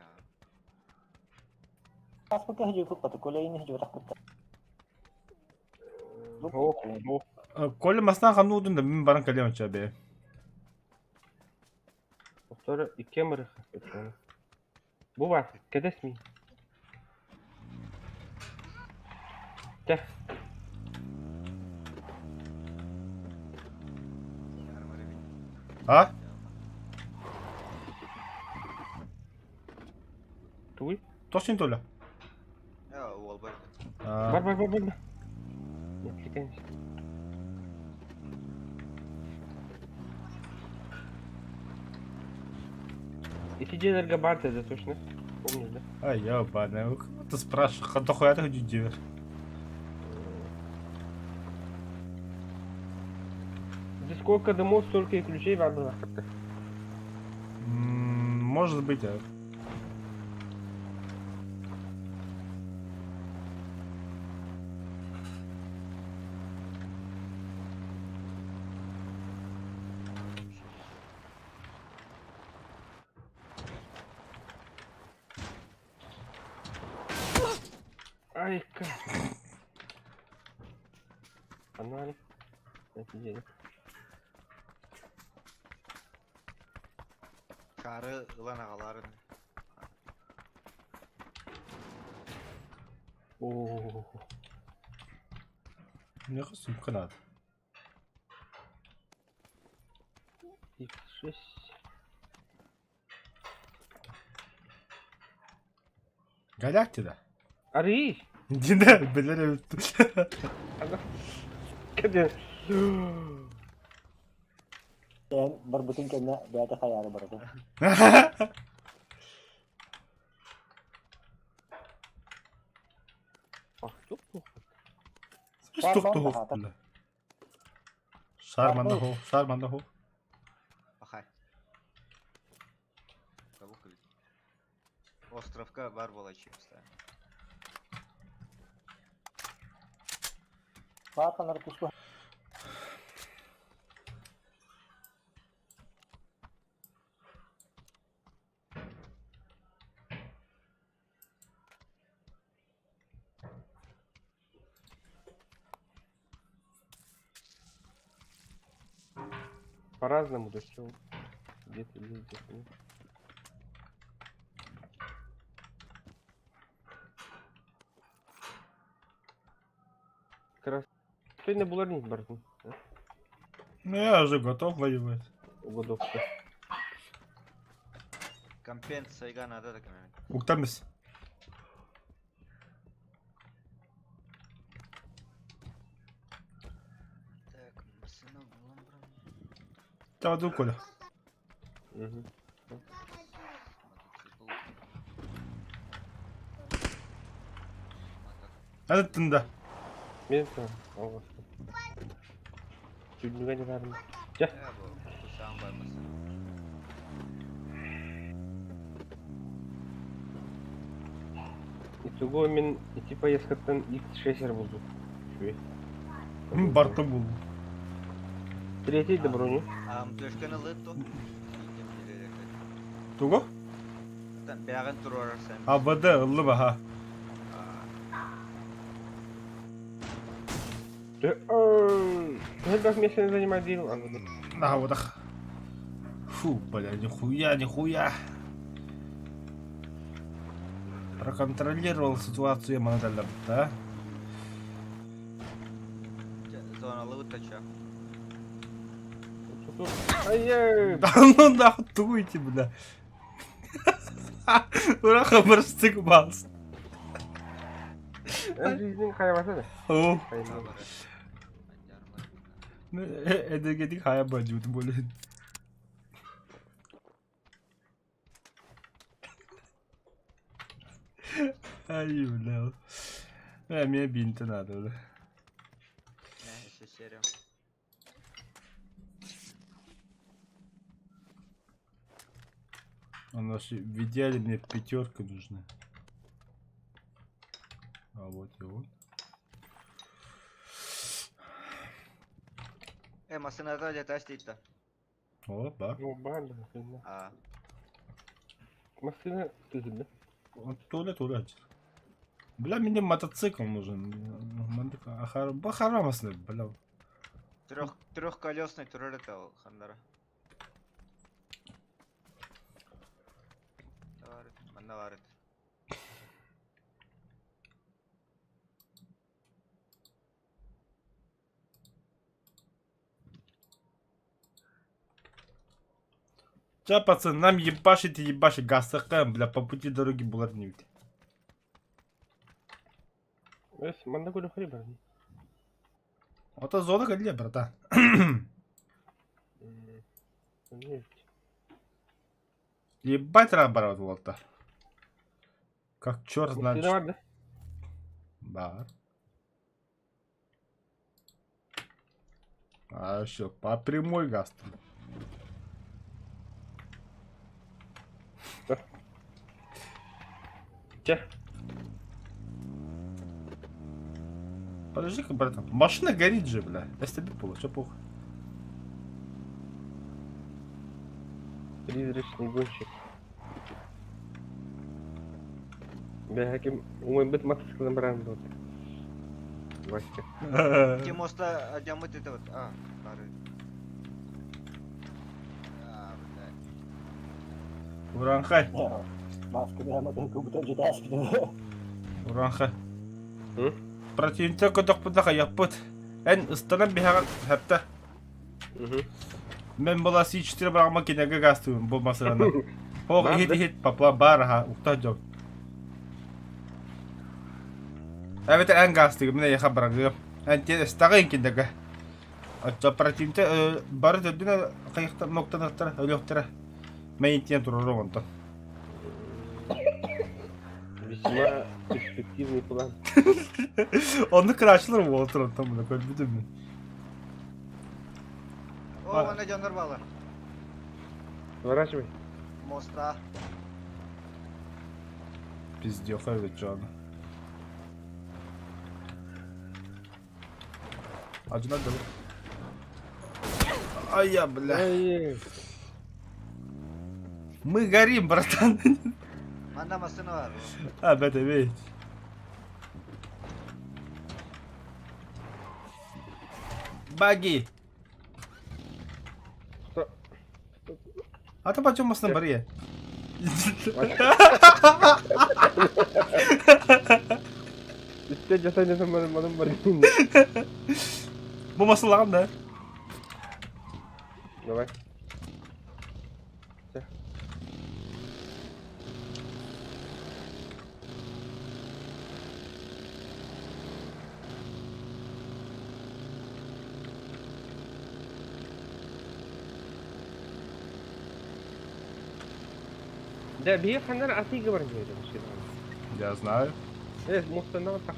Аз пока ходил футбол, коля и не ходил так как-то. Hop hop. Коля масна хамну удun da ben bana kalem açıyor be. Sonra iki mırık. Bu var. Kedes mi? Gel. Ha? Tuğ. Точно Толя? Ya ол бар. Var. Yaptıkın işte. Итиджелерге бар dedi точно. Помнишь, да? Ай, ебаный. Ты спрашиваешь, что хуя ты хочу делать? Сколько домов, столько и ключей в одну лахтата. Может быть, а. Ай, как. Фонарик. Офигеть. Çağrı ılan ağaların. О, Мне кажется, надо. X6. Галякти да. Ари! Дина, белерем. Кәде. Yan, barbutin ka na, data kaya na barbutin. Ах, что плохо? Тух. Шарманда хо. Bakay. Kabuk kılıç. Островка бар болачы ста. Baka na rin ko. По-разному, да что? Где-то есть, где-то нет. Как раз сегодня был арник бархун. Ну я уже готов воевать. Угодовка. Компенс сайга надо так мэн. Уктамис. Так, масына булам брам. Таваду коля. Угу. Hadi tında. Мен сам. Чуть не гадит армия. Ya bu kusağın var mısın? Итого мен ити поездкаттан X6 болды. Шуе. Барта бул. Третий да броню. Төшкені лытто. Туго? Бәғін тұру арарсан. АВД ыллы баха. Ну, как место не занимать дело. На водах. Фу, бля, нихуя. Проконтролировал ситуацию монотальным, да? Zonalı utaça. Ай-яй! Да ну нахуй туйте, бля. Ураха барстыгмалс. Жизнь hayvası da. О, Sabırı. эдегедик хая баджут более. Ай, бля. Мне бинты надо, бля. Ne, işte serim. Она же в идеале мне пятерка нужна. А вот и вот. Masına da detaş değil. О, да. Ну, банда, машина. Aa. Машина, ты же, да? Вот туалет. Бля, мне мотоцикл нужен. Бахарамасны, бля. Трехколесный турель это хандара. Манда var. Ча, пацан, нам ебашить и ебашить. Гасакаем, бля, по пути дороги булат не видит. Эс, манда гулю хриба. Вот это зона где, брата. Ебать рабарот вот-то. Как черт знает. Машина var, да? Да. А что, по прямой газ. Че? Подожди-ка, братан. Машина горит же, бля. СТБ было, что плохо. Призрачный гонщик. Бля, каким умой мотоциклом бренду. Васька. Те моста адямыт это вот. Бары. Блядь. Уранхай. Маска прямо только будто жидаск. Уранхай. Hı? Противник көтөк бұдаға яппыт. Ән ұстанан бихаған хәпті. Мен бұла C4 бағыма кенеге гастуым бұл масыраны. Оғы хит папла бараға ұқта жоқ. Әветі ән гастығы міне еқа барағы. Ән тен істағы кенеге. Атча противникті бары төдіне қайықта ноқтанықтары, өліқтері. Мен ентен тұрыры онтан. Весьма перспективный план. Onu kıraçlar mı oturun tam bunu koydum mu? О, ана жандар балы. Сворачивай. Моста. Пиздец, evet şu anda. Acına da. Ай я, бля. Ай, Мы горим, братан. Манда машина бар. Ha ben de evet. Баги. Что? А ты почему с наборе? Üstte jasayla zamanım var. Bu masalan da. Давай. Да, бие фонарь, а ты говори, Я знаю. Может, она вот так.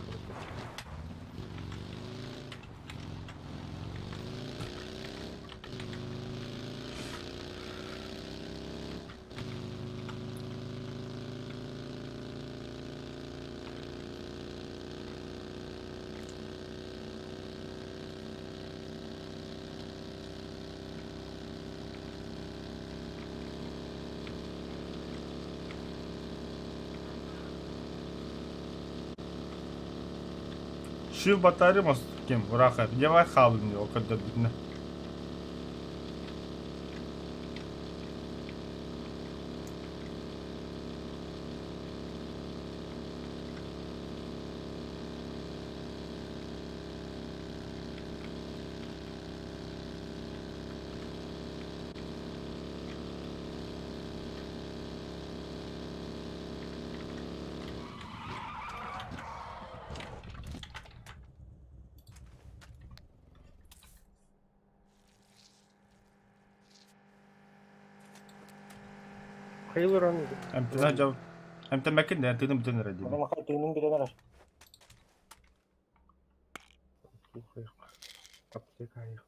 Şu batarya mı kim? Bırak. Ne var kalmıyor o kadar bitne. Hayırlı oranı. Hem de cevap. Hem de mekin de antenim bütün nerede? Ama hayatının bir tane Apteka yok.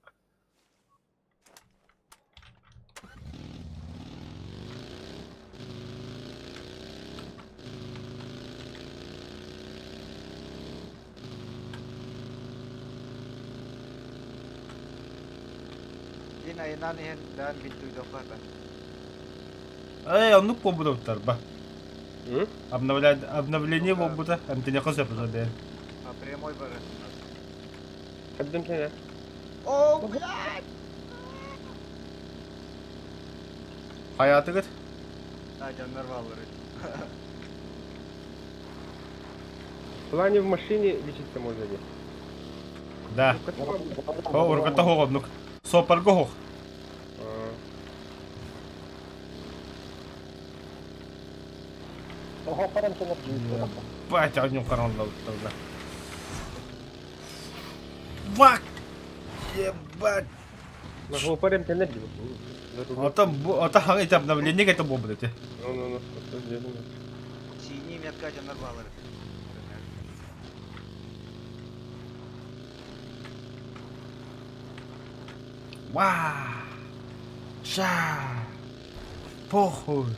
Yine inan hen dan bitu dokatan. Эй, он ну побуду тар ба. Hı? Обновление побуда. Hem de ne kadar yapacağız be. По прямой бары. Kadın sene. О, блядь! Hayatı git. Жандар баллары. В плане в машине лечиться можно здесь. Да. О, ургата хогом ну. Сопар гох. Ого, парам се на джип. Батя, он коронал тогда. Вак! Ебать! Могу парень тянуть. Ата ханга итап обновление это побуда те. Ну. Синий метка жандар баллары. Ва! Ша! Похуй!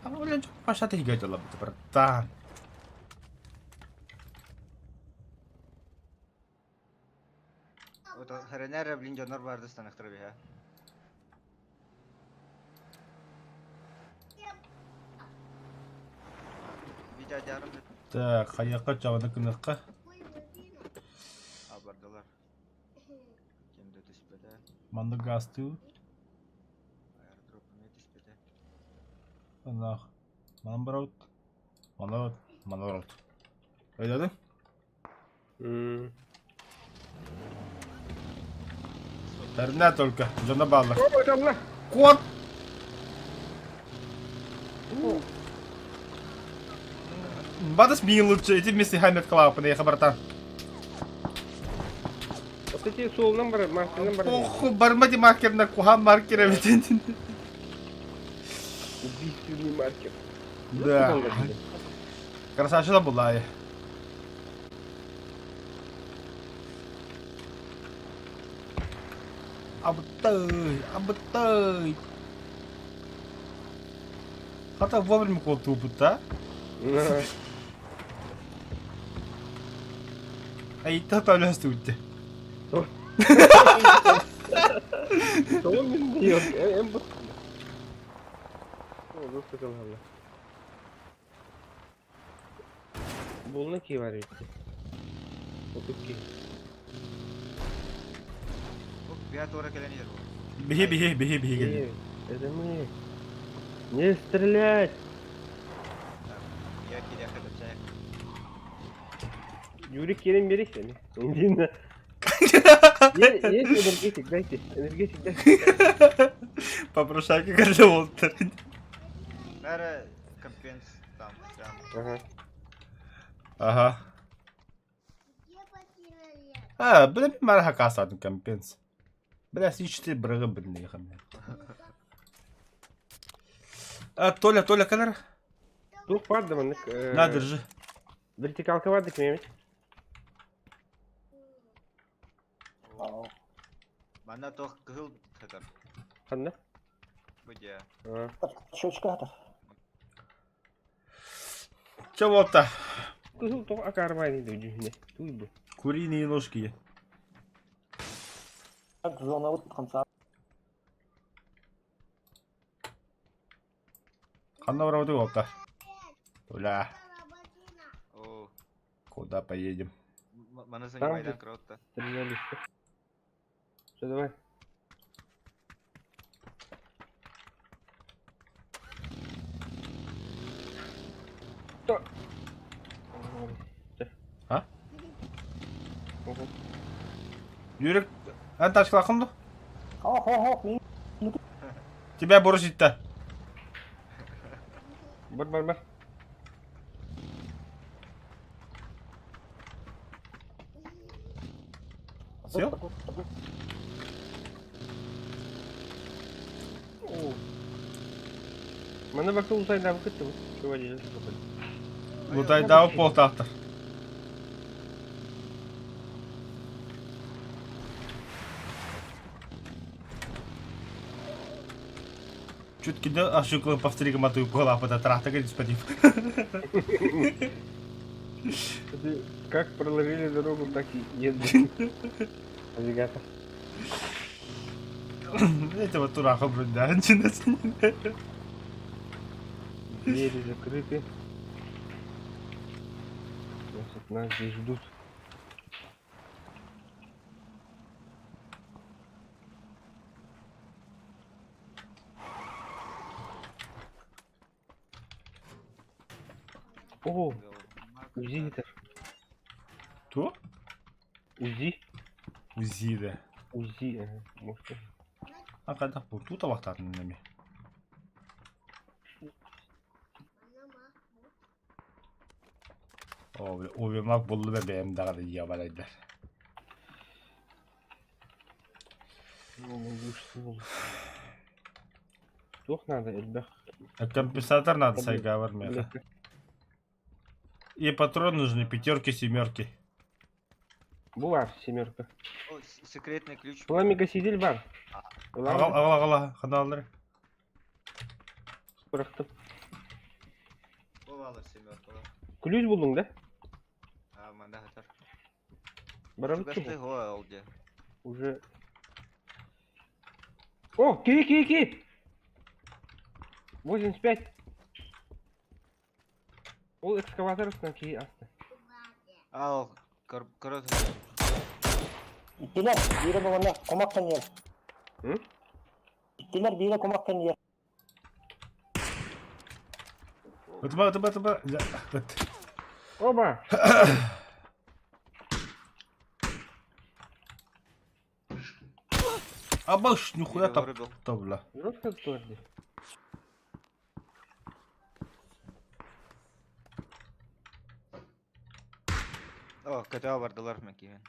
А блин, пошла ты гадила, братан. Ото херенер блин жонор барды станахтыр бе. Видео жарым Так, қаяққа жауыны күніққа. абардылар. Кемді түспеді. Манды газ ту. Аэродропыны түспеді. Анақ. Манбараут. Манбараут. Манбараут. Öyle Терминат только. Жона баллы. Ой, там на! Кот! Бадас мин лучше. Эти вместе хамят клапаны, я братан. Вот эти солынан бар, маркердан бар. Ох, бармади маркерна, кухан маркер битен. Убийственный маркер. Да. Красавчина была я. Абытай. Хата вовремя колту будто. А и то ли студия. Что он мне дает? Эмбут. О, высказал ладно. Болна ки var işte. Otukki. Biar tuh orang kalian hero. Беги. Это мы. Не стрелять! Ya kiri akan percaya. Юрик yerин beri seni. Dinle. Есть энергетик, дайте. Энергетик, дайте. Попрощай, как это Волтер. Нара компенс там прям. Ага. Ага. Блин, марха касадын компенс. Бля, сичти брыгы біліне қаммен. Толя, кадр? Тут паддым, На, держи. Вертикалка вады кмемет. Mana tuh kehul kadar. Қанда? Бадя. Щечка-то. Че болта? Кызыл тоқ акармай дейді жүзіне. Туйбы. Куриные ножки. Так, зона вот конца. Қанда барауды болта? Толя, О, куда поедем? mana Там занимай где- дан краута. Стреляли. Все, давай. Что? А? Ого. Юрик, ән ташқыла қымды? Ох, Тебя боржитті. Бар. Все? О. Mana bakta uzaydan kıttı bu. Şövalyeler kapalı. Лутай дау полтақтыр. Чуть кида ошибку повтори мотую гола под трахта, господин. Как проложили дорогу, так и едут. Навигатор. Этого тураха, блин, да, Двери закрыты. Значит, нас здесь ждут. О, УЗИ это. Кто? УЗИ. УЗИ, да. УЗИ, ага. Может. А когда был тут аватарный нами? О, бля, uyumak buldu ve benim daha da yabalaydılar. Сдох надо, Эльбах. А компенсатор надо, сайга вармеха. И патрон нужны, 5, 7. Bu var семерка. О, секретный ключ. Пламя сидел var. Ağala kanalları. Bıraktım. O alır семеркалар. Ключ buldun da. А, мында хатар. Бıraktım. Чугашты го алды. Уже. О, ки. 85. Ол экскаватор üstünden ki astı. Ал, корот. İttiler. Biri babana komaktan yer. Hı? İttiler biri komaktan yer. Atma. Oba. Абаш, нихуя так. Вырубил. Бля. Жестко твердый. О, КТА бардылар мәкеген.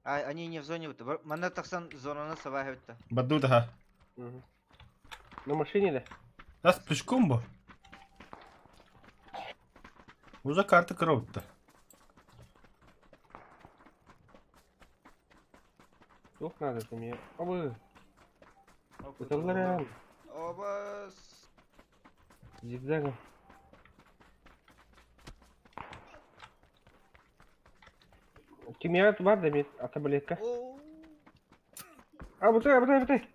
Они не в зоне өтті. Мында тақсан зонаны сабағы өтті. Баду да. На машине да. Нас пешком бу. Уже карта кровь-то. Yok надо ты мне. Оба. Куталарам. Оба. Зигзагом. Kimya var da bir atabiletka. А, бутай.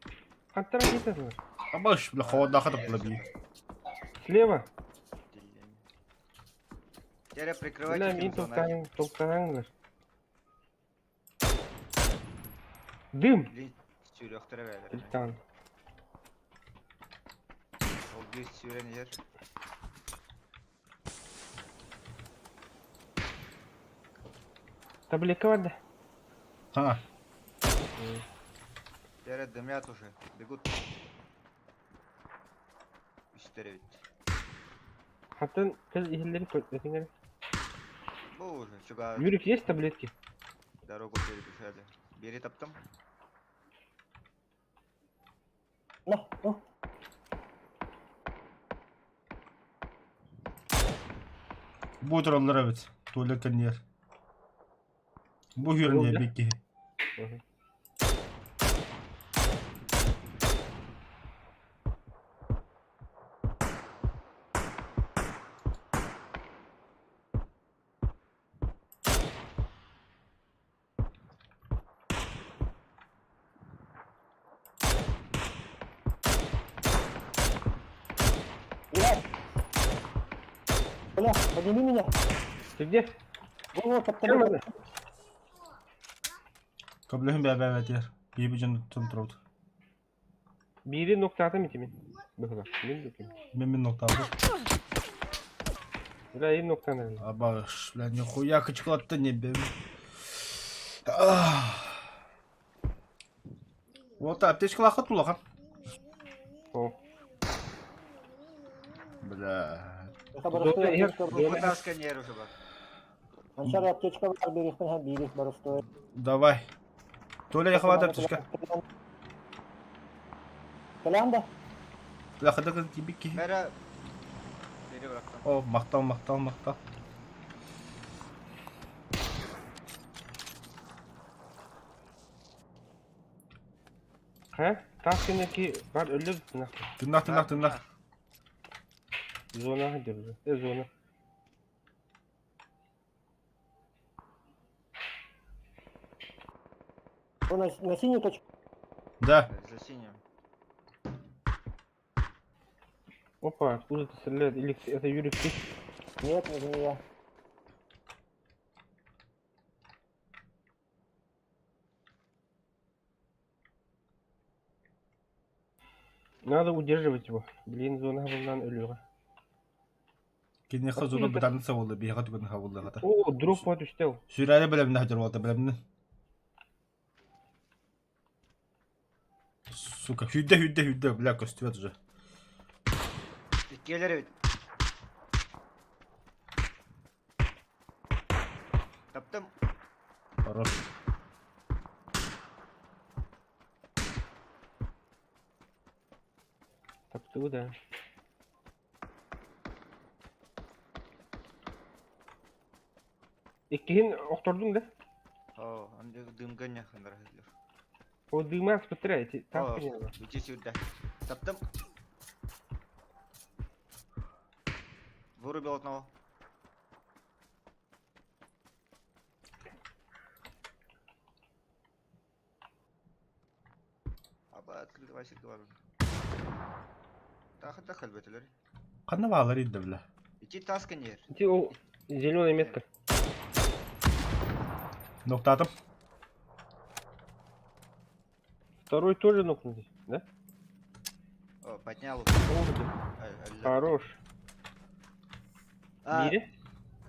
Хантера кетеді. Абаш, бля, холодно хатып бля би. Слева. Теперь прикрывать Бля, этим мен зонами. тоқтағаныңдар. Дым. Блин, сүйректіріп әлі. Тылтан. Ол бес сүйрен жер. Таблетка var da. Ha. Теперь дымят уже. Бегут. Üstleri bitti. Hatta kız ihilleri kötületin. Bu уже. Çuga Юрик, есть таблетки? дорогу перебежали. Бери таптым. Ну. Bu durumlar evet. Tuvaletten yer. Bu yürün Oldu. diye bekle. Bilal. Бля, подними меня. Ты где? Вот, под Gelmedi. тобой. Kablehim bir evet yer. İyi bir canı tutun turut. Biri nokta atım itimin. Bakın. Ben bakayım. Memnun nokta aldı. Bura iyi nokta nerede? Абаш, бля, нихуя чоколад-то не бем. Вот аптечка лахат улахан. О. Бля. Барыстой Зона аптечка бар. Bu taskaniyer уже bak. Анчар аптечка бар, бересің һәм бирес барыстой. Давай. Толя я хватает аптечка. Калан да. Бля, хода как кибики. Bera beri bıraktım. О, мақтал. Ha? Tahsin'deki var ölür. Тынах. Zona gidiyoruz. Zona. Он на синюю точку. Да. За синим. Опа, откуда-то стреляет. Или это Юрик ты? Нет, не я. Надо удерживать его. Блин, зона bundan ölüyor. Кене хазуна битанса болду, бияга түгөн хавулда гата. О, дроп var düştü o. Сүрәле белемне хаҗыр болду, белемне. Сука, hüdde, бля, костюмет уже. İkileri bit. Taptım. Хорош. Taptı da. İkihin okturdun da. Oh, anda dümganya kan rahilur. O duymak bitirey. Oh, Taskın ya. uci sudah. Taптым. Вырубил одного. Аба открывай говорю. Тахал бетелер. Kanı bağları indi bile. İki taskın yer. Ти o зеленая метка. Nokta atım. Второй тоже нокнутый, да? О, поднял. Хорош. Бири?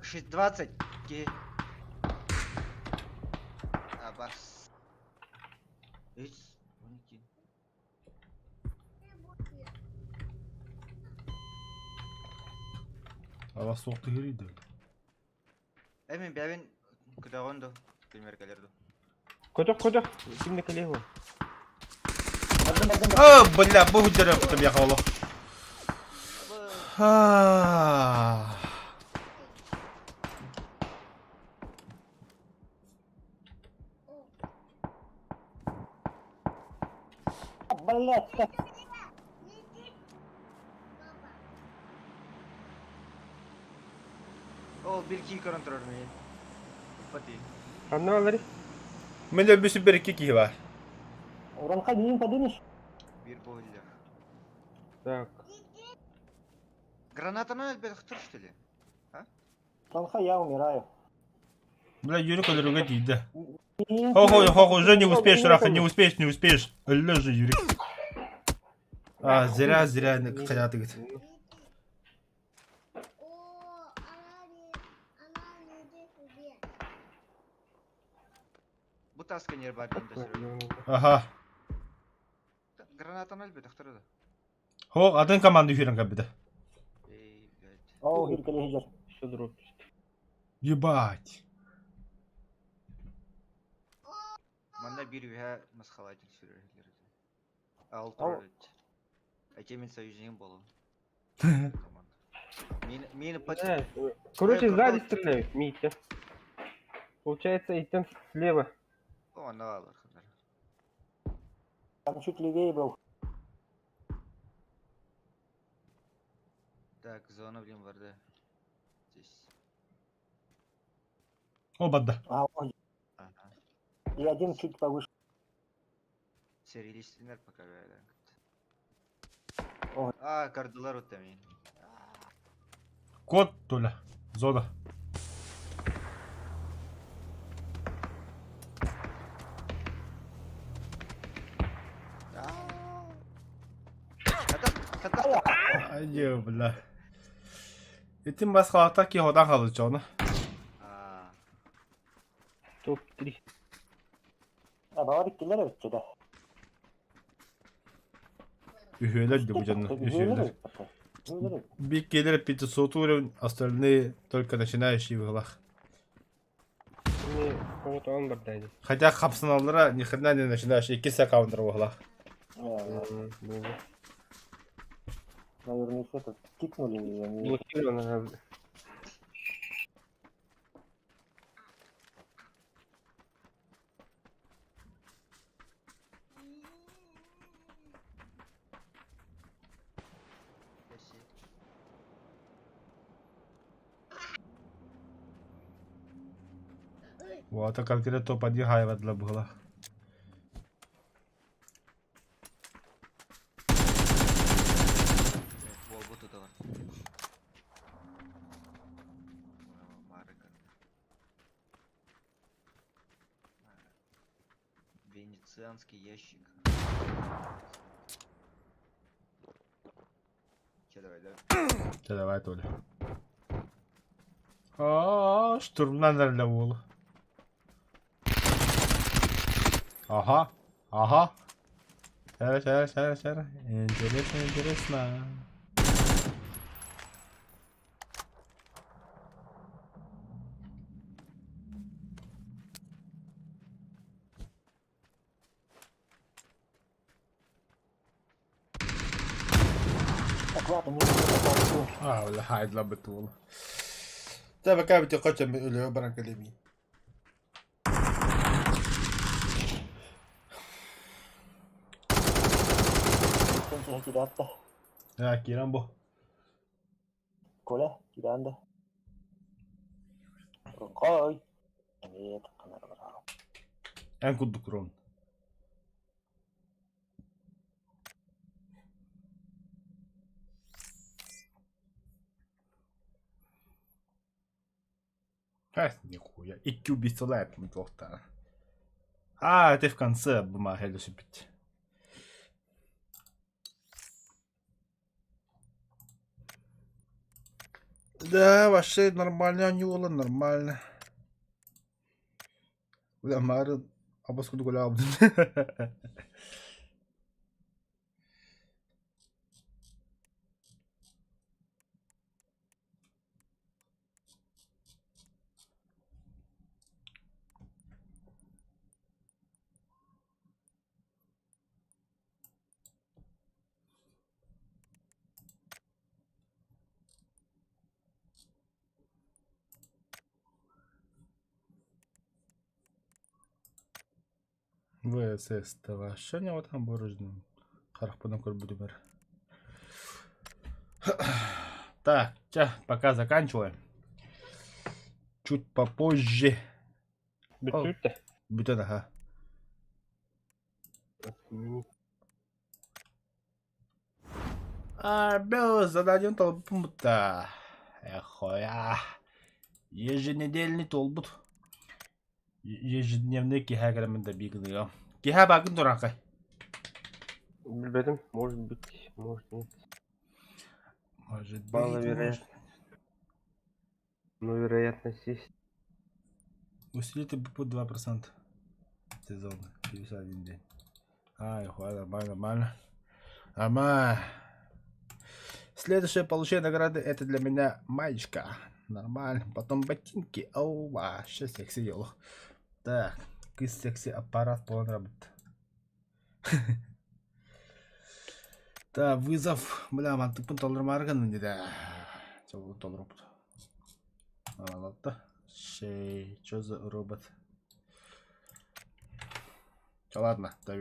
620. Ки. Абас. Hiç. 12. Hava soğuktu giriydi. Emin ben kudagondu. Bilmer gelirdi. Kodak. Kimde kaleye var? Aa, bля, bu hüccere yaptım ya oğlum. Блять, как O bir iki kontrol mü? Pati. Anlamaları. Mende bir süper iki var. уранка дейін подымешь? Bir boyla. Так. Гранатаны әлбәт хтыр что ли? Уранка я умираю. Бля, Юрик öldürüge değildi. Дейін Хо-хо, уже не успеешь, Раха, не успеешь. Ölü же, Юрик. А, зря, hayatı git. Bu taskın yer var bende söyle. Aha. Granatаны әлбәт хтыр да. Ho, adın komandı Юрин bir de. Ey, блядь. Оу, хиркеле жер. Что дроп? Ебать. Манда bir üye masxalатель sürerler. Ау. Altı. Әкемен союзен болу. Мені Да, короче, сзади стреляют, Митя. Получается, идем слева. О, навалар хтыр. Там чуть левее был. Так, зона блин var da. Здесь. O badda. Ой, Ага. и один чуть повыше. Серилистинler пока böyle. Ой. Aa, kardılar o temin. Kod Tola. Zoda. Hadi. Ay bля. Etin başka ki hodan kalır onu. Aa, Топ-3. Баварик келер өтті да. Ühüler de bu canına. Ühüler. Bir gelir 500 уровень, остальные только начинающие в углах. Мне кого-то он бардайди. Хотя хапсыналара ни хрена не начинающие, 2 аккаунтер в углах. Наверное, их это кикнули. и они- Блокировано. Вот, а конкретно топ-1 хайва для бугла. bol butu da var. Marika. Венецианский ящик. Че, давай, да? Все, давай, Толя. Aa, штурмдан nerede bu? Aha. Aha. Сера. Интересно. Так, ладно, не буду. ولا حاجة لعبت والله. تابع كابتن قتل من اليوم برانك اليمين. Конча кидатта. Киран бу. Коля, киданда. Ронкой. Эмет, канарбара. En kudduk ron. Нихуя. И убийство лайп мы плохо. Это в конце бумага шипить. Да, вообще нормально, Анюла, нормально. Бля, Марын, абаскуду гулял. ВСС това. Що не там борожно? Харахпана корбудумер. Так, пока заканчиваем. Чуть попозже. Бүтүртэ. Бүтін, ага. Бел зададим толпу-то. Эхоя. Еженедельный толбут. Ежедневный киха кәлемінде бигілігі. Киха багын тұрақай. Билбедим, может быть, может нет. Может быть, Мало вероятно. Но вероятность есть. Усилите по 2% сезон. 51 день. Нормально. Нормально. Следующее получение награды это для меня маечка. Нормально. Потом ботинки. Оу, вообще секси дело. Так, секси аппарат полон работы. Да, вызов. Бля, мантыпын толыр марган не да. Чего толыр робот? Ладно. Что за робот? Ладно,